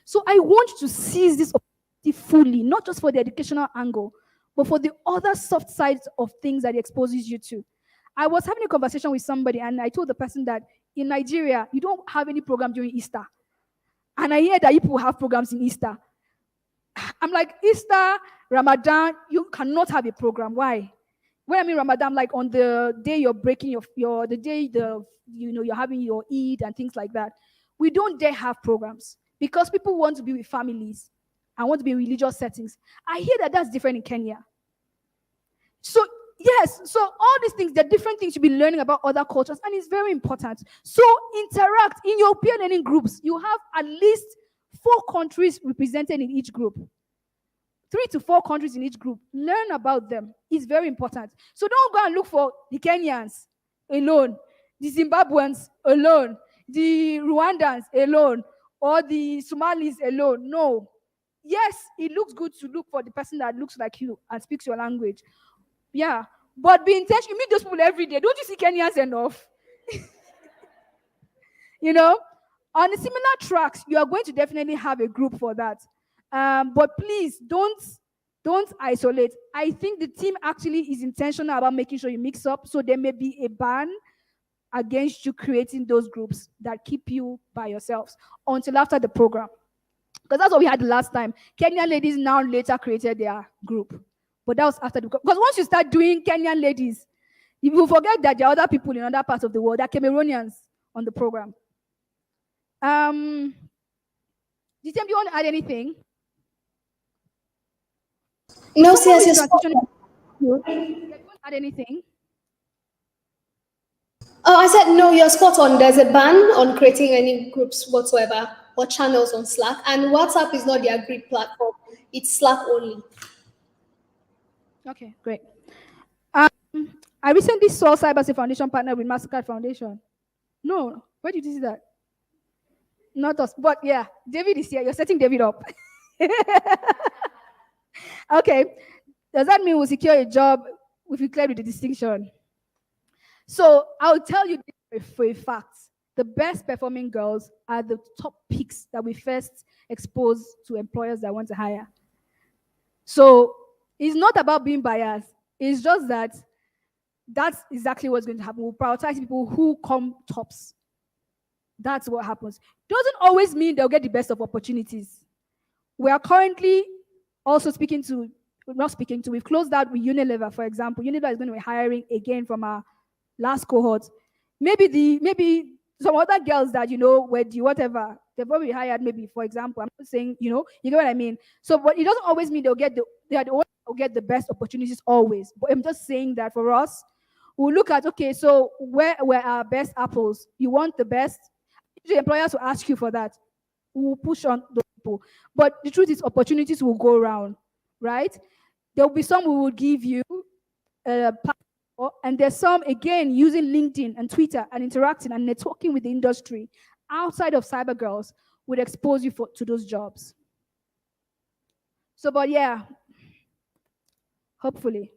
So I want you to seize this opportunity fully, not just for the educational angle, but for the other soft sides of things that it exposes you to. I was having a conversation with somebody, and I told the person that in Nigeria, you don't have any program during Easter. And I hear that people have programs in Easter. I'm like, Easter, Ramadan, you cannot have a program. Why? When I mean Ramadan, like on the day you're breaking the day you're having your Eid and things like that. We don't dare have programs because people want to be with families and want to be in religious settings. I hear that that's different in Kenya. So yes, so all these things, they're different things you'll be learning about other cultures, and it's very important. So interact in your peer learning groups. You have at least 4 countries represented in each group. 3 to 4 countries in each group. Learn about them. It's very important. So don't go and look for the Kenyans alone, the Zimbabweans alone, the Rwandans alone, or the Somalis alone. No. Yes, it looks good to look for the person that looks like you and speaks your language. Yeah, but be intentional. You meet those people every day. Don't you see Kenyans enough? On the similar tracks, you are going to definitely have a group for that. But please don't isolate. I think the team actually is intentional about making sure you mix up. So there may be a ban against you creating those groups that keep you by yourselves until after the program. Because that's what we had the last time. Kenyan ladies now later created their group. But that was after the... Because once you start doing Kenyan ladies, you will forget that there are other people in other parts of the world. There are Cameroonians on the program. DTM, do you want to add anything? No, yes. Add anything? Oh, I said no, you're spot on. There's a ban on creating any groups whatsoever or channels on Slack, and WhatsApp is not the agreed platform. It's Slack only. Okay, great. I recently saw Cybersecurity Foundation partner with Mastercard Foundation. No, where did you see that? Not us, but yeah, David is here. You're setting David up. Okay, does that mean we'll secure a job if we clear with the distinction? So I'll tell you this for a fact. The best performing girls are the top picks that we first expose to employers that want to hire. So it's not about being biased. It's just that that's exactly what's going to happen. We'll prioritize people who come tops. That's what happens. Doesn't always mean they'll get the best of opportunities. We are currently also we've closed out with Unilever, for example. Unilever is going to be hiring again from our last cohort. Maybe some other girls that, were the whatever, they've probably hired, maybe, for example. I'm not saying, you know what I mean? So, but it doesn't always mean they are the ones who get the best opportunities always. But I'm just saying that for us, we'll look at, okay, so where were our best apples? You want the best? The employers will ask you for that. We'll push on those people. But the truth is, opportunities will go around, right? There will be some we will give you, and there's some, again, using LinkedIn and Twitter and interacting and networking with the industry outside of CyberGirls would expose you to those jobs. So, but yeah, hopefully.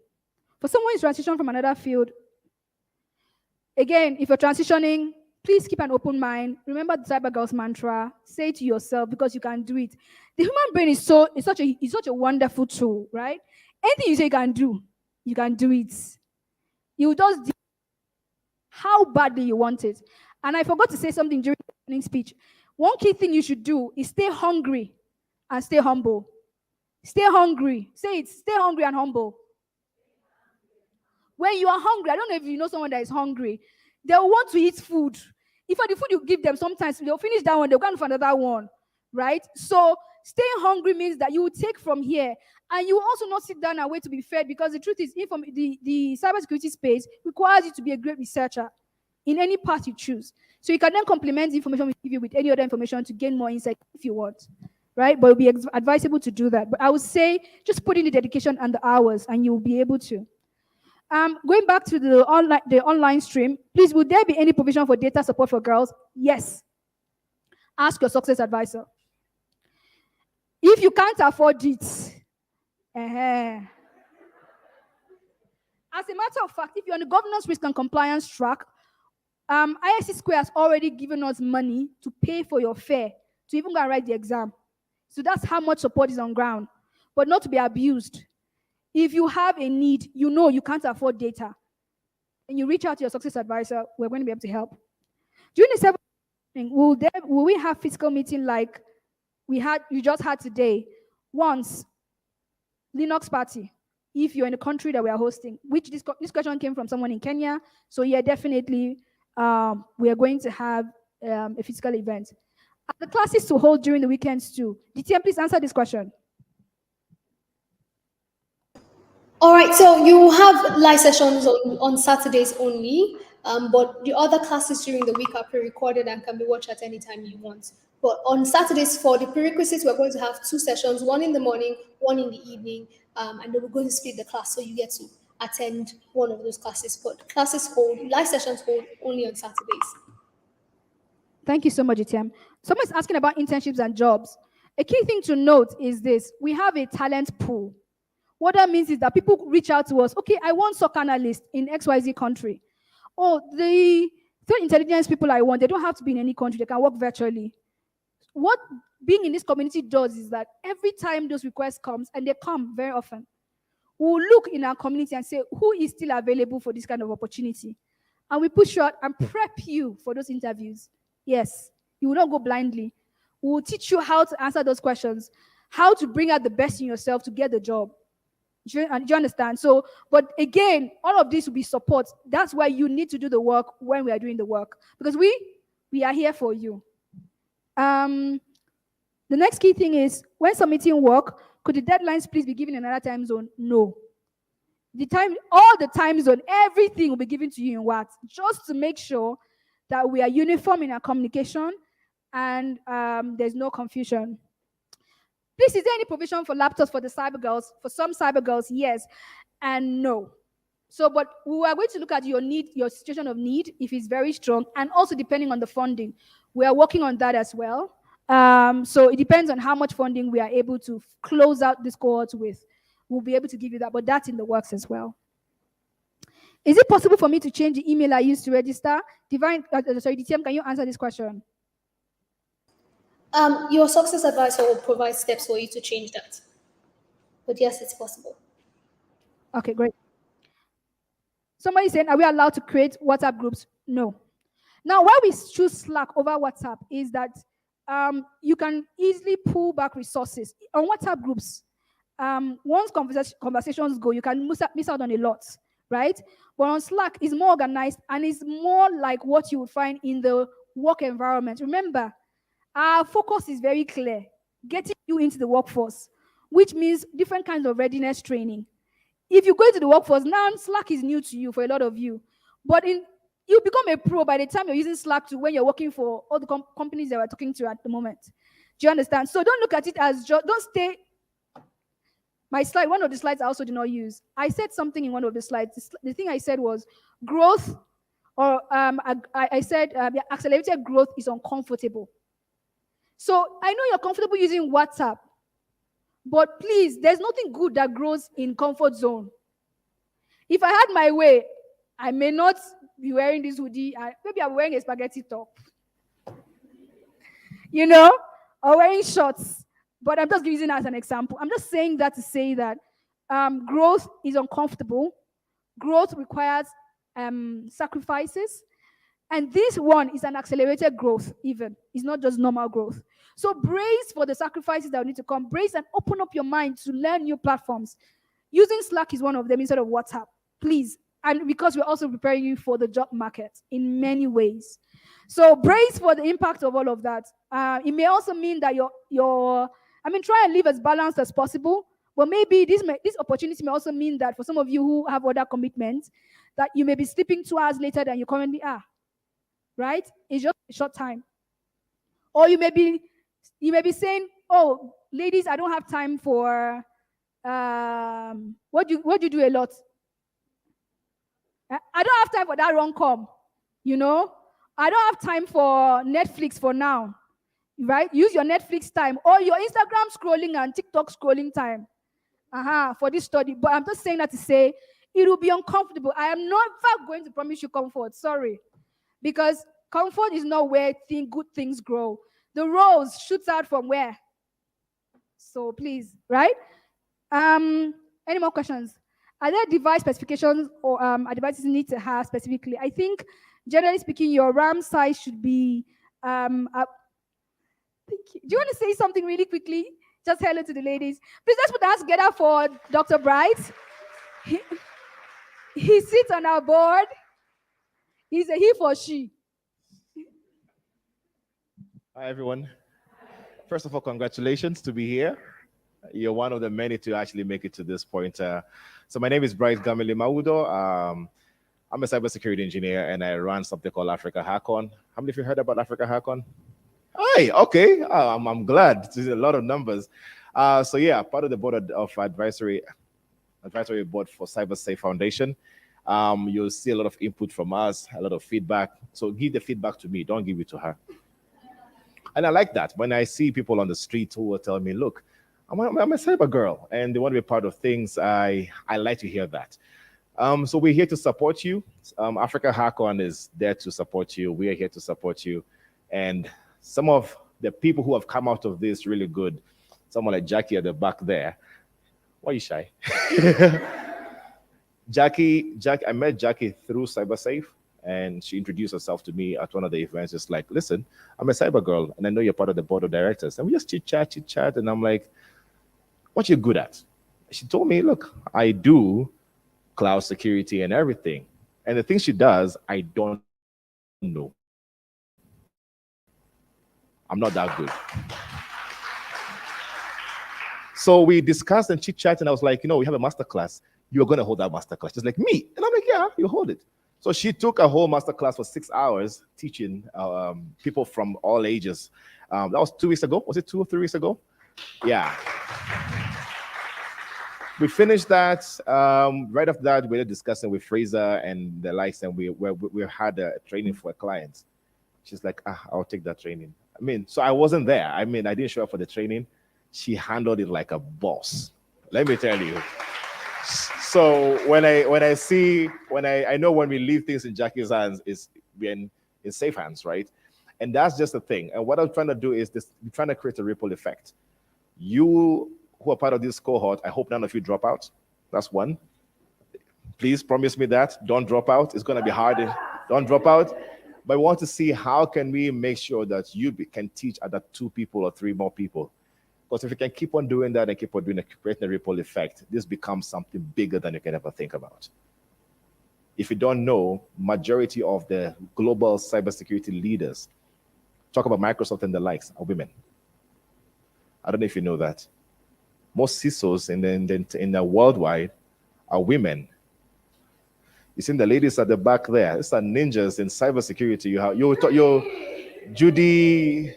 For someone who's transitioning from another field, again, if you're transitioning, please keep an open mind. Remember the CyberGirls mantra. Say it to yourself, because you can do it. The human brain is such a wonderful tool, right? Anything you say you can do it. You just how badly you want it. And I forgot to say something during the opening speech. One key thing you should do is stay hungry and stay humble. Stay hungry. Say it. Stay hungry and humble. When you are hungry, I don't know if you know someone that is hungry, they'll want to eat food. If the food you give them, sometimes they'll finish that one, they'll go for another one, right? So staying hungry means that you will take from here, and you will also not sit down and wait to be fed, because the truth is, the cybersecurity space requires you to be a great researcher in any path you choose. So you can then complement the information we give you with any other information to gain more insight if you want, right? But it will be advisable to do that. But I would say just put in the dedication and the hours, and you'll be able to. Going back to the online stream, please, would there be any provision for data support for girls? Yes. Ask your success advisor. If you can't afford it, as a matter of fact, if you're on the governance risk and compliance track, ISC Square has already given us money to pay for your fare to even go and write the exam. So that's how much support is on ground, but not to be abused. If you have a need, you can't afford data, and you reach out to your success advisor, we're going to be able to help. During the 7th meeting, will we have physical meeting like you just had today? Once, Linux party, if you're in the country that we are hosting, which this question came from someone in Kenya. So yeah, definitely, we are going to have a physical event. Are the classes to hold during the weekends too? DTM, please answer this question. All right, so you have live sessions on Saturdays only, but the other classes during the week are pre-recorded and can be watched at any time you want. But on Saturdays, for the prerequisites, we're going to have 2 sessions, one in the morning, one in the evening, and then we're going to split the class so you get to attend one of those classes. But live sessions hold only on Saturdays. Thank you so much, ETM. Someone's asking about internships and jobs. A key thing to note is this: we have a talent pool. What that means is that people reach out to us. Okay, I want SOC analyst in XYZ country. Oh, the threat intelligence people I want, they don't have to be in any country. They can work virtually. What being in this community does is that every time those requests comes, and they come very often, we'll look in our community and say, who is still available for this kind of opportunity? And we push out and prep you for those interviews. Yes, you will not go blindly. We will teach you how to answer those questions, how to bring out the best in yourself to get the job. Do you understand? So, but again, all of this will be support. That's why you need to do the work when we are doing the work, because we are here for you. The next key thing is, when submitting work, could the deadlines please be given in another time zone? No. all the time zone, everything will be given to you in what? Just to make sure that we are uniform in our communication and there's no confusion. Please, is there any provision for laptops for the CyberGirls? For some CyberGirls, yes and no. So, but we are going to look at your need, your situation of need, if it's very strong, and also depending on the funding. We are working on that as well. So it depends on how much funding we are able to close out this cohort with. We'll be able to give you that, but that's in the works as well. Is it possible for me to change the email I used to register? DTM, can you answer this question? Your success advisor will provide steps for you to change that. But yes, it's possible. Okay, great. Somebody said, are we allowed to create WhatsApp groups? No. Now, why we choose Slack over WhatsApp is that you can easily pull back resources. On WhatsApp groups, once conversations go, you can miss out on a lot, right? But on Slack, it's more organized and it's more like what you would find in the work environment. Remember, our focus is very clear, getting you into the workforce, which means different kinds of readiness training. If you go into the workforce, now Slack is new to you for a lot of you. But you become a pro by the time you're using Slack to when you're working for all the companies that we're talking to at the moment. Do you understand? So don't look at it as don't stay. My slide, one of the slides I also did not use. I said something in one of the slides. The thing I said was growth, or I said accelerated growth is uncomfortable. So I know you're comfortable using WhatsApp, but please, there's nothing good that grows in comfort zone. If I had my way, I may not be wearing this hoodie. Maybe I'm wearing a spaghetti top, or wearing shorts. But I'm just using it as an example. I'm just saying that to say that growth is uncomfortable. Growth requires sacrifices. And this one is an accelerated growth, even. It's not just normal growth. So brace for the sacrifices that will need to come. Brace and open up your mind to learn new platforms. Using Slack is one of them instead of WhatsApp. Please. And because we're also preparing you for the job market in many ways. So brace for the impact of all of that. It may also mean that try and live as balanced as possible. But maybe this opportunity may also mean that for some of you who have other commitments, that you may be sleeping 2 hours later than you currently are. Right? It's just a short time. Or you may be saying, oh, ladies, I don't have time for what do you do a lot? I don't have time for that rom-com. I don't have time for Netflix for now. Right? Use your Netflix time or your Instagram scrolling and TikTok scrolling time. For this study. But I'm just saying that to say it will be uncomfortable. I am not going to promise you comfort. Sorry. Because comfort is not where good things grow. The rose shoots out from where? So please, right? Any more questions? Are there device specifications or devices need to have specifically? I think, generally speaking, your RAM size should be Thank you. Do you want to say something really quickly? Just hello to the ladies. Please, let's put our hands together for Dr. Bright. He sits on our board. He's a he for she. Hi, everyone. First of all, congratulations to be here. You're one of the many to actually make it to this point. So my name is Bright Gamile Maudo. I'm a cybersecurity engineer, and I run something called Africa Hackon. How many of you heard about Africa Hackon? Hi, okay. I'm glad. There's a lot of numbers. So yeah, part of the board of advisory board for CyberSafe Foundation. You'll see a lot of input from us, a lot of feedback. So give the feedback to me. Don't give it to her. And I like that. When I see people on the street who will tell me, look, I'm a cyber girl, and they want to be part of things, I like to hear that. So we're here to support you. Africa Hackon is there to support you. We are here to support you. And some of the people who have come out of this really good, someone like Jackie at the back there. Why are you shy? Jackie, I met Jackie through CyberSafe, and she introduced herself to me at one of the events. It's like, listen, I'm a cyber girl, and I know you're part of the board of directors. And we just chit chat, and I'm like, what you good at? She told me, look, I do cloud security and everything. And the things she does, I don't know. I'm not that good. So we discussed and chit-chat, and I was like, we have a masterclass. you're going to hold that masterclass. Just like me. And I'm like, yeah, you hold it. So she took a whole masterclass for 6 hours teaching people from all ages. That was 2 weeks ago. Was it 2 or 3 weeks ago? Yeah. We finished that. Right after that, we were discussing with Fraser and the likes, and we had a training for a client. She's like, I'll take that training. I mean, so I wasn't there. I mean, I didn't show up for the training. She handled it like a boss. Let me tell you. So when I know when we leave things in Jackie's hands, is we're in safe hands, right? And that's just the thing. And what I'm trying to do is this: I'm trying to create a ripple effect. You who are part of this cohort, I hope none of you drop out. That's one. Please promise me that. Don't drop out. It's going to be hard. Don't drop out. But I want to see how can we make sure that you can teach other 2 people or 3 more people. Because if you can keep on doing that and keep on doing it, creating a ripple effect, this becomes something bigger than you can ever think about. If you don't know, majority of the global cybersecurity leaders, talk about Microsoft and the likes, are women. I don't know if you know that. Most CISOs in the worldwide are women. You see the ladies at the back there. These are ninjas in cybersecurity. You have your Judy,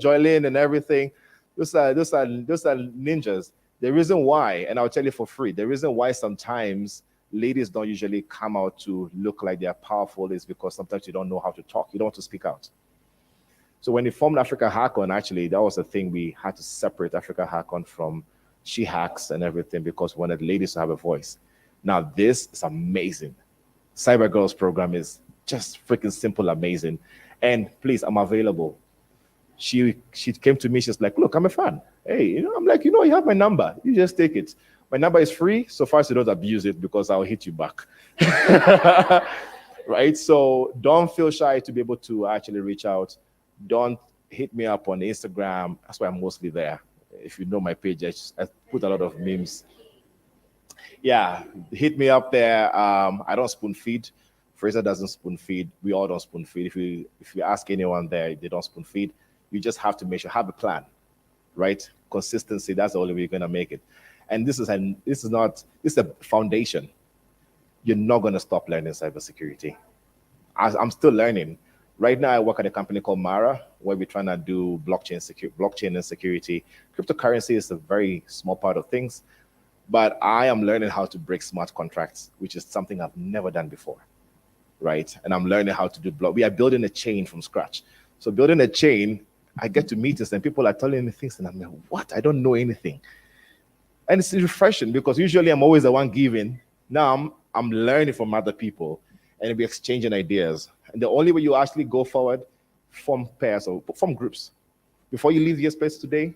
Joylene, and everything. Those are ninjas. The reason why, and I'll tell you for free, the reason why sometimes ladies don't usually come out to look like they are powerful is because sometimes you don't know how to talk. You don't want to speak out. So when we formed Africa Hackon, actually, that was the thing. We had to separate Africa Hackon from She Hacks and everything because we wanted ladies to have a voice. Now, this is amazing. CyberGirls program is just freaking simple, amazing. And please, I'm available. She came to me, she's like, look, I'm a fan. Hey, I'm like, you have my number. You just take it. My number is free, so far as you don't abuse it because I'll hit you back. Right? So don't feel shy to be able to actually reach out. Don't hit me up on Instagram. That's why I'm mostly there. If you know my page, I put a lot of memes. Yeah, hit me up there. I don't spoon feed. Fraser doesn't spoon feed. We all don't spoon feed. If you ask anyone there, they don't spoon feed. You just have to make sure, have a plan, right? Consistency, that's the only way you're gonna make it. And this is a foundation. You're not gonna stop learning cybersecurity. I'm still learning. Right now, I work at a company called Mara, where we're trying to do blockchain and security. Cryptocurrency is a very small part of things, but I am learning how to break smart contracts, which is something I've never done before, right? And I'm learning how to do we are building a chain from scratch. So building a chain, I get to meetings and people are telling me things and I'm like, what? I don't know anything. And it's refreshing because usually I'm always the one giving. Now I'm learning from other people and we're exchanging ideas. And the only way you actually go forward, form pairs or form groups. Before you leave your space today,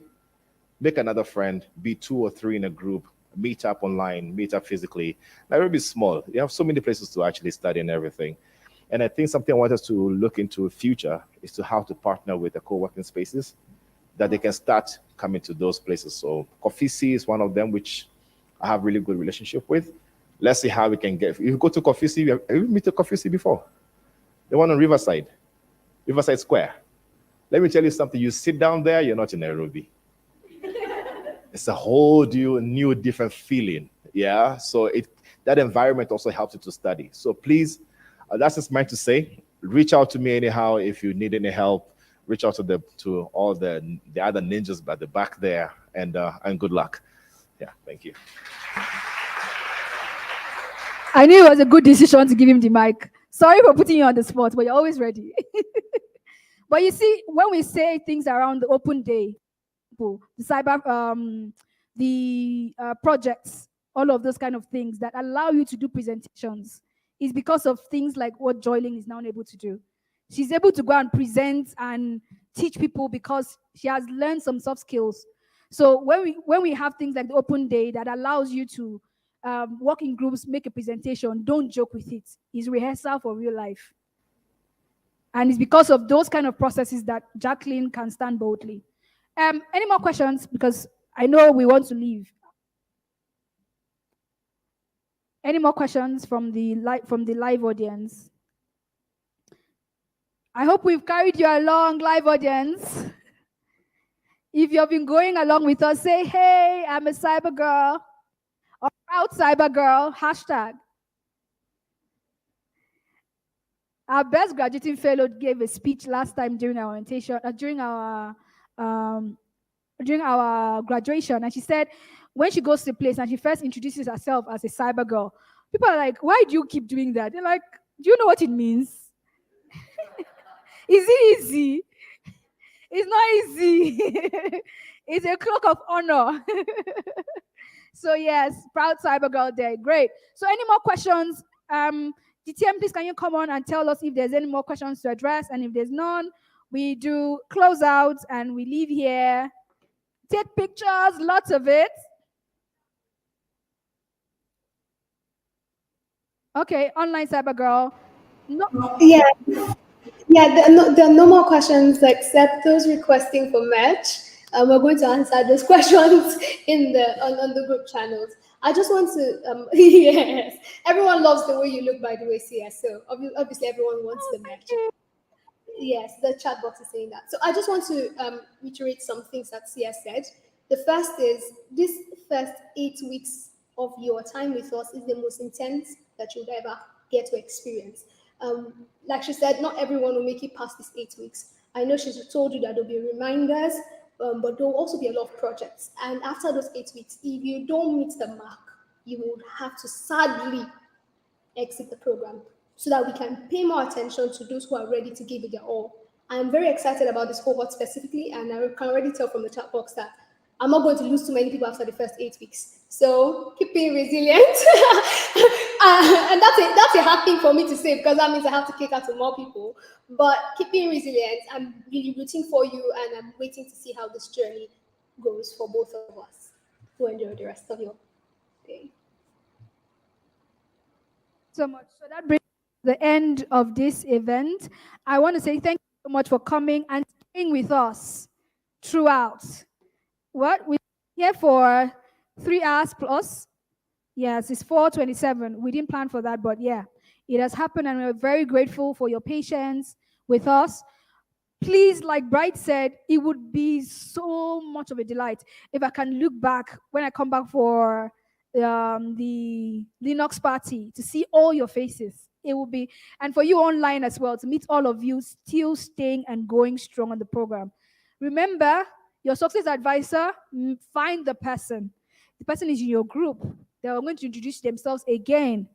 make another friend, be 2 or 3 in a group, meet up online, meet up physically. Nairobi is small. You have so many places to actually study and everything. And I think something I want us to look into the future is to how to partner with the co-working spaces that they can start coming to those places. So Coffee C is one of them, which I have really good relationship with. Let's see how we can get. If you go to Coffee C, have you met a Coffee C before? The one on Riverside Square. Let me tell you something. You sit down there, you're not in Nairobi. It's a whole new different feeling. Yeah. So that environment also helps you to study. So please, that's just meant to say, reach out to me anyhow if you need any help. Reach out to all the other ninjas at the back there, and good luck. Yeah, thank you. I knew it was a good decision to give him the mic. Sorry for putting you on the spot, but you're always ready. But you see, when we say things around the open day, the cyber, the projects, all of those kind of things that allow you to do presentations, is because of things like what Joylene is now able to do. She's able to go and present and teach people because she has learned some soft skills. So when we have things like the open day that allows you to work in groups, make a presentation, don't joke with it. It's rehearsal for real life. And it's because of those kind of processes that Jacqueline can stand boldly. Any more questions? Because I know we want to leave. Any more questions from the live audience? I hope we've carried you along, live audience. If you've been going along with us, say, hey, I'm a cyber girl. All Proud cyber girl, hashtag. Our best graduating fellow gave a speech last time during our orientation, um, during our graduation, and she said when she goes to a place and she first introduces herself as a cyber girl, people are like, "Why do you keep doing that?" They're like, "Do you know what it means? Is it easy? It's not easy. It's a cloak of honor." So yes, proud cyber girl there. Great. So any more questions? DTM, please can you come on and tell us if there's any more questions to address, and if there's none, we do close out and we leave here. Take pictures, lots of it. Okay, online cyber girl. No. Yeah, yeah. There are no more questions except those requesting for merch. We're going to answer those questions in the on the group channels. I just want to yes, everyone loves the way you look. By the way, CS. So obviously everyone wants the merch. Yes, the chat box is saying that. So I just want to reiterate some things that CS said. The first is this first 8 weeks of your time with us is the most intense that you'll ever get to experience. Like she said, not everyone will make it past these 8 weeks. I know she's told you that there'll be reminders, but there'll also be a lot of projects. And after those 8 weeks, if you don't meet the mark, you would have to sadly exit the program so that we can pay more attention to those who are ready to give it their all. I'm very excited about this cohort specifically, and I can already tell from the chat box that I'm not going to lose too many people after the first 8 weeks. So keep being resilient. And that's a hard thing for me to say because that means I have to kick out to more people. But keep being resilient. I'm really rooting for you, and I'm waiting to see how this journey goes for both of us. To enjoy the rest of your day. So much. So that brings the end of this event. I want to say thank you so much for coming and staying with us throughout. What we're here for 3 hours plus. Yes, it's 4:27. We didn't plan for that, but yeah, it has happened, and we're very grateful for your patience with us. Please, like Bright said, it would be so much of a delight if I can look back when I come back for the Linux party to see all your faces. It will be, and for you online as well, to meet all of you still staying and going strong on the program. Remember, your success advisor, find the person. The person is in your group. They are going to introduce themselves again.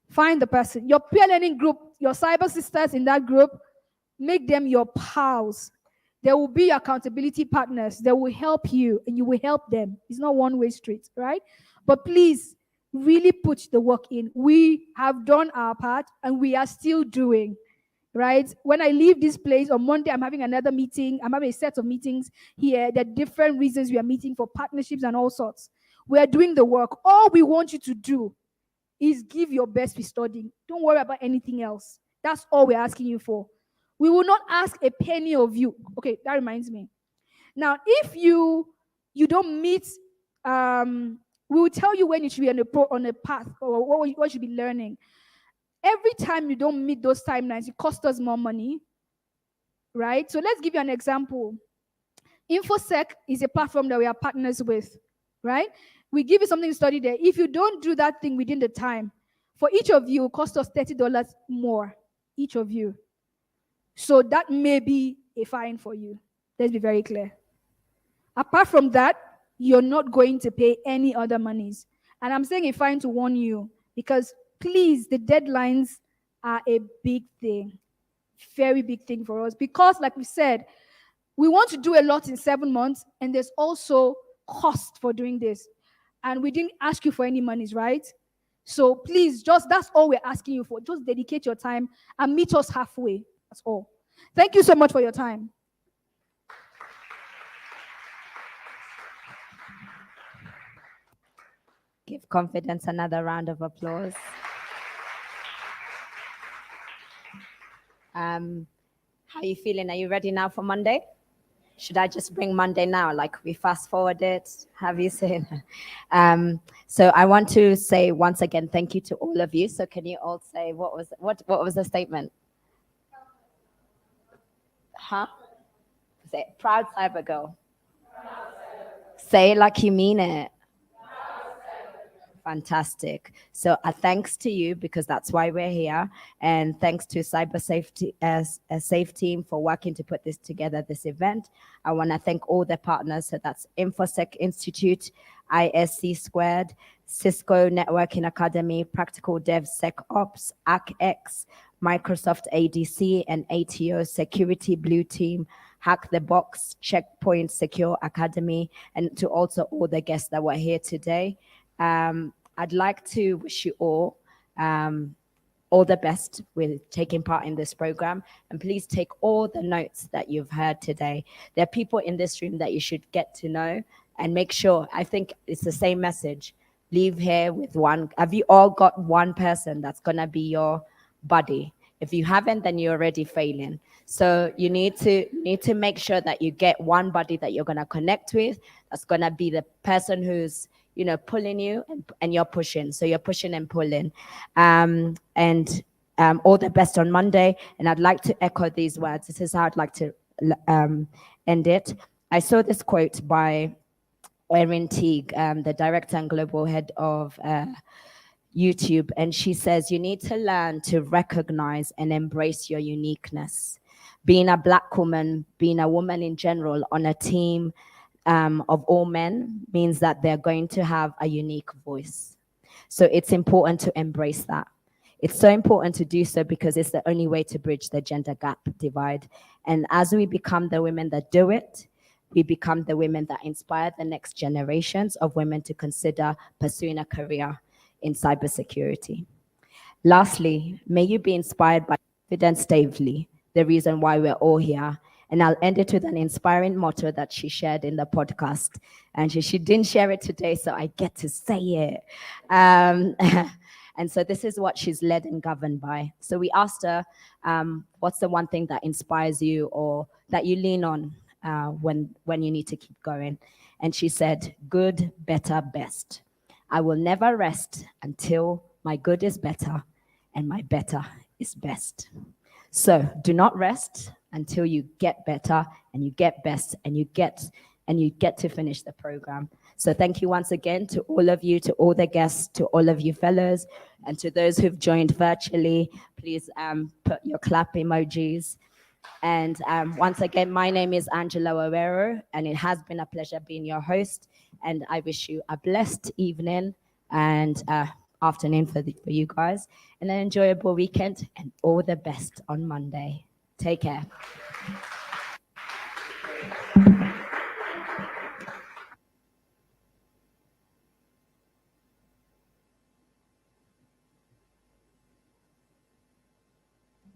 Find the person. Your peer learning group, your cyber sisters in that group, make them your pals. They will be your accountability partners. They will help you and you will help them. It's not one-way street, right? But please, really put the work in. We have done our part and we are still doing, right? When I leave this place on Monday, I'm having another meeting. I'm having a set of meetings here. There are different reasons we are meeting for partnerships and all sorts. We are doing the work. All we want you to do is give your best with studying. Don't worry about anything else. That's all we're asking you for. We will not ask a penny of you. Okay, that reminds me. Now, if you don't meet, we will tell you when you should be on a path or what you should be learning. Every time you don't meet those timelines, it costs us more money, right? So let's give you an example. InfoSec is a platform that we are partners with, right? We give you something to study there. If you don't do that thing within the time, for each of you, it costs us $30 more, each of you. So that may be a fine for you. Let's be very clear. Apart from that, you're not going to pay any other monies. And I'm saying a fine to warn you because please, the deadlines are a big thing, very big thing for us. Because like we said, we want to do a lot in 7 months and there's also cost for doing this. And we didn't ask you for any monies, right? So please, that's all we're asking you for. Just dedicate your time and meet us halfway. That's all. Thank you so much for your time. Give Confidence another round of applause. How are you feeling? Are you ready now for Monday? Should I just bring Monday now? Like we fast forward it? Have you seen? So I want to say once again, thank you to all of you. So can you all say what was the statement? Huh? Say it. Proud cyber girl. Say it like you mean it. Fantastic. So thanks to you, because that's why we're here. And thanks to Cyber Safety as a Safe Team for working to put this together, this event. I want to thank all the partners. So that's InfoSec Institute, ISC Squared, Cisco Networking Academy, Practical DevSecOps, ACX, Microsoft ADC, and ATO Security Blue Team, Hack the Box, Checkpoint Secure Academy, and to also all the guests that were here today. I'd like to wish you all the best with taking part in this program. And please take all the notes that you've heard today. There are people in this room that you should get to know, and make sure, I think it's the same message. Leave here with one. Have you all got one person that's going to be your buddy? If you haven't, then you're already failing. So you need to make sure that you get one buddy that you're going to connect with. That's going to be the person who's, you know, pulling you and you're pushing. So you're pushing and pulling. And all the best on Monday. And I'd like to echo these words. This is how I'd like to end it. I saw this quote by Erin Teague, the director and global head of YouTube, and she says, you need to learn to recognize and embrace your uniqueness. Being a Black woman, being a woman in general on a team of all men means that they're going to have a unique voice. So it's important to embrace that. It's so important to do so because it's the only way to bridge the gender gap divide. And as we become the women that do it, we become the women that inspire the next generations of women to consider pursuing a career in cybersecurity. Lastly, may you be inspired by Confidence Stavely, the reason why we're all here. And I'll end it with an inspiring motto that she shared in the podcast. And she didn't share it today, so I get to say it. And so this is what she's led and governed by. So we asked her, what's the one thing that inspires you or that you lean on when you need to keep going? And she said, good, better, best. I will never rest until my good is better and my better is best. So do not rest until you get better and you get best and you get to finish the program. So thank you once again to all of you, to all the guests, to all of you fellows, and to those who've joined virtually. Please put your clap emojis. And once again, my name is Angela Owero, and it has been a pleasure being your host. And I wish you a blessed evening and afternoon for you guys, and an enjoyable weekend, and all the best on Monday. Take care.